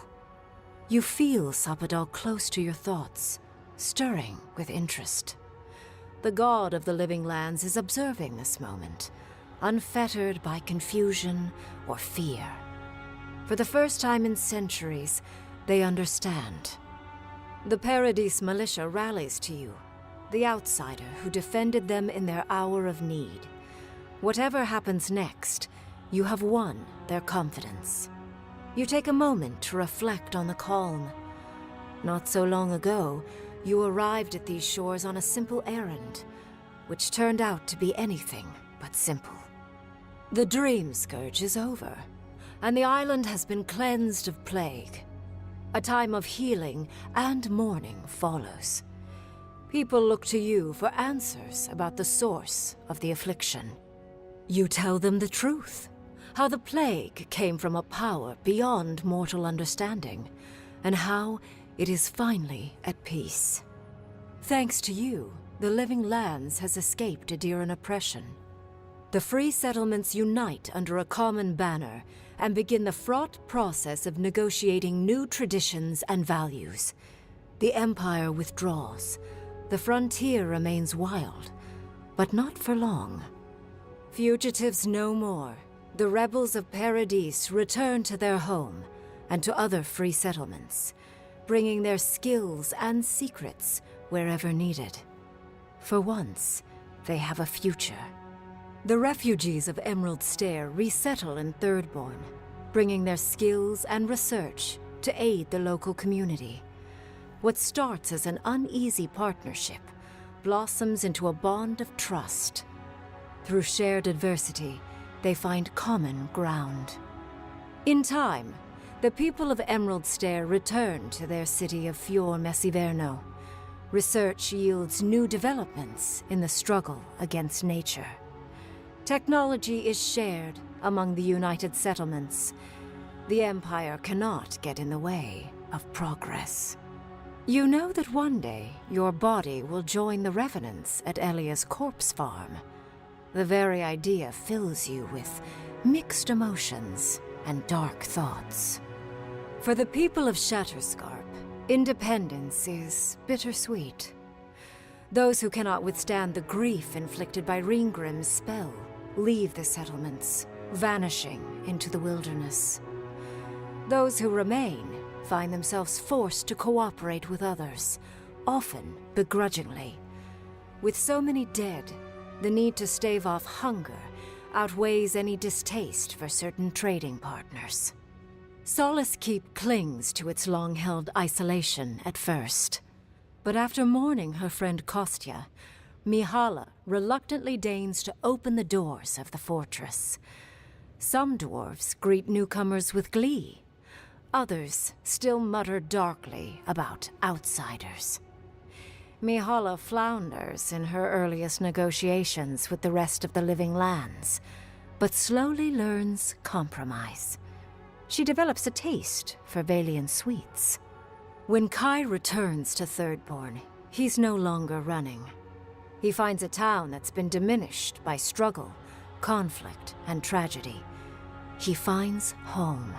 You feel Sapadal close to your thoughts, stirring with interest. The god of the living lands is observing this moment, unfettered by confusion or fear. For the first time in centuries, they understand. The Paradise militia rallies to you, the outsider who defended them in their hour of need. Whatever happens next, you have won their confidence. You take a moment to reflect on the calm. Not so long ago, you arrived at these shores on a simple errand, which turned out to be anything but simple. The Dream Scourge is over, and the island has been cleansed of plague. A time of healing and mourning follows. People look to you for answers about the source of the affliction. You tell them the truth, how the plague came from a power beyond mortal understanding, and how it is finally at peace. Thanks to you, the Living Lands has escaped Adiran oppression. The free settlements unite under a common banner and begin the fraught process of negotiating new traditions and values. The Empire withdraws. The frontier remains wild, but not for long. Fugitives no more. The rebels of Paradise return to their home and to other free settlements, bringing their skills and secrets wherever needed. For once, they have a future. The refugees of Emerald Stair resettle in Thirdborn, bringing their skills and research to aid the local community. What starts as an uneasy partnership blossoms into a bond of trust. Through shared adversity, they find common ground. In time, the people of Emerald Stair return to their city of Fior Messiverno. Research yields new developments in the struggle against nature. Technology is shared among the united settlements. The Empire cannot get in the way of progress. You know that one day your body will join the revenants at Elia's corpse farm. The very idea fills you with mixed emotions and dark thoughts. For the people of Shatterscarp, independence is bittersweet. Those who cannot withstand the grief inflicted by Ringgrim's spell leave the settlements, vanishing into the wilderness. Those who remain find themselves forced to cooperate with others, often begrudgingly. With so many dead, the need to stave off hunger outweighs any distaste for certain trading partners. Solace Keep clings to its long-held isolation at first. But after mourning her friend Kostya, Mihala reluctantly deigns to open the doors of the fortress. Some dwarves greet newcomers with glee. Others still mutter darkly about outsiders. Mihala flounders in her earliest negotiations with the rest of the Living Lands, but slowly learns compromise. She develops a taste for Valian sweets. When Kai returns to Thirdborn, he's no longer running. He finds a town that's been diminished by struggle, conflict, and tragedy. He finds home.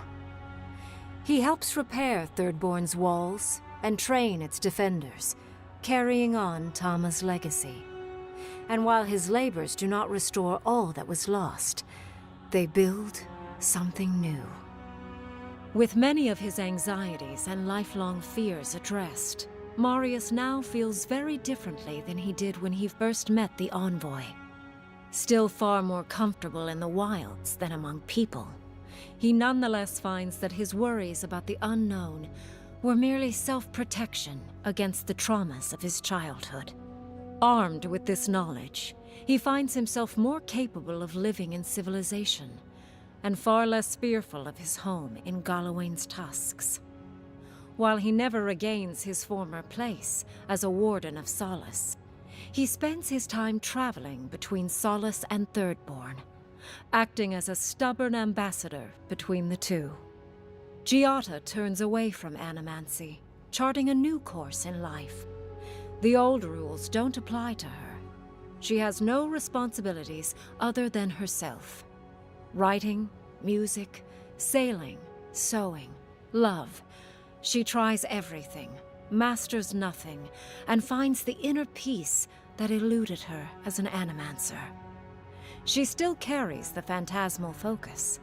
He helps repair Thirdborn's walls and train its defenders, carrying on Tama's legacy. And while his labors do not restore all that was lost, they build something new. With many of his anxieties and lifelong fears addressed, Marius now feels very differently than he did when he first met the envoy. Still far more comfortable in the wilds than among people, he nonetheless finds that his worries about the unknown were merely self-protection against the traumas of his childhood. Armed with this knowledge, he finds himself more capable of living in civilization, and far less fearful of his home in Galawain's tusks. While he never regains his former place as a warden of Solace, he spends his time traveling between Solace and Thirdborn, acting as a stubborn ambassador between the two. Giada turns away from animancy, charting a new course in life. The old rules don't apply to her. She has no responsibilities other than herself. Writing, music, sailing, sewing, love. She tries everything, masters nothing, and finds the inner peace that eluded her as an animancer. She still carries the phantasmal focus,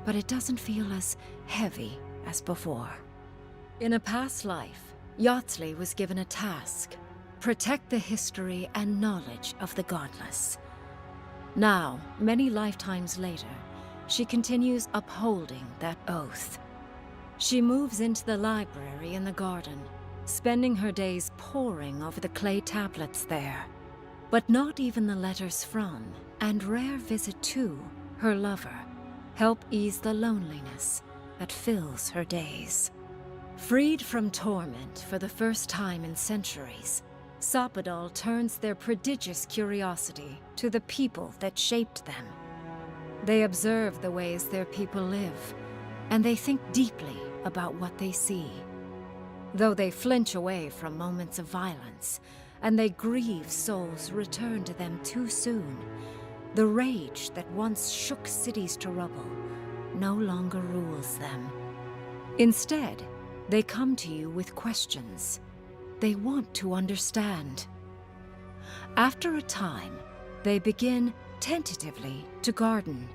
but it doesn't feel as heavy as before. In a past life, Yatsley was given a task: protect the history and knowledge of the godless. Now, many lifetimes later, she continues upholding that oath. She moves into the library in the garden, spending her days poring over the clay tablets there. But not even the letters from, and rare visit to, her lover help ease the loneliness that fills her days. Freed from torment for the first time in centuries, Sapadal turns their prodigious curiosity to the people that shaped them. They observe the ways their people live, and they think deeply about what they see. Though they flinch away from moments of violence, and they grieve souls returned to them too soon, the rage that once shook cities to rubble no longer rules them. Instead, they come to you with questions. They want to understand. After a time, they begin tentatively to garden.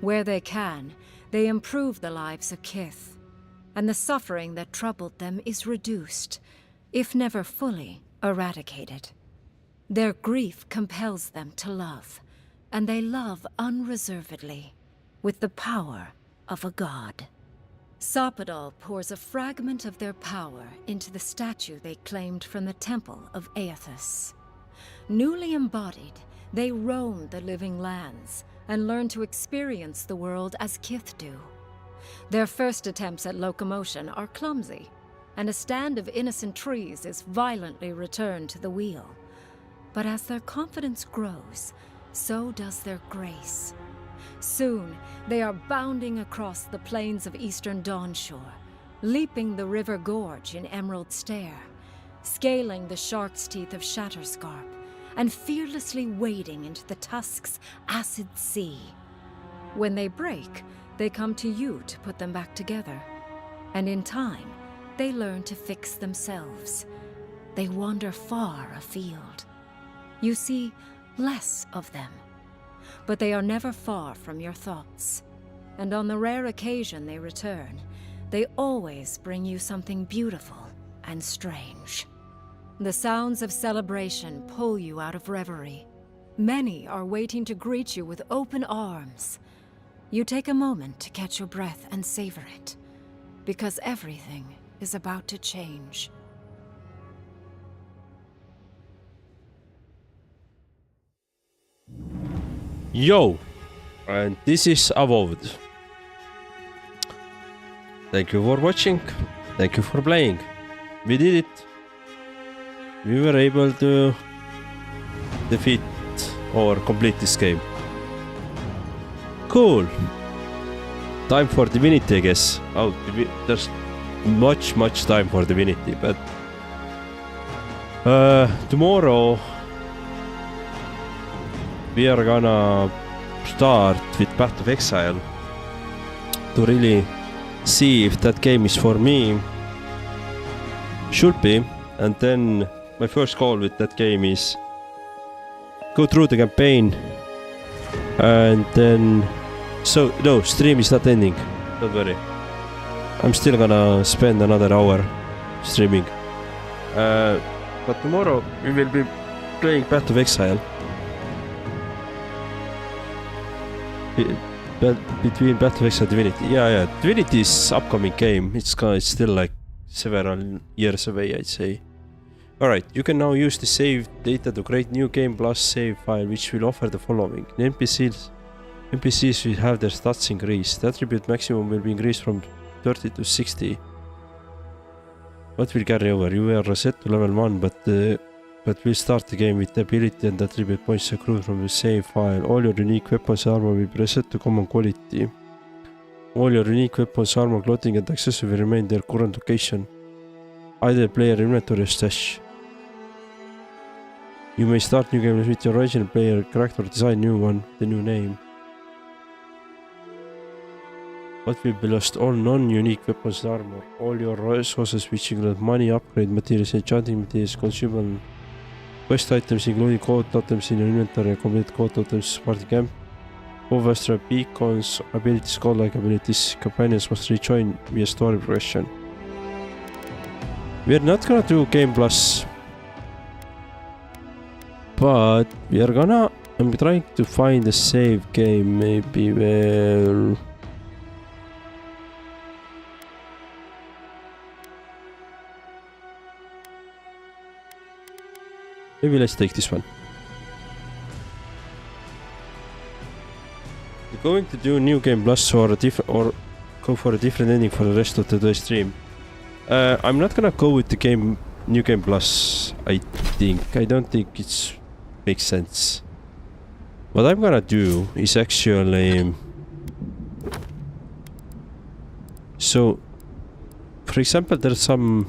Where they can, they improve the lives of Kith, and the suffering that troubled them is reduced, if never fully eradicated. Their grief compels them to love, and they love unreservedly, with the power of a god. Sapadal pours a fragment of their power into the statue they claimed from the temple of Aethys. Newly embodied, they roam the living lands and learn to experience the world as Kith do. Their first attempts at locomotion are clumsy, and a stand of innocent trees is violently returned to the wheel. But as their confidence grows, so does their grace. Soon, they are bounding across the plains of eastern Dawnshore, leaping the river gorge in Emerald Stair, scaling the shark's teeth of Shatterscarp, and fearlessly wading into the Tusk's acid sea. When they break, they come to you to put them back together. And in time, they learn to fix themselves. They wander far afield. You see less of them, but they are never far from your thoughts. And on the rare occasion they return, they always bring you something beautiful and strange. The sounds of celebration pull you out of reverie. Many are waiting to greet you with open arms. You take a moment to catch your breath and savor it, because everything is about to change. Yo, and this is Avowed. Thank you for watching. Thank you for playing. We did it. We were able to defeat or complete this game. Cool. Time for Divinity, I guess. Oh, there's much time for Divinity, but tomorrow we are gonna start with Path of Exile to really see if that game is for me. Should be. And then my first goal with that game is go through the campaign. And then... So, no, stream is not ending. Don't worry. I'm still gonna spend another hour streaming. But tomorrow we will be playing Path of Exile. Between Path of Exile and Divinity. Yeah. Divinity is upcoming game. It's still like several years away, I'd say. Alright, you can now use the save data to create new game plus save file, which will offer the following. The NPCs will have their stats increased. The attribute maximum will be increased from 30 to 60. What will carry over? You are reset to level 1, but we'll start the game with the ability and attribute points accrued from the save file. All your unique weapons and armor will be reset to common quality. All your unique weapons, armor, clothing and accessories will remain their current location. Either player inventory or stash. You may start new games with your original player character or design new one, the new name. What will be lost? All non-unique weapons and armor. All your resources which include money, upgrade materials, enchanting materials, consumable quest items including code items in your inventory and complete code items party camp. Overstrap beacons, abilities, godlike abilities. Companions must rejoin via story progression. We're not gonna do Game Plus. But we are gonna... I'm trying to find a save game maybe where... Maybe let's take this one. We're going to do New Game Plus or go for a different ending for the rest of today's stream. I'm not gonna go with the New Game Plus, I think. I don't think it's makes sense. What I'm gonna do is actually... So, for example, there's some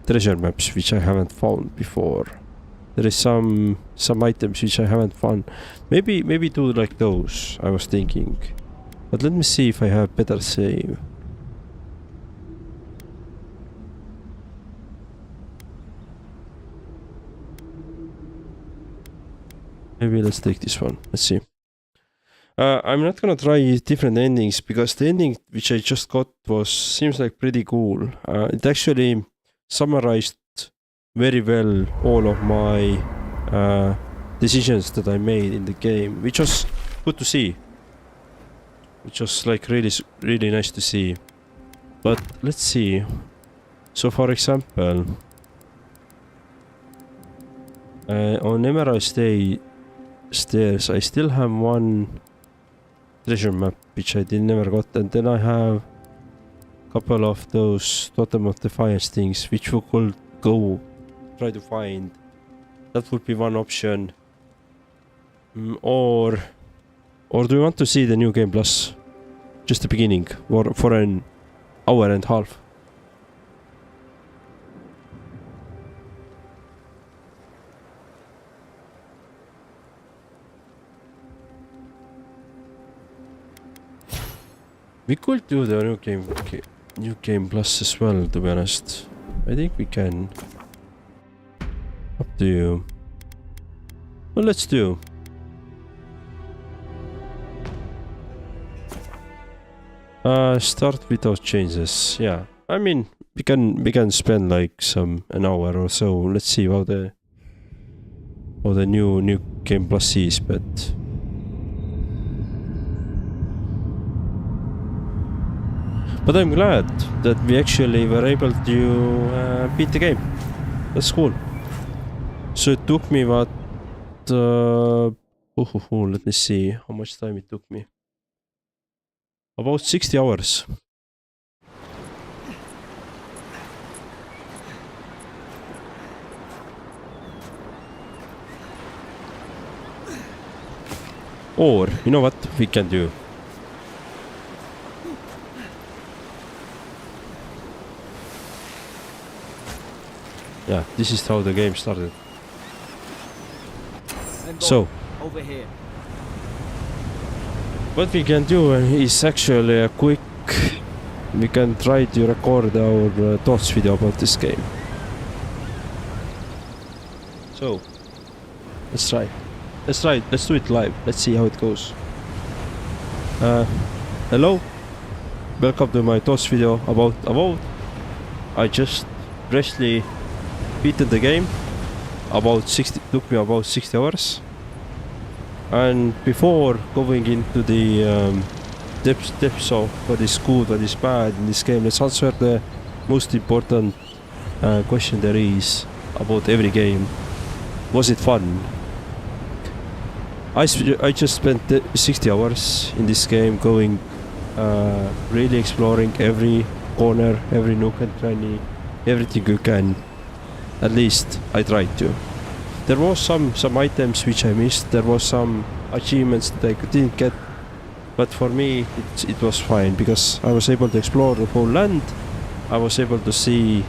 treasure maps which I haven't found before. There is some items which I haven't found. Maybe do like those, I was thinking. But let me see if I have better save. Maybe let's take this one. Let's see. I'm not gonna try different endings because the ending which I just got seems like pretty cool. It actually summarized very well all of my decisions that I made in the game, which was good to see. Which was like really nice to see. But let's see. So for example, on Emerald Stairs, I still have one treasure map which I never got, and then I have a couple of those Totem of Defiance things which we could go try to find. That would be one option. Or do you want to see the New Game Plus? Just the beginning, or for an hour and a half? We could do the New Game Plus as well, to be honest. I think we can. Up to you. Well, let's do. Start without changes. Yeah, I mean we can spend like an hour or so. Let's see how the new Game Plus is, but. But I'm glad that we actually were able to beat the game. That's cool. So it took me what... let me see how much time it took me. About 60 hours. Or, you know what we can do? Yeah, this is how the game started. So, over here. What we can do is actually a quick we can try to record our thoughts video about this game. So, let's try. Let's do it live. Let's see how it goes. Hello. Welcome to my thoughts video about Avowed. I just freshly beaten the game. Took me about 60 hours. And before going into the depths of what is good, what is bad in this game, let's answer the most important question there is about every game. Was it fun? I just spent 60 hours in this game going, really exploring every corner, every nook and cranny, everything you can. At least I tried to. There was some items which I missed. There was some achievements that I didn't get. But for me, it was fine because I was able to explore the whole land. I was able to see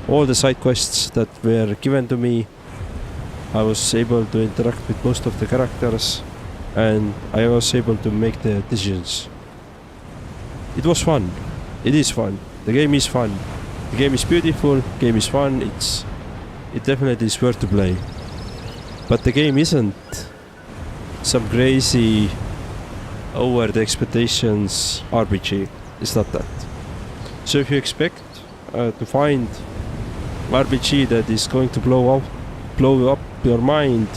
all the side quests that were given to me. I was able to interact with most of the characters, and I was able to make the decisions. It was fun. It is fun. The game is fun. The game is beautiful. The game is fun. It definitely is worth to play. But the game isn't some crazy over the expectations RPG. It's not that. So if you expect to find RPG that is going to blow up your mind,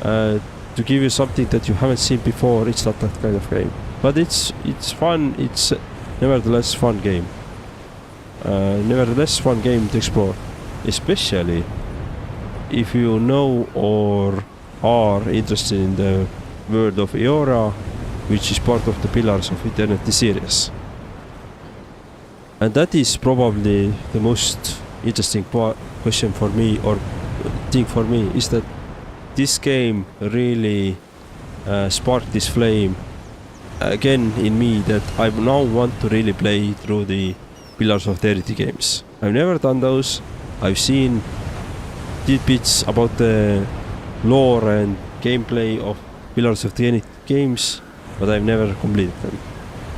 to give you something that you haven't seen before, it's not that kind of game. But it's fun. It's nevertheless fun game. Nevertheless fun game to explore, especially if you know or are interested in the world of Eora, which is part of the Pillars of Eternity series. And that is probably the most interesting question for me, or thing for me, is that this game really sparked this flame again in me that I now want to really play through the Pillars of Eternity games. I've never done those. I've seen tidbits about the lore and gameplay of Pillars of Eternity games, but I've never completed them.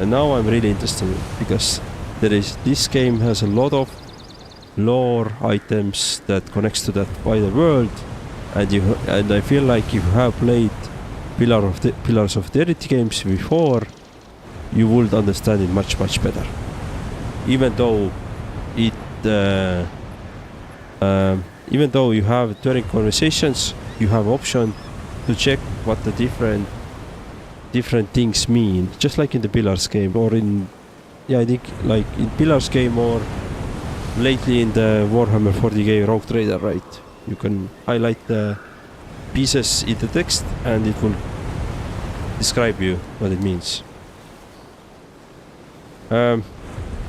And now I'm really interested in it because this game has a lot of lore items that connects to that wider world, and I feel like if you have played Pillars of Eternity games before, you would understand it much better. Even though even though you have during conversations, you have option to check what the different things mean, just like in the Pillars game, or I think like in Pillars game, or lately in the Warhammer 40k Rogue Trader, right? You can highlight the pieces in the text and it will describe you what it means.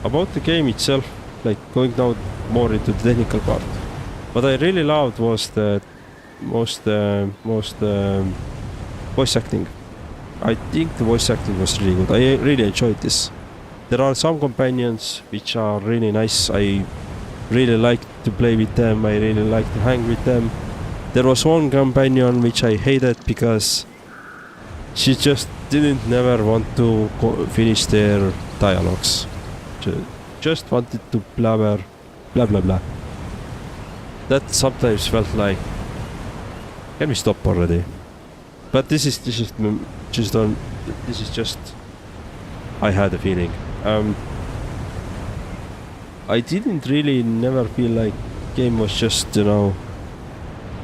About the game itself, like going now more into the technical part, what I really loved was the most voice acting. I think the voice acting was really good. I really enjoyed this. There are some companions which are really nice. I really like to play with them. I really like to hang with them. There was one companion which I hated because she just never want to finish their dialogues. She just wanted to blabber, blah blah blah. That sometimes felt like, can we stop already? But this is just I had a feeling. I didn't really never feel like game was just,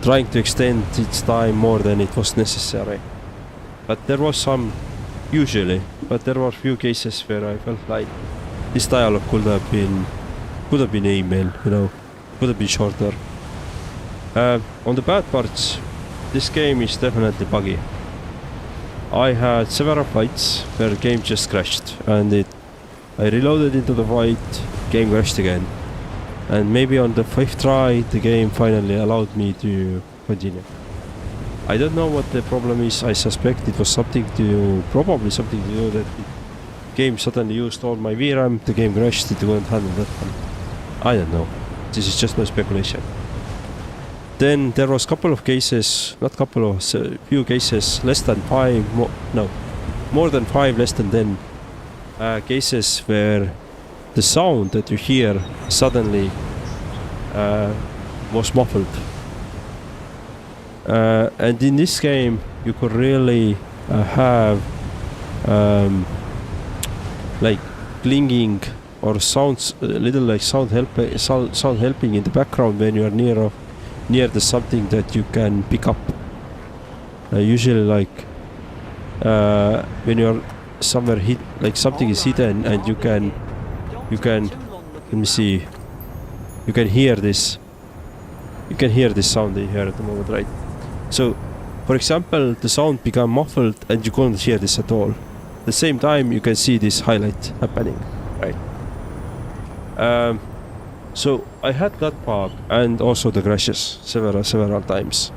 trying to extend its time more than it was necessary. But there was some, usually, but there were few cases where I felt like this dialogue could have been email, could have been shorter. On the bad parts, this game is definitely buggy. I had several fights where the game just crashed, and I reloaded into the fight, game crashed again. And maybe on the 5th try, the game finally allowed me to continue. I don't know what the problem is. I suspect it was probably something to do that the game suddenly used all my VRAM, the game crashed, it won't handle that one. I don't know. This is just my speculation. Then there was few cases, more than 5, less than 10 cases where the sound that you hear suddenly was muffled. And in this game, you could really have like clinging or sounds, little like sound helping in the background when you are near the something that you can pick up. Usually, like when you are somewhere hit, like something is hidden, and you can. Let me see. You can hear this. You can hear this sound that you hear at the moment, right? So, for example, the sound become muffled, and you can't hear this at all. At the same time, you can see this highlight happening, right? So I had that bug and also the crashes several times.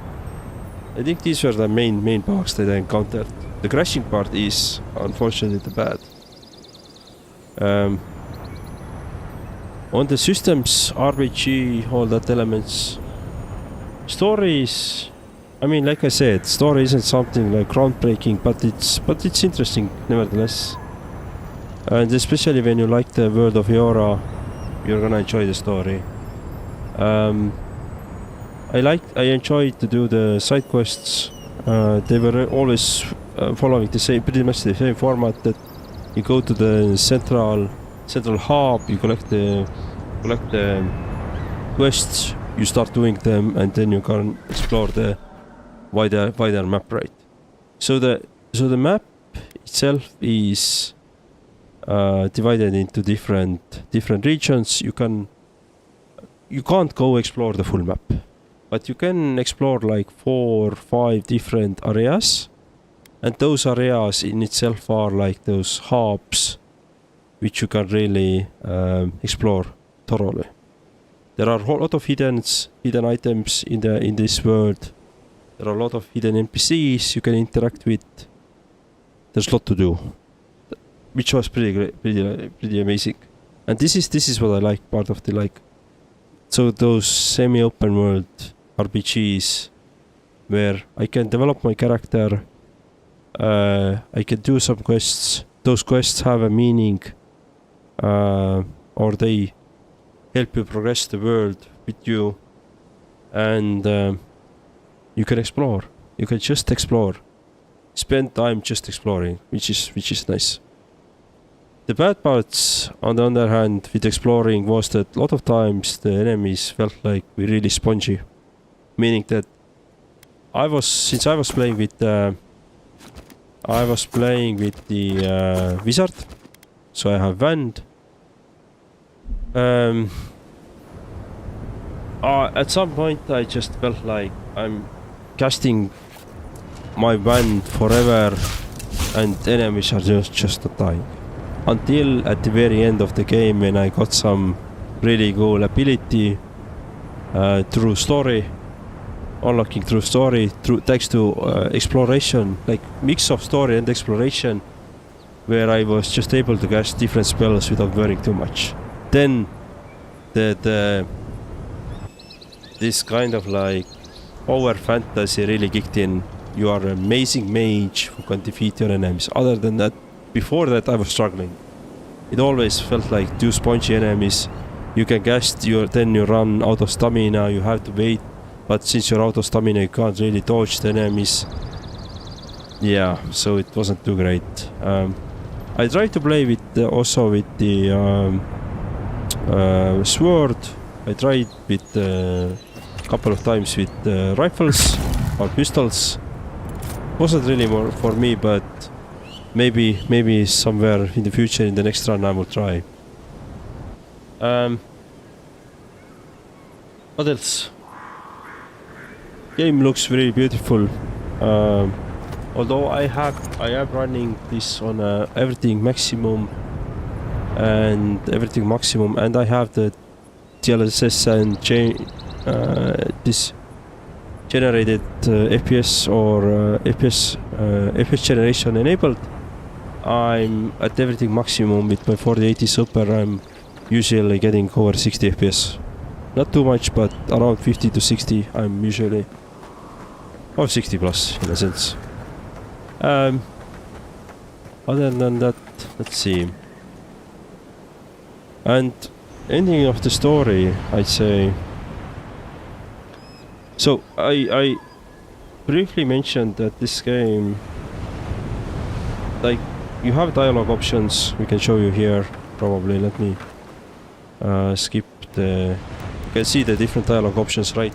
I think these were the main bugs that I encountered. The crashing part is unfortunately the bad. On the systems, RPG, all that elements. Stories, I mean, like I said, story isn't something like groundbreaking, but it's interesting nevertheless. And especially when you like the world of Yora, you're gonna enjoy the story. I enjoyed to do the side quests. They were always following pretty much the same format, that you go to the central hub, you collect the quests, you start doing them, and then you can explore the wider map, right? So the map itself is divided into different regions. You can't go explore the full map, but you can explore like 4 or 5 different areas, and those areas in itself are like those hubs which you can really explore thoroughly. There are a lot of hidden items in this world. There are a lot of hidden NPCs you can interact with. There's a lot to do, which was pretty great, pretty amazing. And this is what I like, part of the like. So those semi-open world RPGs where I can develop my character, I can do some quests. Those quests have a meaning, or they help you progress the world with you, and you can explore. You can just explore. Spend time just exploring, which is nice. The bad parts, on the other hand, with exploring was that a lot of times the enemies felt like really spongy, meaning that since I was playing with the wizard, so I have wand. At some point I just felt like I'm casting my wand forever and enemies are just not dying. Until at the very end of the game, when I got some really cool ability through story, unlocking through story, thanks to exploration, like mix of story and exploration, where I was just able to cast different spells without worrying too much. Then this kind of like power fantasy really kicked in. You are an amazing mage who can defeat your enemies. Other than that, before that I was struggling. It always felt like too spongy enemies. You can cast then you run out of stamina, you have to wait. But since you're out of stamina, you can't really dodge the enemies. Yeah, so it wasn't too great. I tried to play also with the sword. I tried with a couple of times with rifles or pistols. Wasn't really more for me, but maybe somewhere in the future, in the next run, I will try. What else? Game looks really beautiful. Although I am running this on everything maximum, and I have the DLSS and this generated FPS or FPS generation enabled. I'm at everything maximum with my 4080 Super. I'm usually getting over 60 FPS. Not too much, but around 50 to 60 I'm usually, or 60 plus in a sense. Other than that, let's see. And ending of the story, I'd say. So I briefly mentioned that this game, like, you have dialogue options. We can show you here. Probably let me skip the. You can see the different dialogue options, right?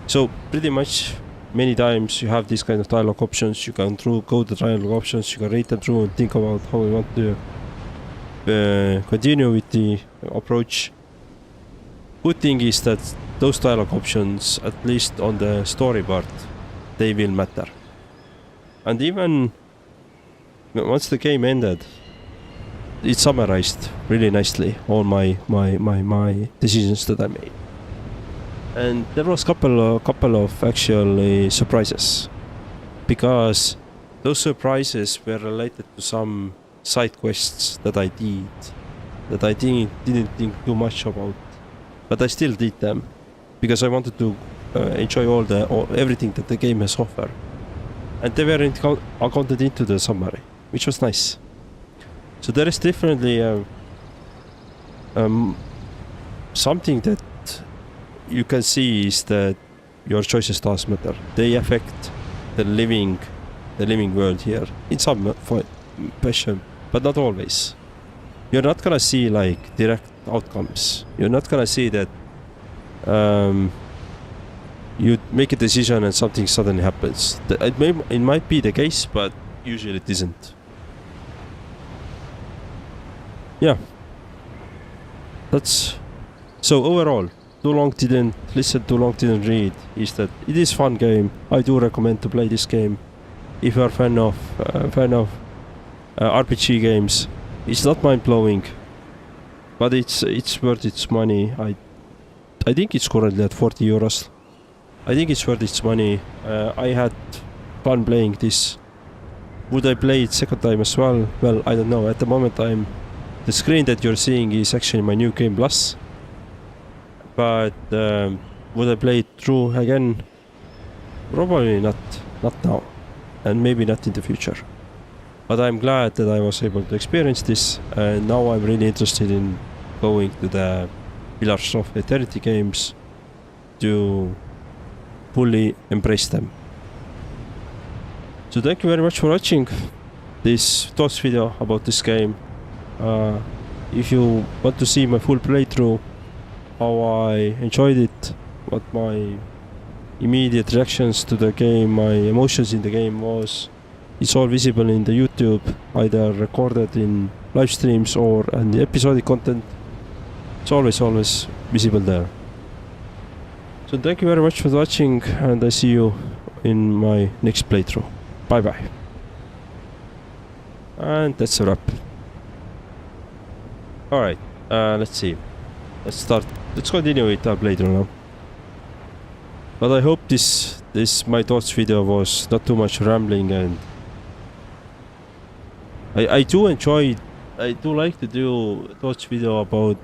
So pretty much many times you have these kind of dialogue options. You can go to dialogue options. You can read them through and think about how you want to continue with the approach. Good thing is that those dialogue options, at least on the story part, they will matter. And even once the game ended, it summarized really nicely all my decisions that I made. And there was couple of actually surprises, because those surprises were related to some side quests that I did, that I didn't think too much about, but I still did them because I wanted to enjoy everything that the game has offered, and they were accounted into the summary, which was nice. So there is definitely something that you can see is that your choices does matter. They affect the living world here in some fashion, but not always. You're not gonna see like direct outcomes. You're not gonna see that you make a decision and something suddenly happens. It might be the case, but usually it isn't. Yeah. That's so overall. Too long didn't listen, too long didn't read. Is that it is fun game. I do recommend to play this game if you are fan of RPG games. It's not mind blowing, but it's worth its money. I think it's currently at 40 euros. I think it's worth its money. I had fun playing this. Would I play it second time as well? Well, I don't know. At the moment, the screen that you're seeing is actually my new game plus. But would I play it through again? Probably not now, and maybe not in the future. But I'm glad that I was able to experience this, and now I'm really interested in going to the Pillars of Eternity games to fully embrace them. So thank you very much for watching this thoughts video about this game. If you want to see my full playthrough, how I enjoyed it, what my immediate reactions to the game, my emotions in the game was, it's all visible in the YouTube, either recorded in live streams or in the episodic content. It's always visible there. So thank you very much for watching, and I see you in my next playthrough. Bye bye. And that's a wrap. Alright, let's see. Let's continue with our playthrough now. But I hope this my thoughts video was not too much rambling, and I do like to do thoughts video about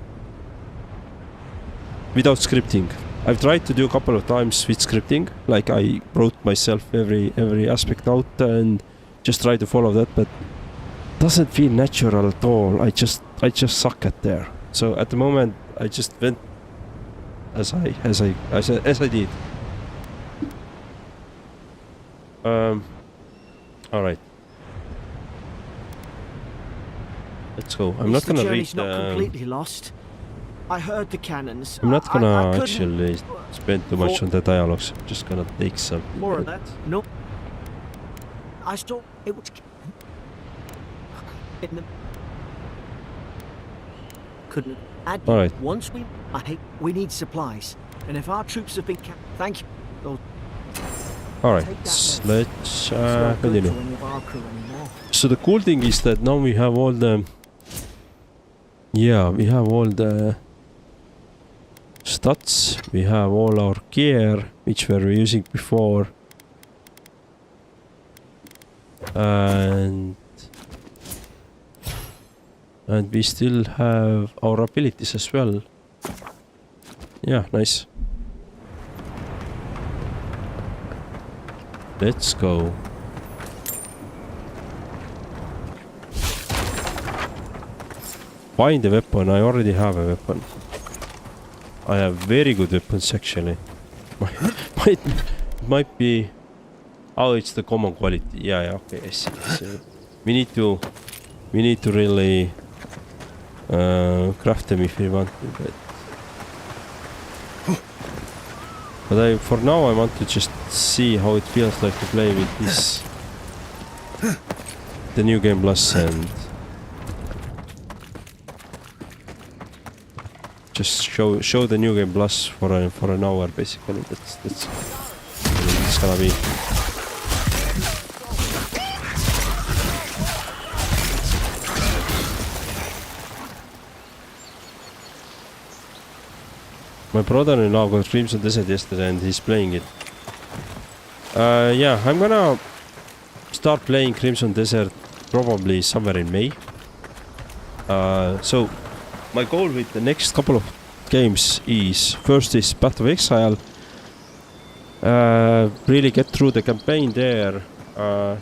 without scripting. I've tried to do a couple of times with scripting, like I wrote myself every aspect out and just try to follow that, but it doesn't feel natural at all. I just suck at there. So at the moment I just went as I did. All right. Let's go. I'm not gonna read the not completely lost. I heard the cannons. I'm not gonna actually spend too much on the dialogues. I'm just gonna take some. More of that. Nope. I still. It was. Couldn't. All right. Once we need supplies, and if our troops have been thank you. All right. Let's continue. So the cool thing is that now we have all the. Yeah, we have all the stats, we have all our gear, which we were using before, and we still have our abilities as well. Yeah, nice. Let's go. find a weapon, I already have a weapon. I have very good weapons actually. Might be... Oh, it's the common quality. Yeah, okay, I see. We need to really craft them if we want to. But for now I want to just see how it feels like to play with this, the new game plus, and just show the new game plus for an hour basically. That's what it's gonna be. My brother-in-law got Crimson Desert yesterday and he's playing it. Yeah, I'm gonna start playing Crimson Desert probably somewhere in May. So my goal with the next couple of games is first is Path of Exile. Really get through the campaign there.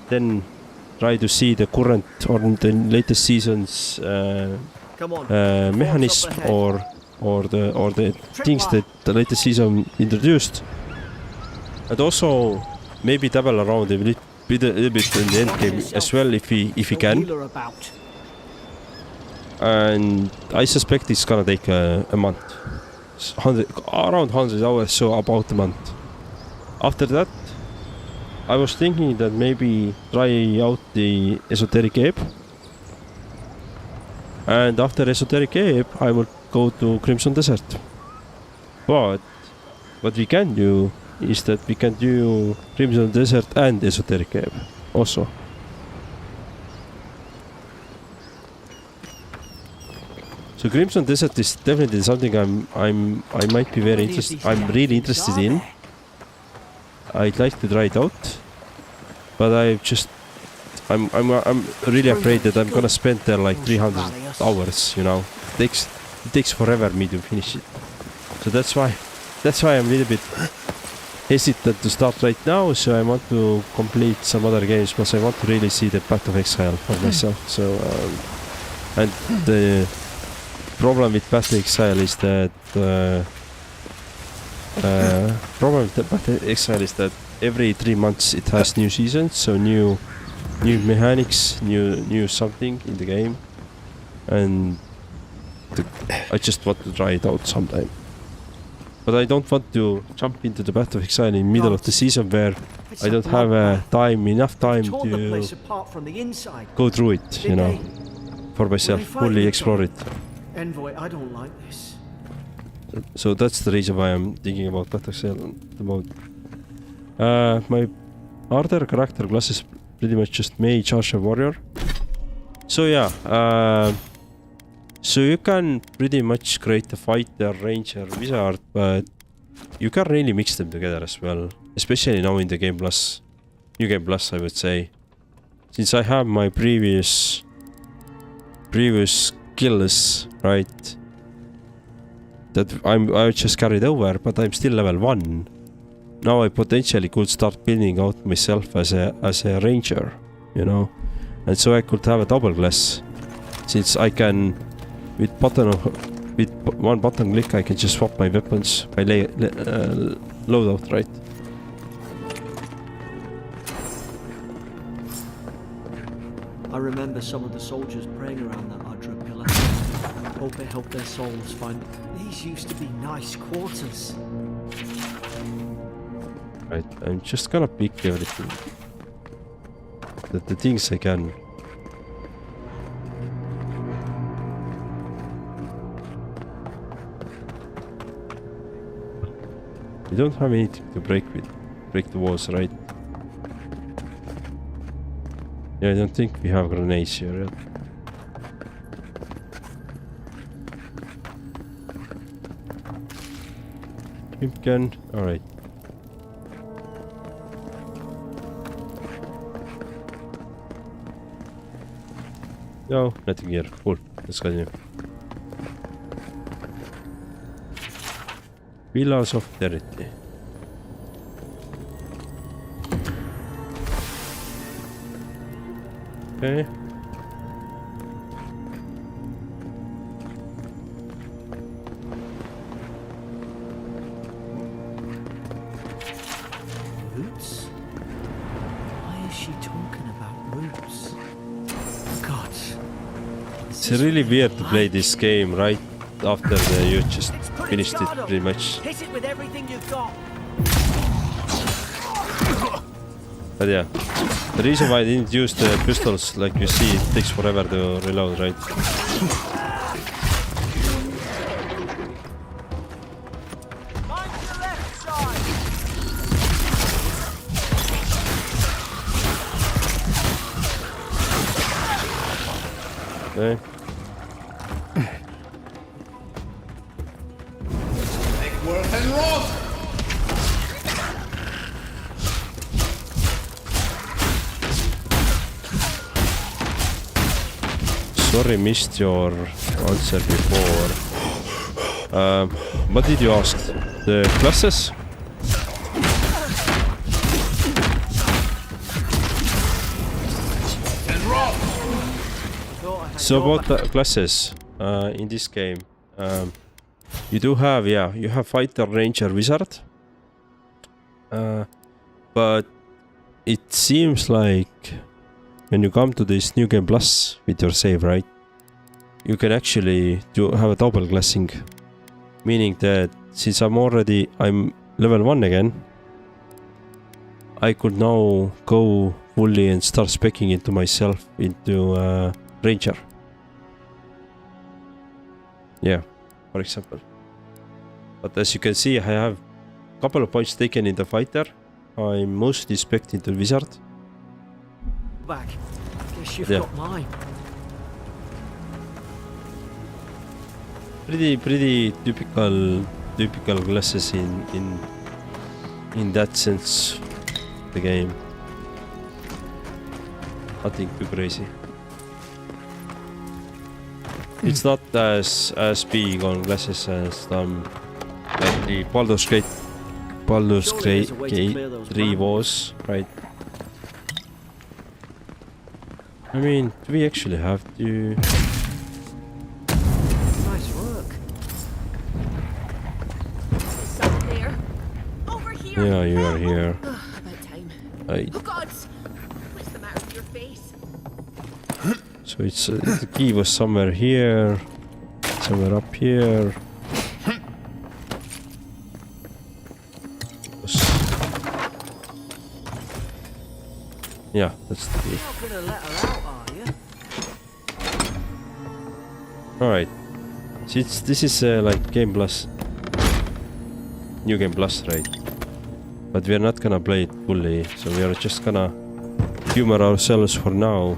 Then try to see the current or the latest season's mechanism or the things that the latest season introduced, and also maybe dabble around a little bit in the end game as well if we can. And I suspect it's gonna take a month, around 100 hours, so about a month. After that, I was thinking that maybe try out the Esoteric Ape, and after Esoteric Ape I will go to Crimson Desert. But what we can do is that we can do Crimson Desert and Esoteric Ape also. So Crimson Desert is definitely something I might be very interested. I'm really interested in. I'd like to try it out, but I'm really afraid that I'm gonna spend there like 300 hours. You know, it takes forever me to finish it. So that's why I'm a little bit hesitant to start right now. So I want to complete some other games, because I want to really see the Path of Exile for myself. So and the problem with Path of Exile is that every 3 months it has new seasons, so new mechanics, new something in the game, and I just want to try it out sometime. But I don't want to jump into the Path of Exile in the middle of the season where I don't have enough time to go through it, you know, for myself, fully explore it. Envoy, I don't like this. So that's the reason why I'm thinking about Path of Exile at the moment. My other character class is pretty much just mage, archer, warrior. So yeah, so you can pretty much create a fighter, ranger, wizard, but you can really mix them together as well. Especially now in the Game Plus, New Game Plus, I would say. Since I have my previous skills, right, that I just carried over, but I'm still level 1. Now I potentially could start building out myself as a ranger, you know, and so I could have a double class, since I can with one button click I can just swap my weapons, my loadout, right? I remember some of the soldiers praying around that Adra pillar. Hope it helped their souls find... These used to be nice quarters. Right, I'm just gonna pick everything. The things I can. We don't have anything to break the walls, right? Yeah, I don't think we have grenades here yet. Pumpkin, alright. No, nothing here. Cool. Let's continue. Pillars of Authority. Okay. It's really weird to play this game right after you just finished it pretty much. Hit it with everything you've got. But yeah, the reason why I didn't use the pistols, like you see, it takes forever to reload, right? Okay. Make work and roll! Sorry, missed your answer before. What did you ask? The classes? So about the classes in this game, you do have, yeah, you have fighter, ranger, wizard, but it seems like when you come to this new game plus with your save, right, you can actually have a double classing, meaning that since I'm level 1 again, I could now go fully and start speccing into myself into ranger. Yeah, for example. But as you can see, I have a couple of points taken in the fighter. I'm mostly specced into wizard. Back. Guess you've Yeah. got mine. Pretty typical classes in that sense. The game. Nothing too crazy. It's not as big on classes as like the Baldur's Gate 3 was, right? I mean, do we actually have to? Nice work. There. Over here. Yeah, you are here. About time. Right. Oh gods! What's the matter with your face? So it's the key was somewhere here, somewhere up here. Yeah, that's the key. Not gonna let her out, are you? Alright. So this is like Game Plus. New Game Plus, right? But we're not gonna play it fully, so we are just gonna humor ourselves for now.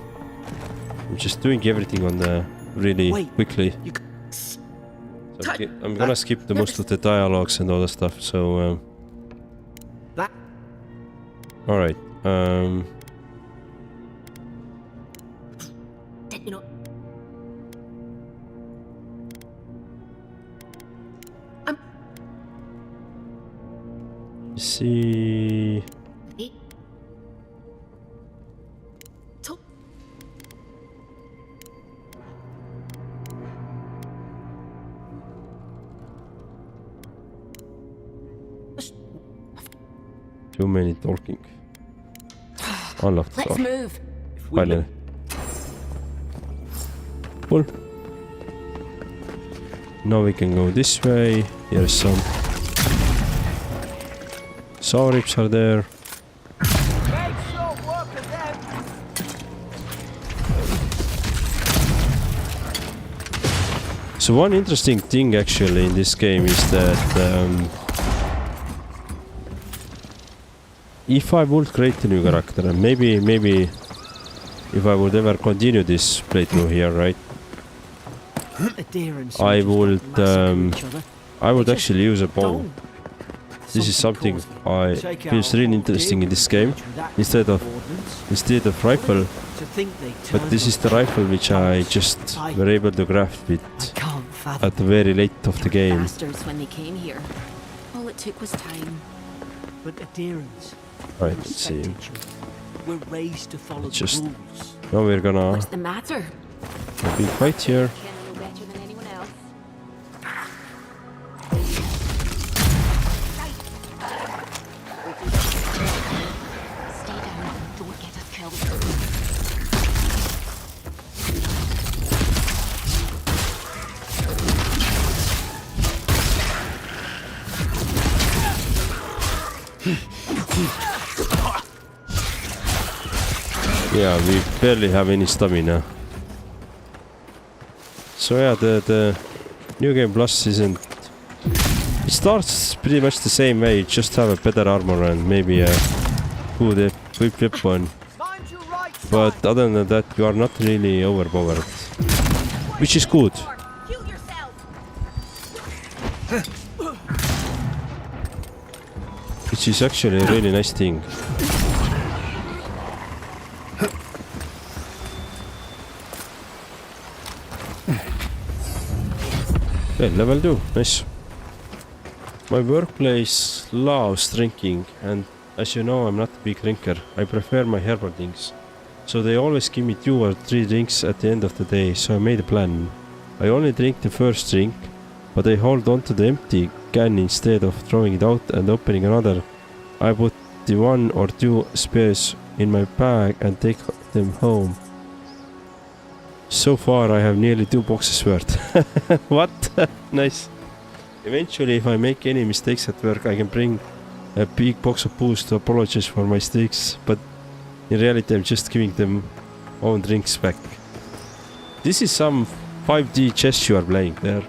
I'm just doing everything on the really quickly. So I'm gonna skip the most of the dialogues and all that stuff, so alright. You know, See. Too many talking. Unlocked the door. let's move. Finally. Cool. Now we can go this way. Here's some saw rips are there. So one interesting thing actually in this game is that if I would create a new character, and maybe if I would ever continue this playthrough here, right? I would actually use a bow. This is something I feels really interesting in this game. Instead of rifle, but this is the rifle which I just were able to craft with at the very late of the game. Bastards when they came here. All it took was time. But adherence. Right, let's see. We're raised to follow the Just rules. now we're gonna What's the matter? a big fight here. Know better than anyone else. Stay down. Don't get us killed. Yeah, we barely have any stamina. So yeah, the New Game Plus isn't... It starts pretty much the same way, you just have a better armor and maybe a good equipped weapon. But other than that, you are not really overpowered. Which is good. Which is actually a really nice thing. Okay, level 2, nice. My workplace loves drinking, and as you know, I'm not a big drinker. I prefer my herbal drinks. So they always give me 2 or 3 drinks at the end of the day, so I made a plan. I only drink the first drink, but I hold on to the empty can instead of throwing it out and opening another. I put the 1 or 2 spares in my bag and take them home. So far I have nearly 2 boxes worth. What? Nice. Eventually, if I make any mistakes at work, I can bring a big box of booze to apologize for my mistakes, but in reality I'm just giving them own drinks back. This is some 5D chess you are playing there.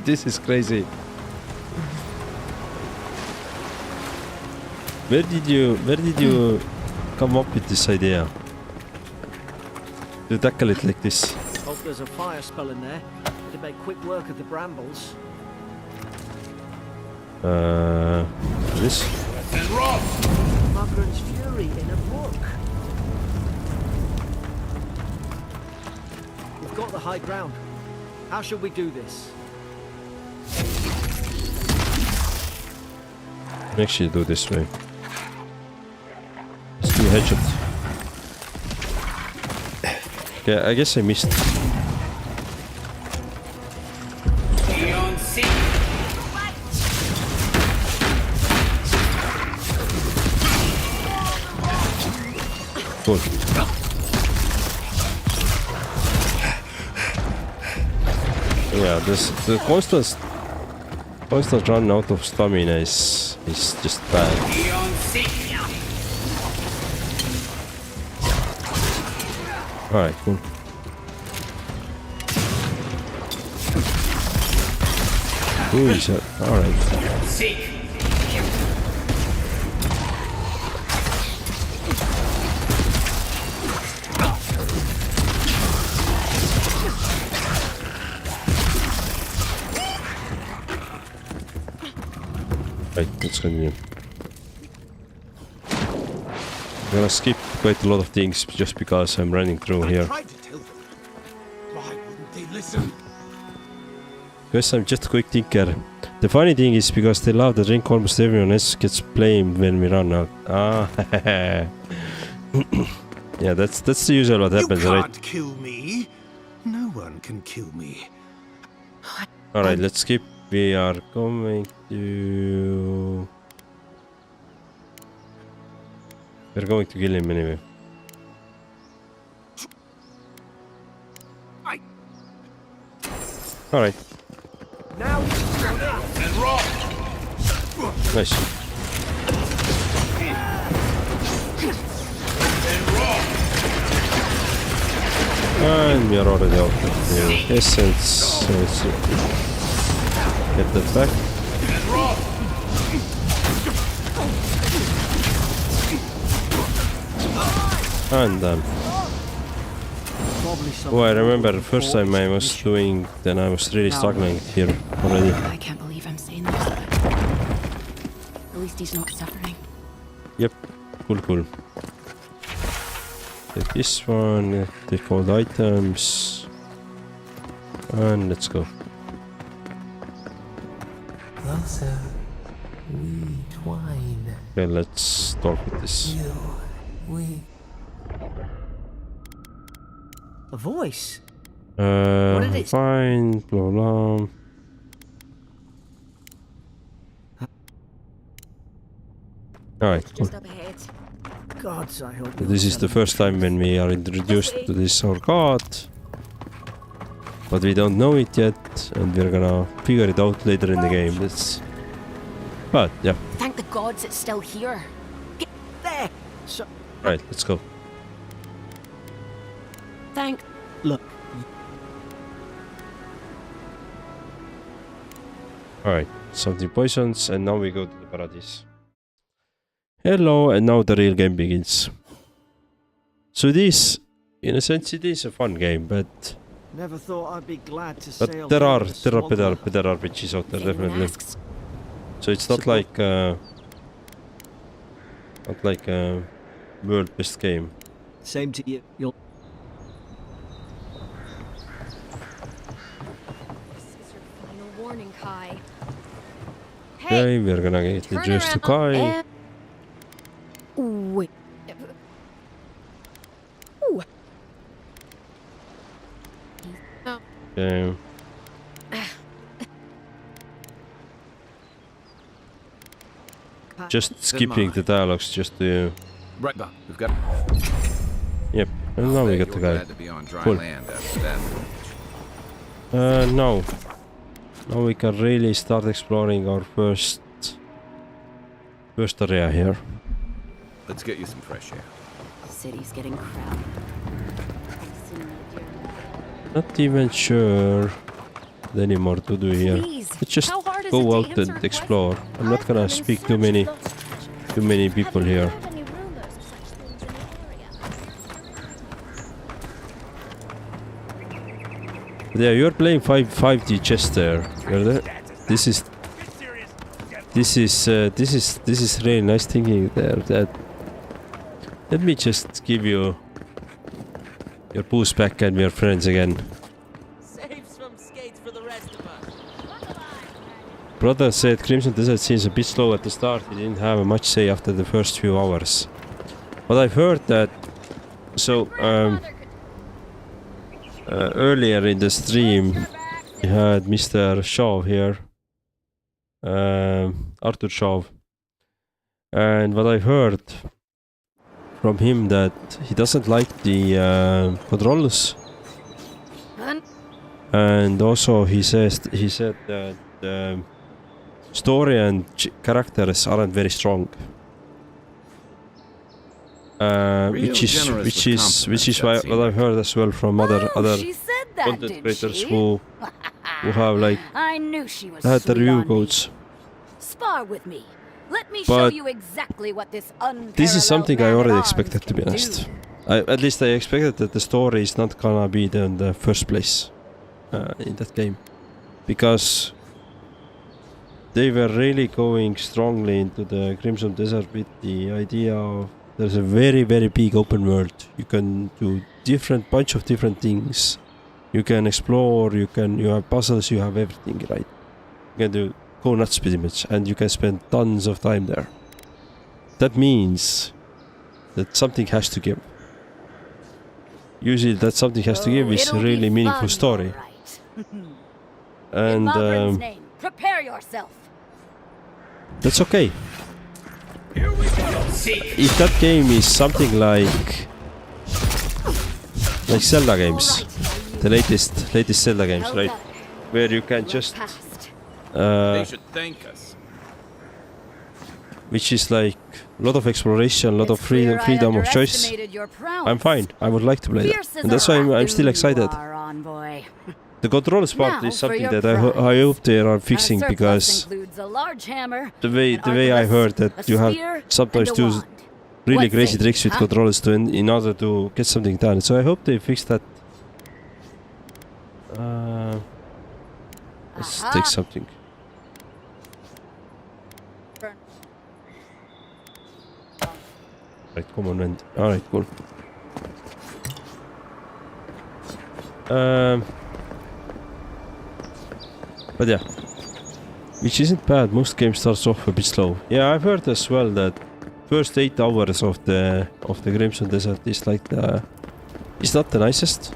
This is crazy. Where did you come up with this idea? To tackle it like this? Hope there's a fire spell in there. It'd make quick work of the brambles. This? Margaret's Fury in a book. We've got the high ground. How should we do this? Actually do this way. Let's do a headshot. Okay, I guess I missed. Cool. Yeah, the constant run out of stamina is just bad. Alright, cool. Who is that? Alright. Right, let's continue. I'm gonna skip quite a lot of things just because I'm running through here. Why wouldn't they listen? Because I'm just a quick thinker. The funny thing is because they love the drink, almost everyone else gets blamed when we run out. Ah, yeah, that's the usual what happens, right? You can't kill me. No one can kill me. Alright, let's skip. We are going to... We're going to kill him anyway. Alright. Now and rock. Nice. And we are already out of the essence, so let's get that back. And oh, I remember the first time I was doing, then I was really struggling here already. I can't believe I'm saying this, but at least he's not suffering. Yep, cool. Take this one, take all the items, and let's go. Closer, we twine. Okay, let's start with this. We. A voice? What it is? Fine, blah blah. Alright, cool. Just up ahead. Gods, I hope This is the first time when we are introduced to this our god. But we don't know it yet, and we're gonna figure it out later in the game. But yeah. Thank the gods it's still here. Get there. So, Right, let's go. Thank. look, Alright, something poisons, and now we go to the Paradise. Hello, and now the real game begins. So this, in a sense, it is a fun game, but never thought I'd be glad to sail. there are here with better Swallow. RPGs out there, definitely. So it's not like a world best game. Same to you. You'll. Final warning, Kai. Okay, we're gonna get introduced to Kai. Wait. Ooh. Okay. Just skipping the dialogues just to... Right, we've got... Yep, and now we got the guy. Glad to be on dry Cool. land after that. Now we can really start exploring our first area here. Let's get you some fresh air. City's getting crowded. Not even sure anymore to do here. Let's just go out and explore. I'm not gonna speak too many people here. But yeah, you're playing 5D chess there. This is really nice thinking there. That let me just give you your boost back and your friends again. Save some skates for the rest of us. Brother said Crimson Desert seems a bit slow at the start. He didn't have much say after the first few hours. But I've heard that. So earlier in the stream, we had Mr. Shaw here, Arthur Shaw, and what I've heard from him that he doesn't like the controls, and also he said that the story and characters aren't very strong. Which is why what I've heard as well from other content creators who have like I knew she was had the sweet review on me. codes. Spar with me. Let me show But you exactly what this unparalleled this is something I man at already arms expected, to be can honest. do. At least I expected that the story is not gonna be in the first place in that game, because they were really going strongly into the Crimson Desert with the idea of there's a very big open world. You can do bunch of different things. You can explore. You have puzzles. You have everything, right? You can go nuts pretty much, and you can spend tons of time there. That means that something has to give. Usually, that something has to give is a really meaningful story. And name, prepare yourself. that's okay. If that game is something like Zelda games, the latest Zelda games, right, where you can just They should thank us. which is like a lot of exploration, a lot of freedom of choice, I'm fine. I would like to play that, and that's why I'm still excited. The controls part is something that I hope they are fixing, because the way I heard that you have sometimes do really crazy tricks with controllers in order to get something done. So I hope they fix that. Let's take something. Right, come on, man. Alright, cool. But yeah, which isn't bad. Most games starts off a bit slow. Yeah, I've heard as well that first 8 hours of the Crimson Desert is like it's not the nicest.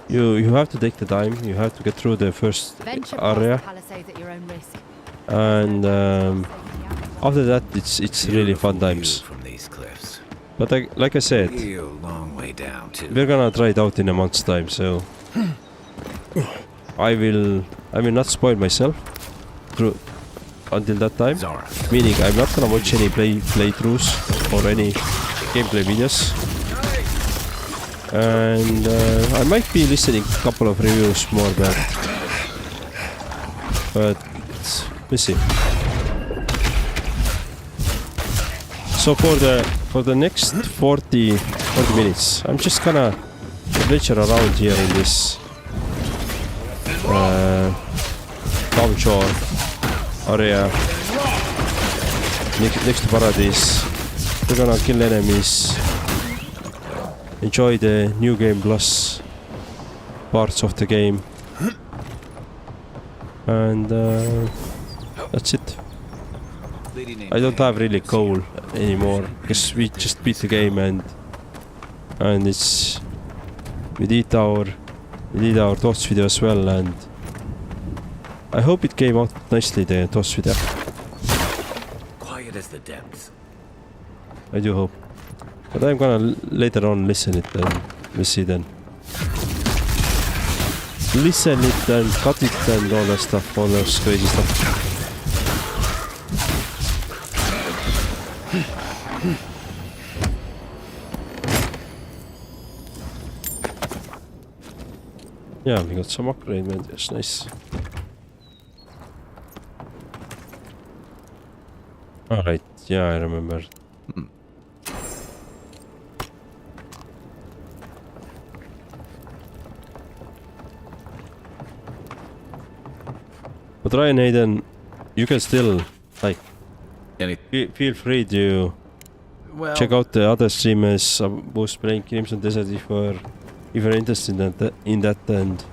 You have to take the time. You have to get through the first area, and after that it's really fun times. But like I said, we're gonna try it out in a month's time, so I will not spoil myself through until that time. Meaning I'm not gonna watch any playthroughs or any gameplay videos. And I might be listening a couple of reviews more but we'll see. So for the next 40 minutes, I'm just gonna venture around here in this town shore area next to Paradise. We're gonna kill enemies, enjoy the New Game Plus parts of the game, and that's it. I don't have really goal anymore because we just beat the game and it's we did our thoughts video as well, and I hope it came out nicely, the thoughts video. Quiet as the depths. I do hope, but I'm gonna later on listen it and we'll see then. Listen it and cut it and all that stuff, all those crazy stuff. Yeah, we got some upgrade, man. That's nice. Alright, yeah, I remember. But Ryan Hayden, you can still, like, feel free to check out the other streamers who's playing Crimson Desert if you're interested in that, and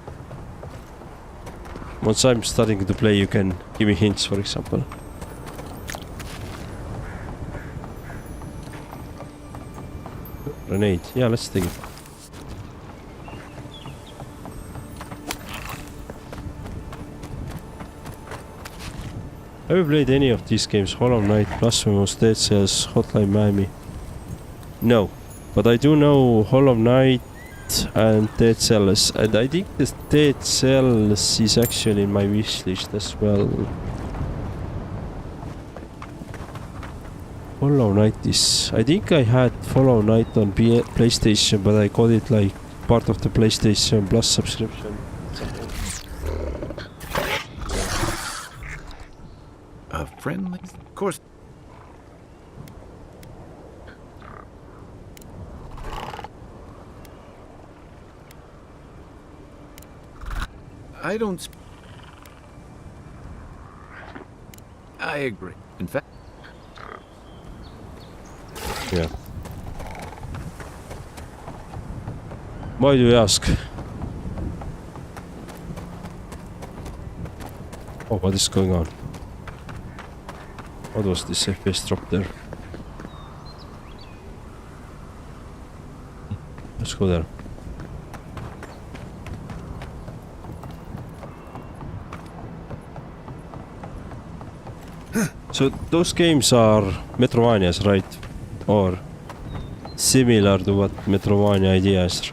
once I'm starting to play you can give me hints, for example. Grenade, yeah, let's take it. Have you played any of these games? Hollow Knight, Blasphemous, Dead Cells, Hotline Miami? No, but I do know Hollow Knight and Dead Cells, and I think this Dead Cells is actually in my wish list as well. Hollow Knight is... I think I had Hollow Knight on PlayStation, but I got it like part of the PlayStation Plus subscription. Friendly? Of course. I don't... I agree. In fact... Yeah. Why do you ask? Oh, what is going on? What was this FPS drop there? Let's go there. So those games are Metrovanias, right? Or similar to what Metrovania idea is.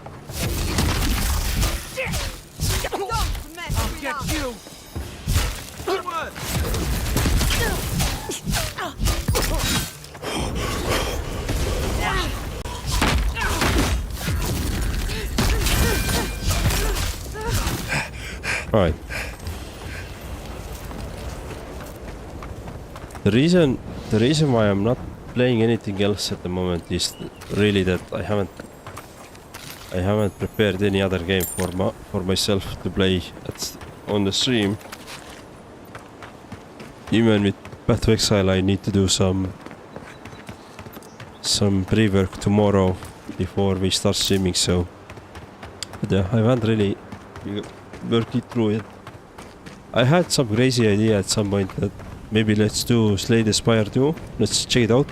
Right. The reason why I'm not playing anything else at the moment is really that I haven't prepared any other game for myself to play on the stream. Even with Path to Exile I need to do some pre-work tomorrow before we start streaming, so but yeah, I haven't really worked it through yet. I had some crazy idea at some point that maybe let's do Slay the Spire 2, let's check it out.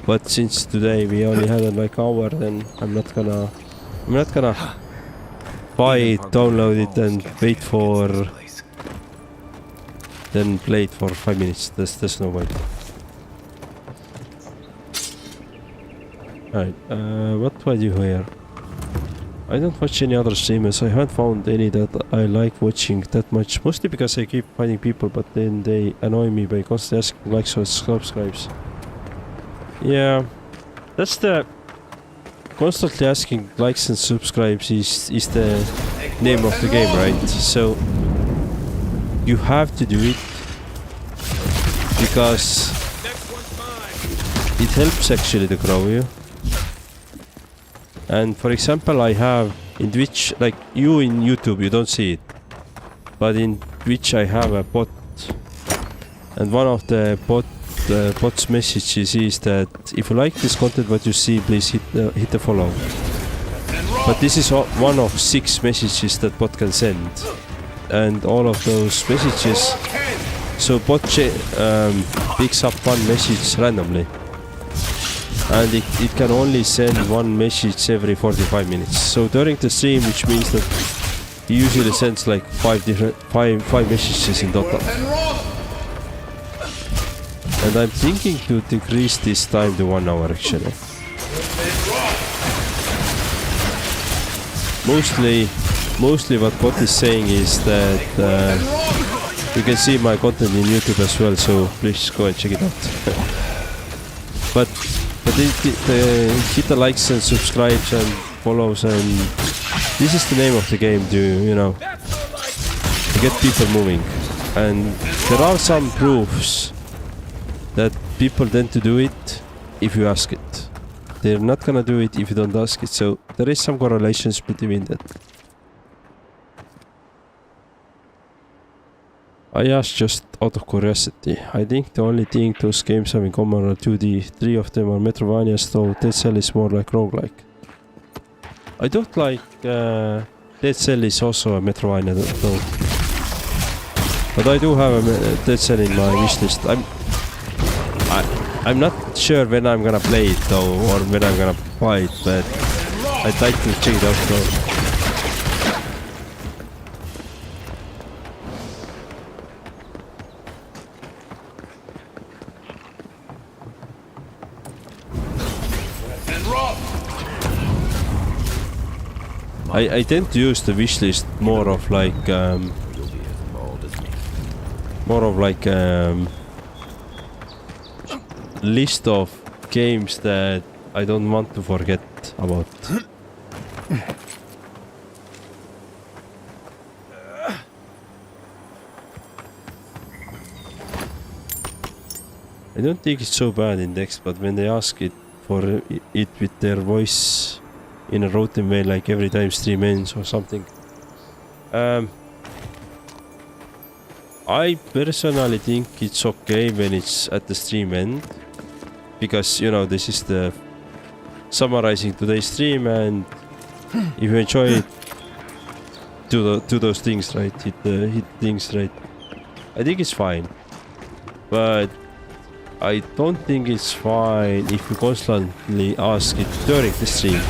But since today we only had like an hour, then I'm not gonna buy it, download it and wait for then play it for 5 minutes. There's no way. Alright, what do I do here? I don't watch any other streamers. I haven't found any that I like watching that much. Mostly because I keep finding people, but then they annoy me by constantly asking likes or subscribes. Yeah, that's the constantly asking likes and subscribes is the name of the game, right? So you have to do it because it helps actually to grow you. And for example, I have in Twitch, like you in YouTube, you don't see it, but in Twitch I have a bot, and one of the bot's messages is that if you like this content what you see, please hit the follow. But this is one of 6 messages that bot can send, and all of those messages, so bot picks up one message randomly. And it can only send one message every 45 minutes. So during the stream, which means that he usually sends like 5 messages in total. And I'm thinking to decrease this time to 1 hour actually. Mostly what bot is saying is that you can see my content in YouTube as well, so please go and check it out. But hit the likes and subscribes and follows, and this is the name of the game to, you know, to get people moving. And there are some proofs that people tend to do it if you ask it. They're not gonna do it if you don't ask it, so there is some correlations between that. I asked just out of curiosity. I think the only thing those games have in common are 2D. 3 of them are Metroidvanias, though Dead Cell is more like roguelike. I don't like... Dead Cell is also a Metroidvania though. But I do have a Dead Cell in my wishlist. I'm not sure when I'm gonna play it though, or when I'm gonna buy it, but I'd like to check it out though. I tend to use the wishlist more of like list of games that I don't want to forget about. I don't think it's so bad in Dex, but when they ask it for it with their voice in a routine way, like every time stream ends or something. I personally think it's okay when it's at the stream end, because you know this is the summarizing today's stream, and if you enjoy it, do those things right, hit things right. I think it's fine, but I don't think it's fine if you constantly ask it during the stream.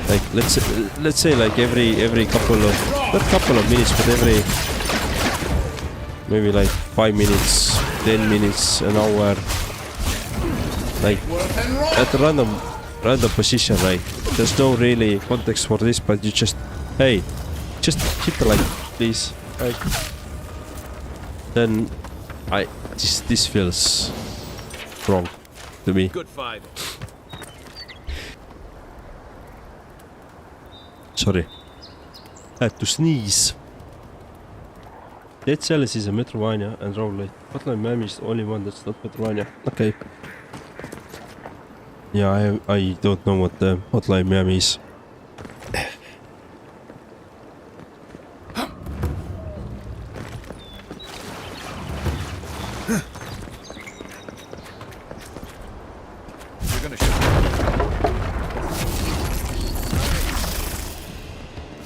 Like let's say like every couple of, not couple of minutes, but every maybe like 5 minutes, 10 minutes, an hour, like at a random position, right? There's no really context for this, but you just, hey, just hit the like, please, right? Then this feels wrong to me. Good fight. Sorry, I had to sneeze. Dead Cell is a Metroidvania and roguelike. Hotline Miami is the only one that's not Metroidvania. Okay. Yeah, I don't know what the Hotline Miami is.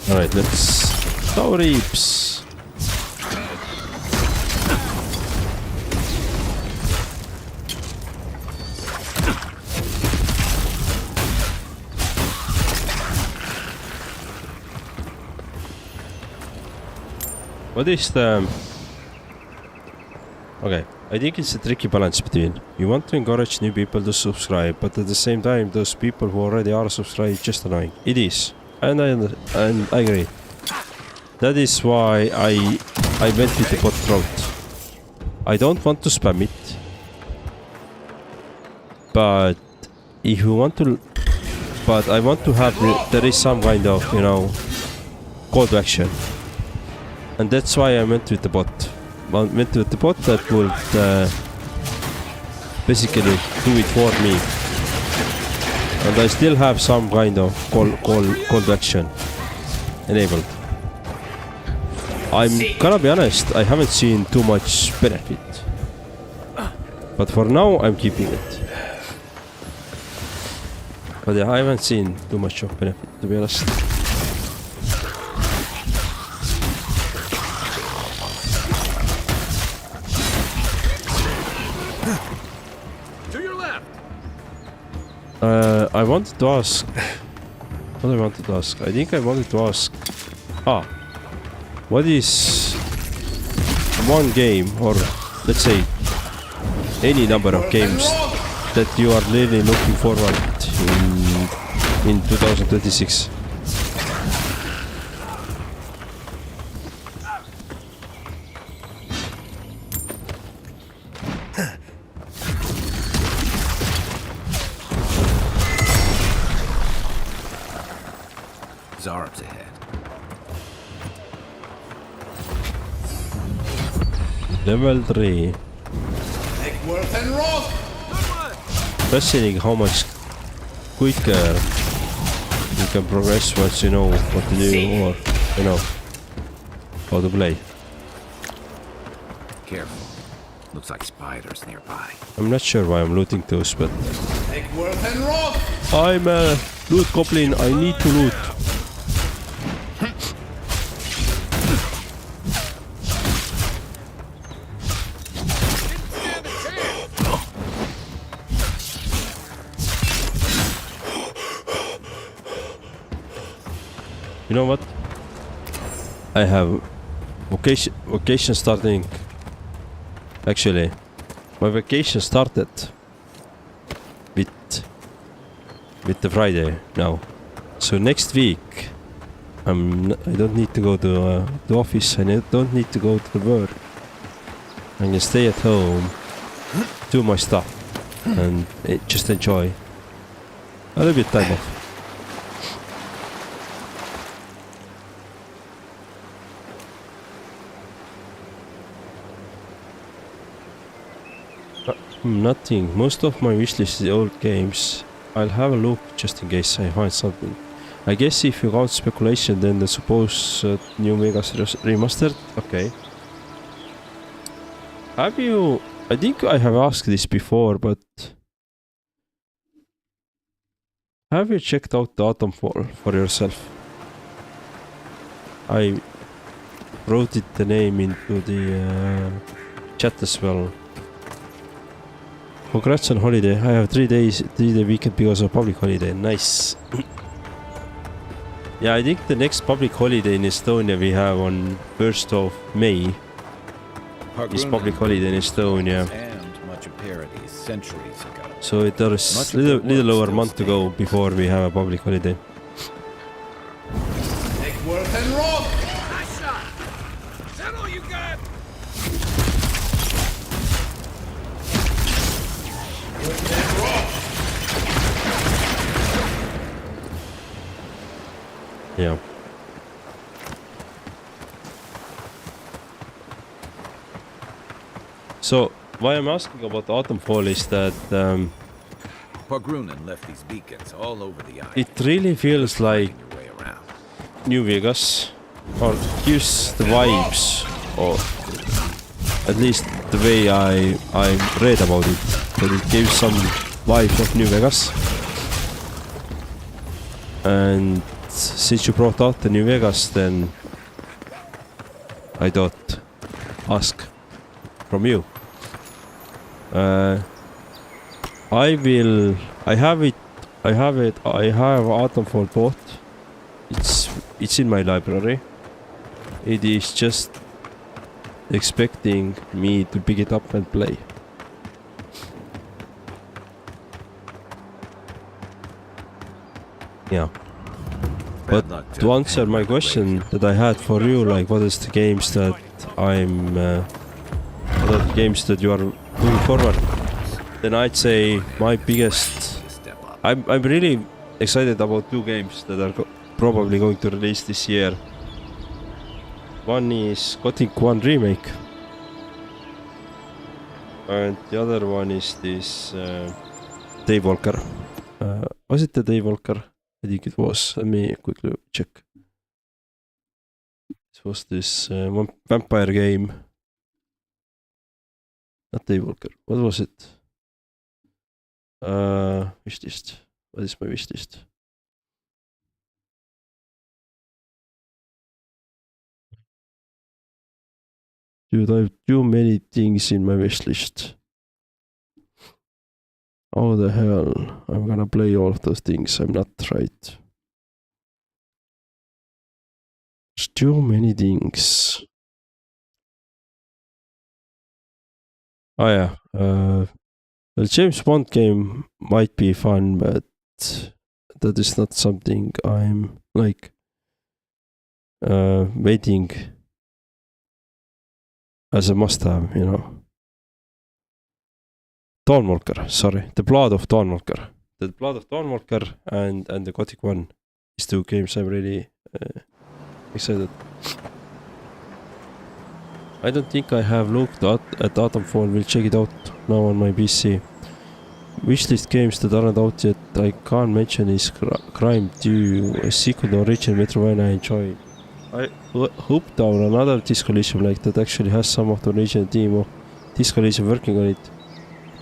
Alright, let's go reaps. What is the... Okay, I think it's a tricky balance between you want to encourage new people to subscribe, but at the same time, those people who already are subscribed just annoying. It is, and I agree. That is why I went with the bot route. I don't want to spam it, but if you want to, but I want to have there is some kind of, you know, call to action, and that's why I went with the bot. I went with the bot that would basically do it for me, and I still have some kind of call to action enabled. I'm gonna be honest, I haven't seen too much benefit, but for now I'm keeping it. But yeah, I haven't seen too much of benefit, to be honest. To your left. I wanted to ask. What I wanted to ask? I think I wanted to ask. What is one game, or let's say any number of games, that you are really looking forward in 2026? Zarab's ahead. Level 3. Fascinating how much quicker you can progress once you know what to do, or you know how to play. Careful. Looks like spiders nearby. I'm not sure why I'm looting those, but I'm a loot goblin. I need to loot. You know what? I have vacation starting. Actually, my vacation started with the Friday now. So next week, I don't need to go to the office. I don't need to go to the work. I can stay at home, do my stuff, and just enjoy a little bit time off. Nothing. Most of my wishlist is old games. I'll have a look just in case I find something. I guess if you count speculation, then I suppose New Vegas remastered. Okay. Have you? I think I have asked this before, but have you checked out the Autumnfall for yourself? I wrote it the name into the chat as well. Congrats on holiday. I have 3-day weekend because of public holiday. Nice. Yeah, I think the next public holiday in Estonia we have on 1st of May. Is public holiday in Estonia. And much of Paradise centuries ago. So there is little over a month to go before we have a public holiday. Worth and Rob! Nice shot! Is that all you got? Yeah. So why I'm asking about Autumnfall is that Pogrunen left these beacons all over the island. it really feels like New Vegas, or gives the vibes, or at least the way I read about it, that it gives some vibes of New Vegas. And since you brought out the New Vegas, then I thought ask from you. I have Autumnfall bought. It's in my library. It is just expecting me to pick it up and play. Yeah. But to answer my question that I had for you, like what is the games that what are the games that you are moving forward, then I'd say my biggest... I'm really excited about 2 games that are probably going to release this year. One is Gothic 1 Remake. And the other one is this Daywalker. Was it the Daywalker? I think it was. Let me quickly check. It was this vampire game. Not Daywalker. What was it? Wishlist. What is my wishlist? Dude, I have too many things in my wishlist. How the hell I'm gonna play all of those things? I'm not right. There's too many things. Oh yeah, the James Bond game might be fun, but that is not something I'm like waiting as a must-have, you know. Dawnwalker, sorry, The Blood of Dawnwalker. The Blood of Dawnwalker and the Gothic 1. These 2 games I'm really excited. I don't think I have looked at Atomfall. Will check it out now on my PC. Wishlist games that aren't out yet. I can't mention is Crime 2, a sequel to original Metroidvania I enjoy. I hope down another Disco Elysium like that actually has some of the original team of Disco Elysium working on it.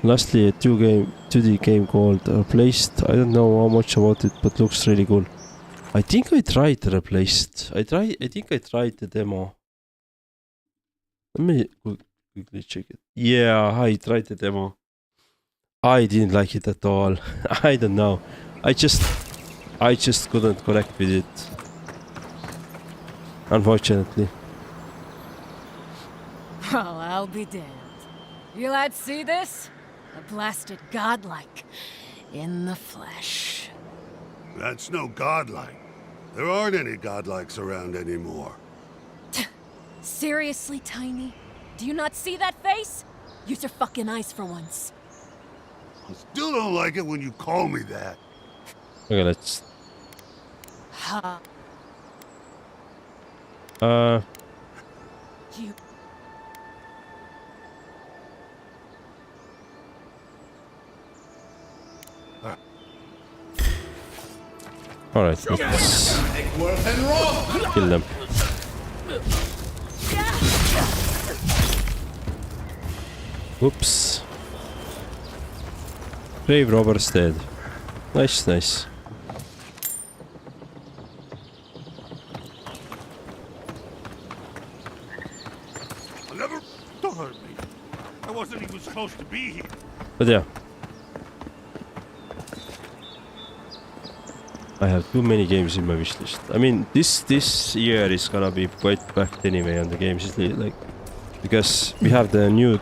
Lastly, a 2D game called Replaced. I don't know how much about it, but looks really cool. I think I tried Replaced. I think I tried the demo. Let me quickly check it. Yeah, I tried the demo. I didn't like it at all. I don't know. I just couldn't connect with it. Unfortunately. Well, I'll be damned. You lads see this? A blasted godlike in the flesh. That's no godlike. There aren't any godlikes around anymore. Seriously, Tiny? Do you not see that face? Use your fucking eyes for once. I still don't like it when you call me that. Okay, let's... Ha. You... Alright, let's kill them. Oops. Grave robber's dead. Nice, nice. Never don't hurt me. I wasn't even supposed to be here. But yeah. I have too many games in my wishlist. I mean, this year is gonna be quite packed anyway on the games, like, because we have the new...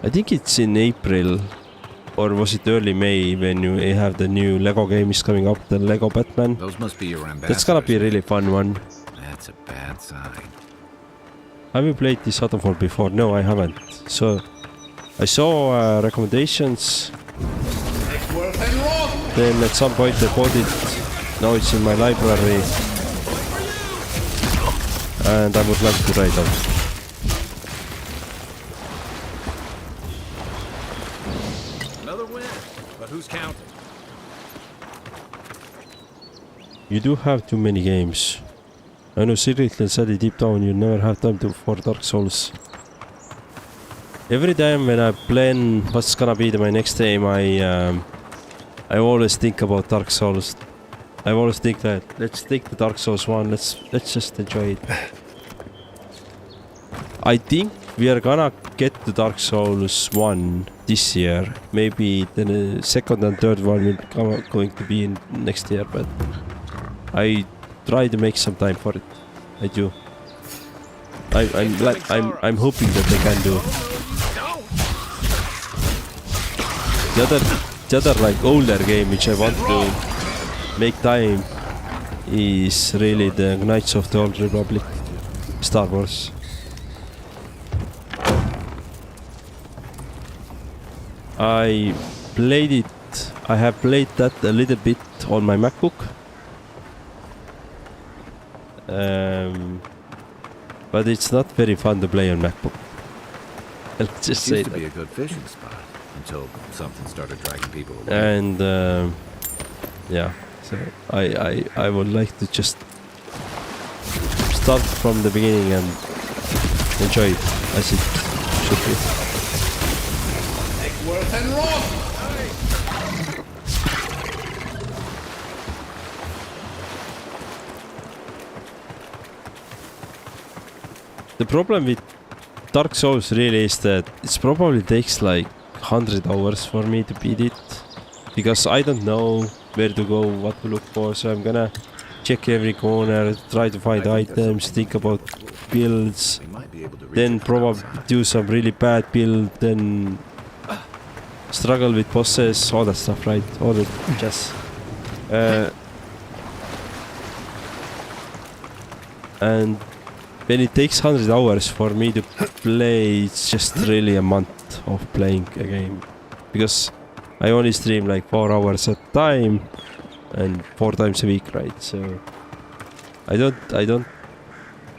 I think it's in April, or was it early May when you have the new Lego game is coming up, the Lego Batman. Those must be your ambassadors. That's gonna be a really fun one. That's a bad sign. Have you played this Atomfall before? No, I haven't. So, I saw recommendations. Then at some point I bought it. Now it's in my library. And I would like to try it out. Another win, but who's counting? You do have too many games. I know secretly said deep down you never have time for Dark Souls. Every time when I plan what's gonna be my next game, I always think about Dark Souls. I always think that let's take the Dark Souls one. Let's just enjoy it. I think we are gonna get the Dark Souls 1 this year. Maybe the second and third one will going to be in next year, but I try to make some time for it. I do. I'm hoping that they can do. The other like older game which I want to make time is really the Knights of the Old Republic, Star Wars. I have played that a little bit on my MacBook. But it's not very fun to play on MacBook. I'll just say Used to that. be a good fishing spot until something started dragging people away. And yeah, so I would like to just start from the beginning and enjoy it as it should be. Worth and wrong. The problem with Dark Souls really is that it probably takes like 100 hours for me to beat it, because I don't know where to go, what to look for, so I'm gonna check every corner, try to find items, think about builds, then probably do some really bad build, then struggle with bosses, all that stuff, right? All the jazz. And when it takes 100 hours for me to play, it's just really a month of playing a game, because I only stream like 4 hours at a time and 4 times a week, right? So I don't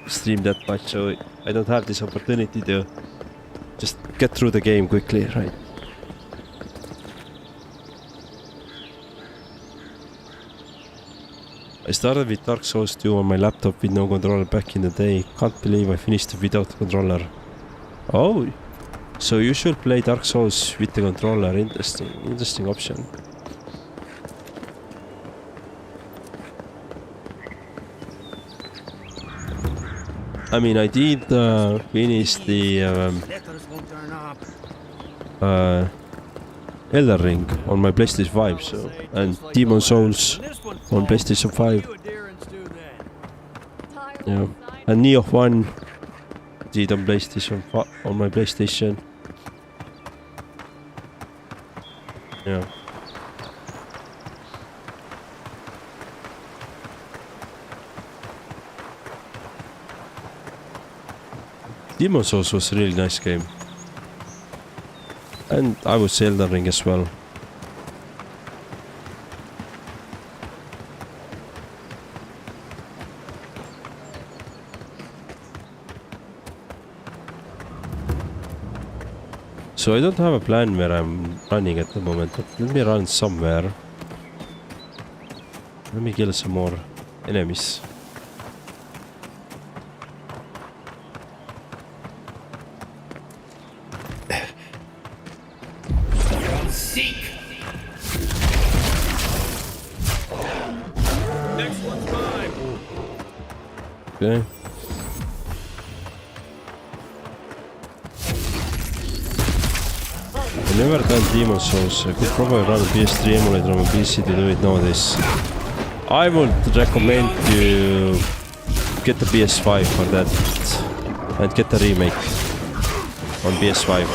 stream that much, so I don't have this opportunity to just get through the game quickly, right? I started with Dark Souls 2 on my laptop with no controller back in the day. Can't believe I finished it without the controller. Oh, so you should play Dark Souls with the controller. Interesting option. I mean, I did finish the Elden Ring on my PlayStation 5, so, and Demon Souls on PlayStation 5. Yeah, and Neo 1 did on PlayStation on my PlayStation. Yeah. Demon Souls was a really nice game. And I would say Elden Ring as well. So I don't have a plan where I'm running at the moment, but let me run somewhere. Let me kill some more enemies. Seek. Next one's mine. Okay. I've never done Demon Souls. I could probably run a PS3 emulator on my PC to do it nowadays. I would recommend you get the PS5 for that and get the remake on PS5.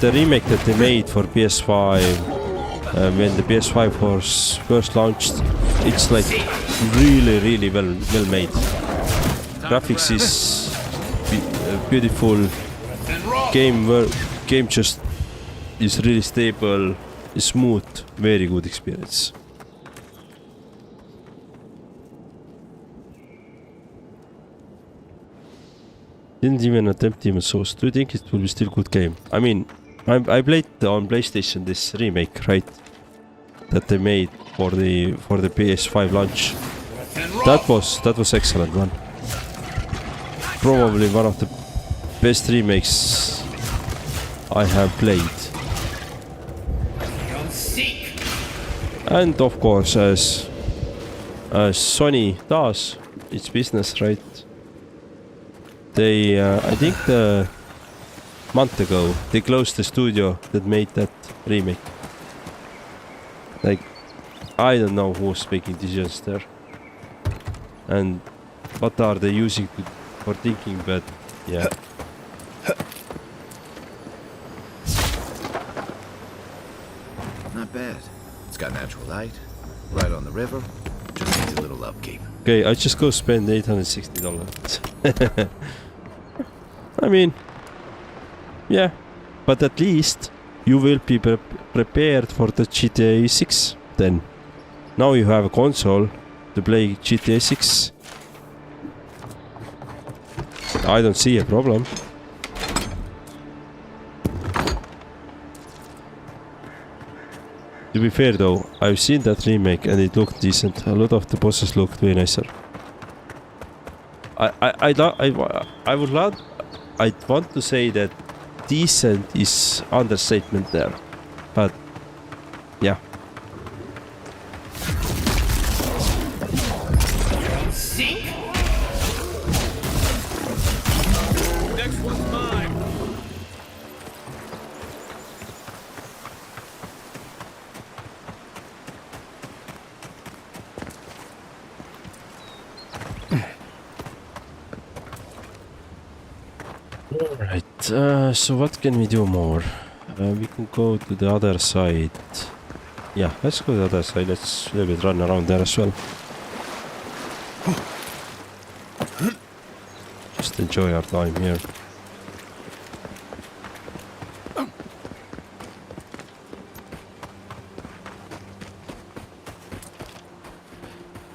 The remake that they made for PS5 when the PS5 was first launched, it's like really well made. Graphics is beautiful. Game just is really stable, smooth, very good experience. Didn't even attempt Demon Souls. Do you think it will be still good game? I mean, I played on PlayStation this remake, right? That they made for the PS5 launch. That was excellent one. Probably one of the best remakes I have played. And of course, as Sony does its business, right? They, I think a month ago, they closed the studio that made that remake. Like, I don't know who's making decisions there. And what are they using for thinking, but yeah. Not bad. It's got natural light, right on the river. Just needs a little upkeep. Okay, I just go spend $860. I mean, yeah, but at least you will be prepared for the GTA 6 then. Now you have a console to play GTA 6. I don't see a problem. To be fair though, I've seen that remake and it looked decent. A lot of the bosses looked way nicer. I'd want to say that decent is understatement there, but yeah. Sink. Next one's mine. Alright, so what can we do more? We can go to the other side. Yeah, let's go to the other side. Let's a little bit run around there as well. Just enjoy our time here.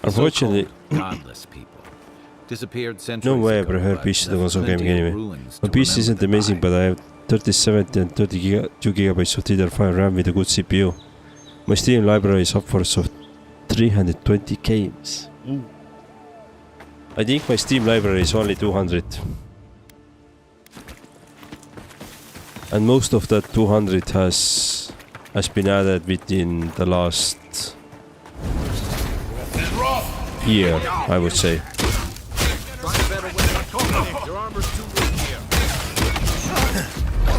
Unfortunately, godless people disappeared no centuries way I ago, prefer but PC to left console gaming plenty of anyway. ruins My to PC isn't remember the amazing, but I have 3070 and 32 gigabytes of DDR5 RAM with a good CPU. My Steam library is upwards of 320 games. I think my Steam library is only 200. And most of that 200 has been added within the last year, I would say.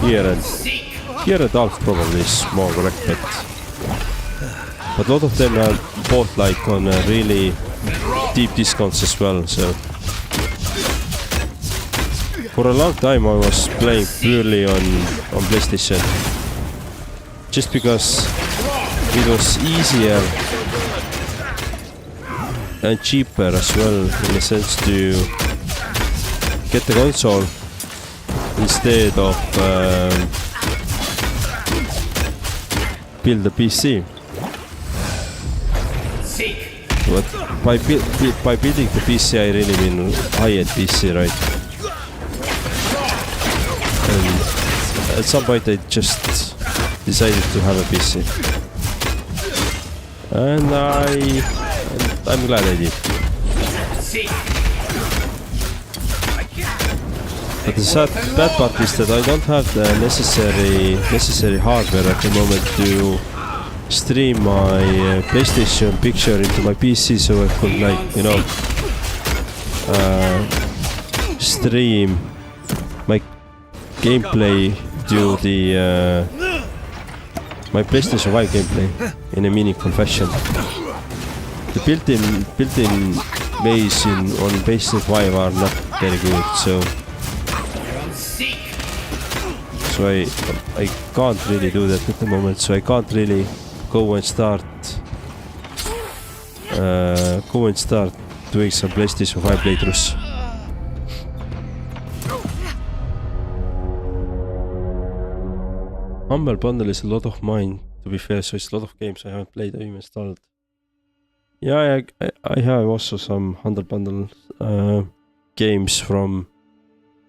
Year and half probably is more correct, but a lot of them are bought like on really deep discounts as well, so for a long time I was playing purely on PlayStation just because it was easier and cheaper as well, in a sense, to get the console instead of build a PC. But by building the PC I really mean high-end PC, right? And at some point I just decided to have a PC. And I'm glad I did. But the bad part is that I don't have the necessary hardware at the moment to stream my PlayStation picture into my PC, so I could, like, you know, stream my gameplay to the my PlayStation 5 gameplay in a meaningful fashion. The built-in ways on PlayStation 5 are not very good, so I can't really do that at the moment. So I can't really go and start doing some PlayStation 5 playthroughs. Humble Bundle is a lot of mine, to be fair, so it's a lot of games I haven't played or even installed. Yeah, I have also some Humble Bundle games from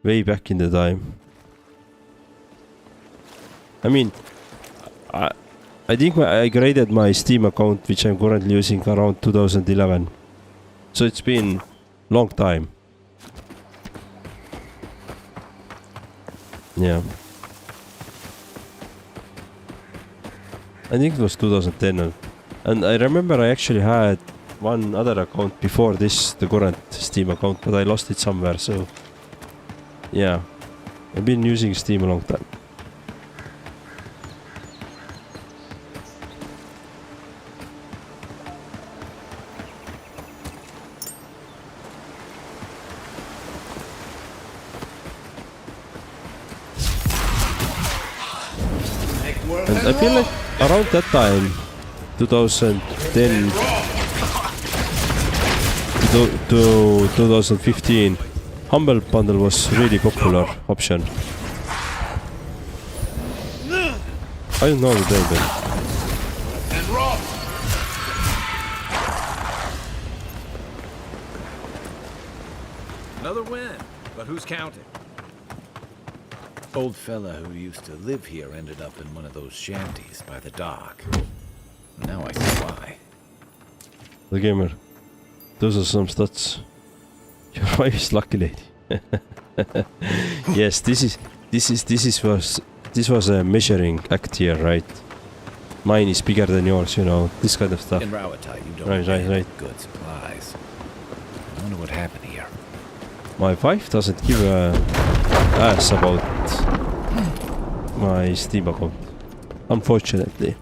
way back in the time. I mean, I think I graded my Steam account, which I'm currently using, around 2011. So it's been a long time. Yeah. I think it was 2010. And I remember I actually had one other account before this, the current Steam account, but I lost it somewhere, so yeah. I've been using Steam a long time. And I feel like around that time, 2010 to 2015, Humble Bundle was really popular option. I don't know the name, but Another win, but who's counting? Old fella who used to live here ended up in one of those shanties by the dock. Now I see why. The gamer. Those are some stats. Your wife is lucky lady. Yes, this was a measuring act here, right? Mine is bigger than yours, you know, this kind of stuff. In Rawata, you don't Right. good supplies. I wonder what happened here. My wife doesn't give a ass about my Steam account, unfortunately.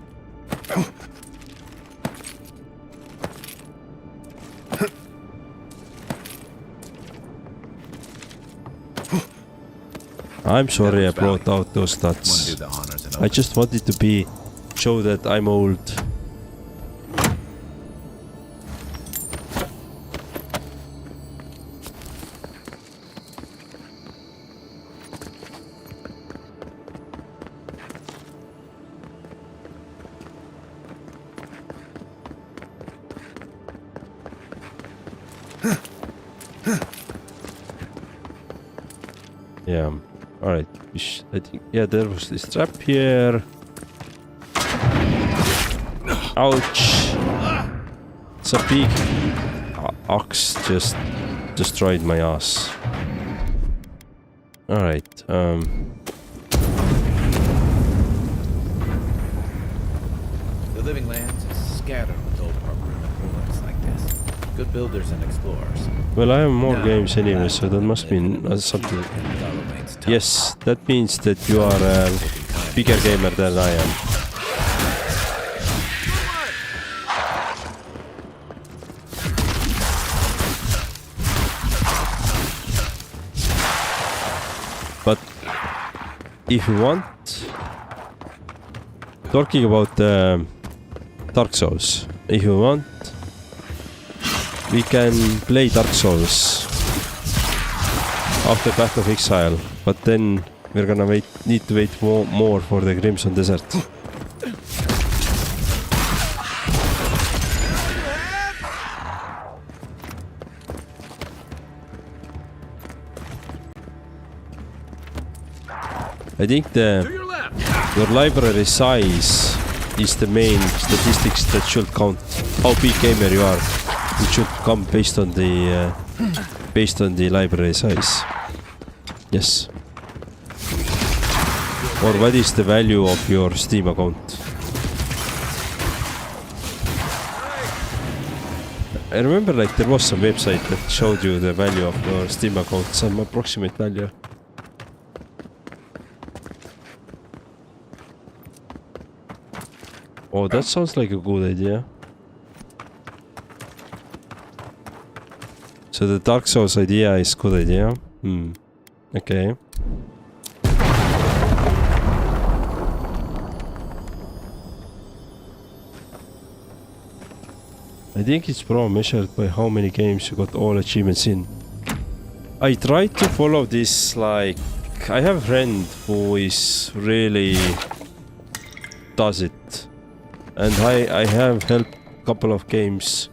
I'm sorry I brought out those stats. I just wanted to show that I'm old. Yeah. Alright. I think, yeah, there was this trap here. Ouch. It's a big ox just destroyed my ass. Alright. The living lands is scattered with old ruins like this. Good builders and explorers. Well, I have more games anyway, so that must mean something. Yes, that means that you are a bigger gamer than I am. But if you want, talking about Dark Souls, if you want, we can play Dark Souls after Path of Exile, but then we're gonna need to wait more for the Crimson Desert. I think your library size is the main statistics that should count how big gamer you are. It should come based on the library size. Yes. Or what is the value of your Steam account? I remember like there was some website that showed you the value of your Steam account, some approximate value. Oh, that sounds like a good idea. So the Dark Souls idea is good idea. Okay. I think it's probably measured by how many games you got all achievements in. I tried to follow this, like, I have a friend who is really does it. And I have helped a couple of games.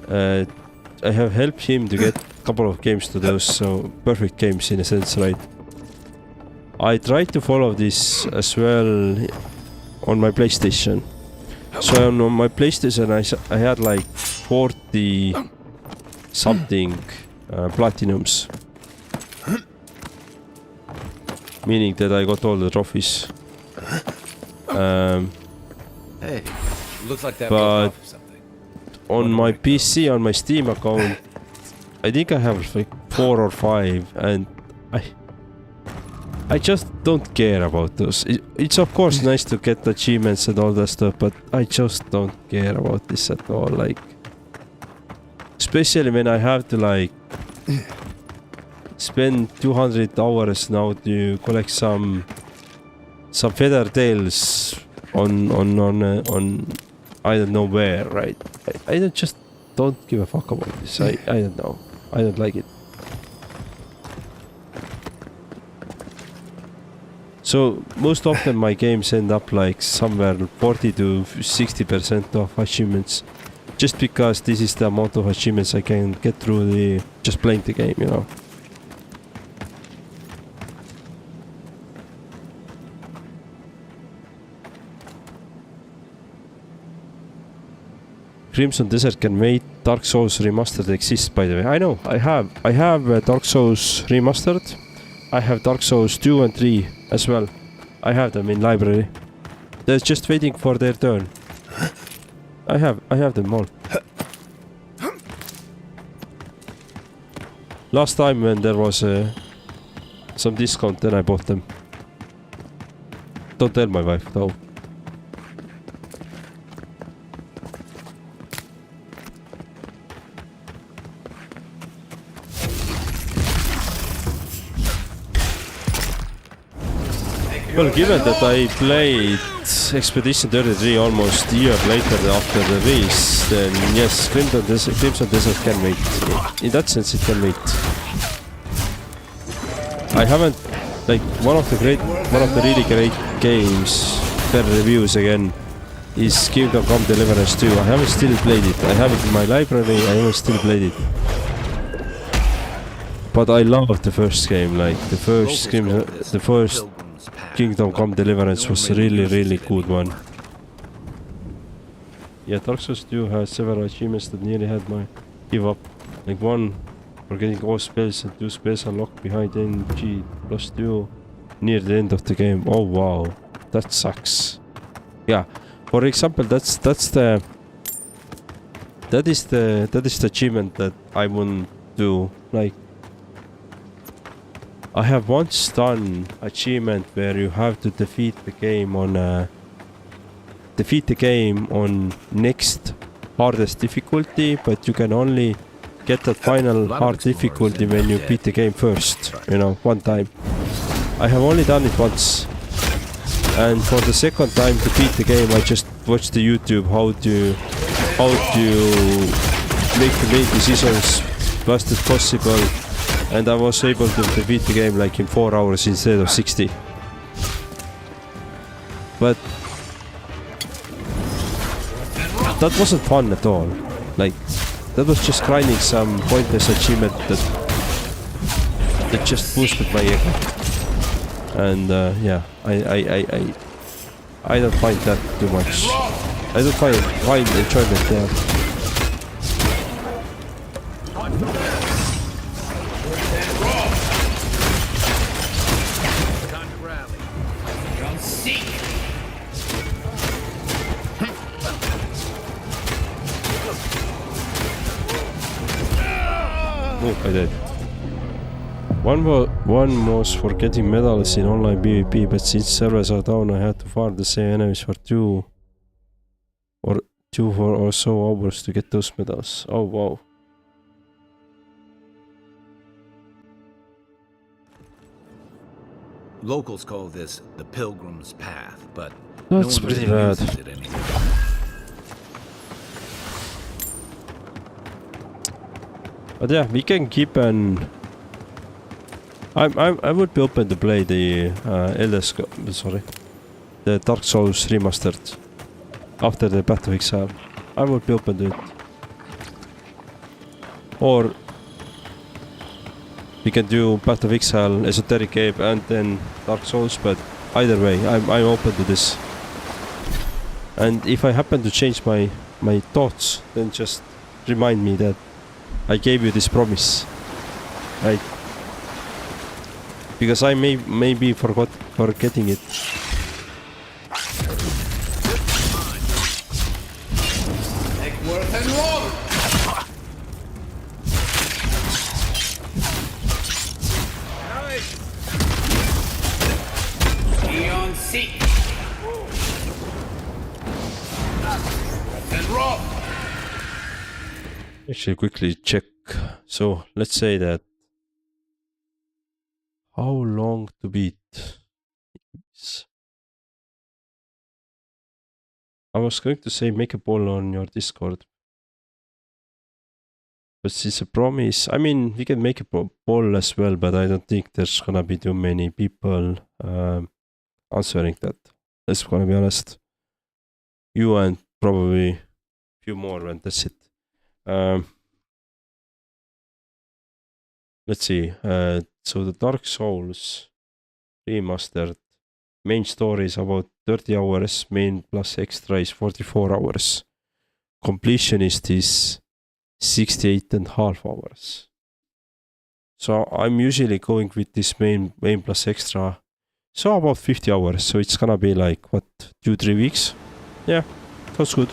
I have helped him to get a couple of games to those, so perfect games in a sense, right? I tried to follow this as well on my PlayStation. So on my PlayStation I had like 40 something platinums. Meaning that I got all the trophies. Hey, looks like that but off something. On my PC, on my Steam account, I think I have like 4 or 5, and I just don't care about those. It's of course nice to get achievements and all that stuff, but I just don't care about this at all. Like, especially when I have to like spend 200 hours now to collect some some feather tails on I don't know where, right? I just don't give a fuck about this. I don't know. I don't like it. So most often my games end up like somewhere 40 to 60% of achievements, just because this is the amount of achievements I can get through the just playing the game, you know. Crimson Desert can wait. Dark Souls Remastered exists, by the way. I know. I have Dark Souls Remastered. I have Dark Souls 2 and 3 as well. I have them in library. They're just waiting for their turn. I have them all. Last time when there was some discount, then I bought them. Don't tell my wife though. Well, given that I played Expedition 33 almost a year later after the release, then yes, Crimson Desert can wait. In that sense, it can wait. I haven't, like, one of the really great games per reviews again is Kingdom Come Deliverance 2. I haven't still played it. I have it in my library. I haven't still played it. But I love the first game. Like the first Kingdom Come Deliverance was a really good one. Yeah, Dark Souls 2 has several achievements that nearly had my give up. Like one for getting all spells and 2 spells unlocked behind NG plus 2 near the end of the game. Oh wow, that sucks. Yeah, for example, that is the achievement that I wouldn't do. Like, I have once done achievement where you have to defeat the game on next hardest difficulty, but you can only get that final hard difficulty when you beat the game first, you know, one time. I have only done it once, and for the second time to beat the game I just watched the YouTube how to make the main decisions fast as possible. And I was able to defeat the game like in 4 hours instead of 60. But that wasn't fun at all. Like, that was just grinding some pointless achievement that just boosted my ego. And yeah, I don't find that too much. I don't find enjoyment there. Oh, I did. One was for getting medals in online PvP, but since servers are down, I had to farm the same enemies for 2 or so hours to get those medals. Oh wow. Locals call this the Pilgrim's Path, but that's no one pretty really bad. uses it anymore. But yeah, we can keep an. I would be open to play the the Dark Souls Remastered after the Path of Exile. I would be open to it. Or we can do Path of Exile, Esoteric Cave, and then Dark Souls. But either way, I'm open to this. And if I happen to change my thoughts, then just remind me that I gave you this promise, right? Because I may be forgetting it. Actually, quickly check. So let's say that how long to beat? I was going to say make a poll on your Discord. But it's a promise. I mean, we can make a poll as well, but I don't think there's gonna be too many people answering that. Let's gonna be honest. You and probably a few more, and that's it. Let's see. So the Dark Souls remastered main story is about 30 hours, main plus extra is 44 hours. Completionist is 68.5 hours. So I'm usually going with this main plus extra. So about 50 hours. So it's gonna be like what, 2-3 weeks? Yeah, that's good.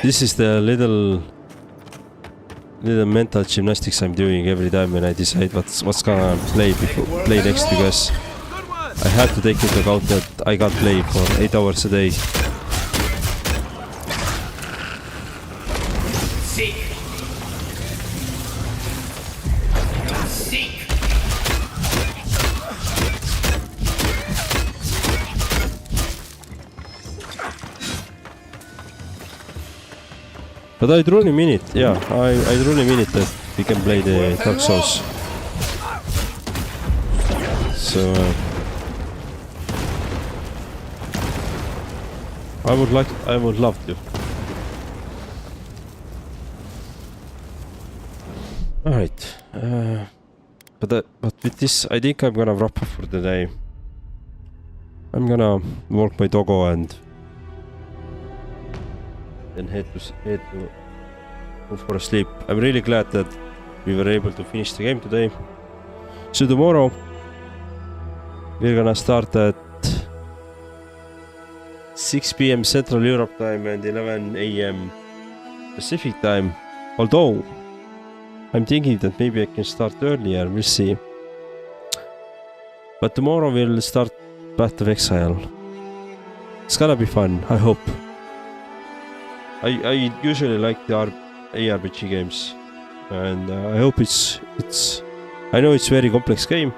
This is the little mental gymnastics I'm doing every time when I decide what's gonna play next, because I have to take into account that I can't play for 8 hours a day. But I truly mean it, yeah, I truly mean it that we can play the Dark Souls. So I would love to. Alright, but with this I think I'm gonna wrap up for the day. I'm gonna walk my doggo and then head to go for a sleep. I'm really glad that we were able to finish the game today. So tomorrow we're gonna start at 6 PM Central Europe time and 11 AM Pacific time. Although I'm thinking that maybe I can start earlier, we'll see. But tomorrow we'll start Path of Exile. It's gonna be fun, I hope. I usually like the ARPG games, and I hope it's. I know it's a very complex game.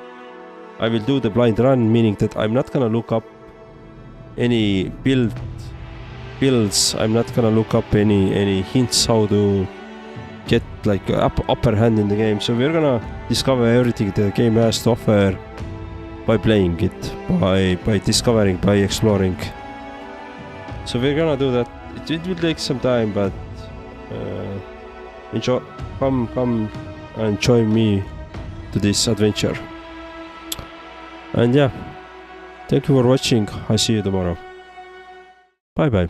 I will do the blind run, meaning that I'm not gonna look up any builds. I'm not gonna look up any hints how to get like upper hand in the game. So we're gonna discover everything the game has to offer by playing it, by discovering, by exploring. So we're gonna do that. It will take some time, but come and join me to this adventure. And yeah, thank you for watching. I'll see you tomorrow. Bye bye.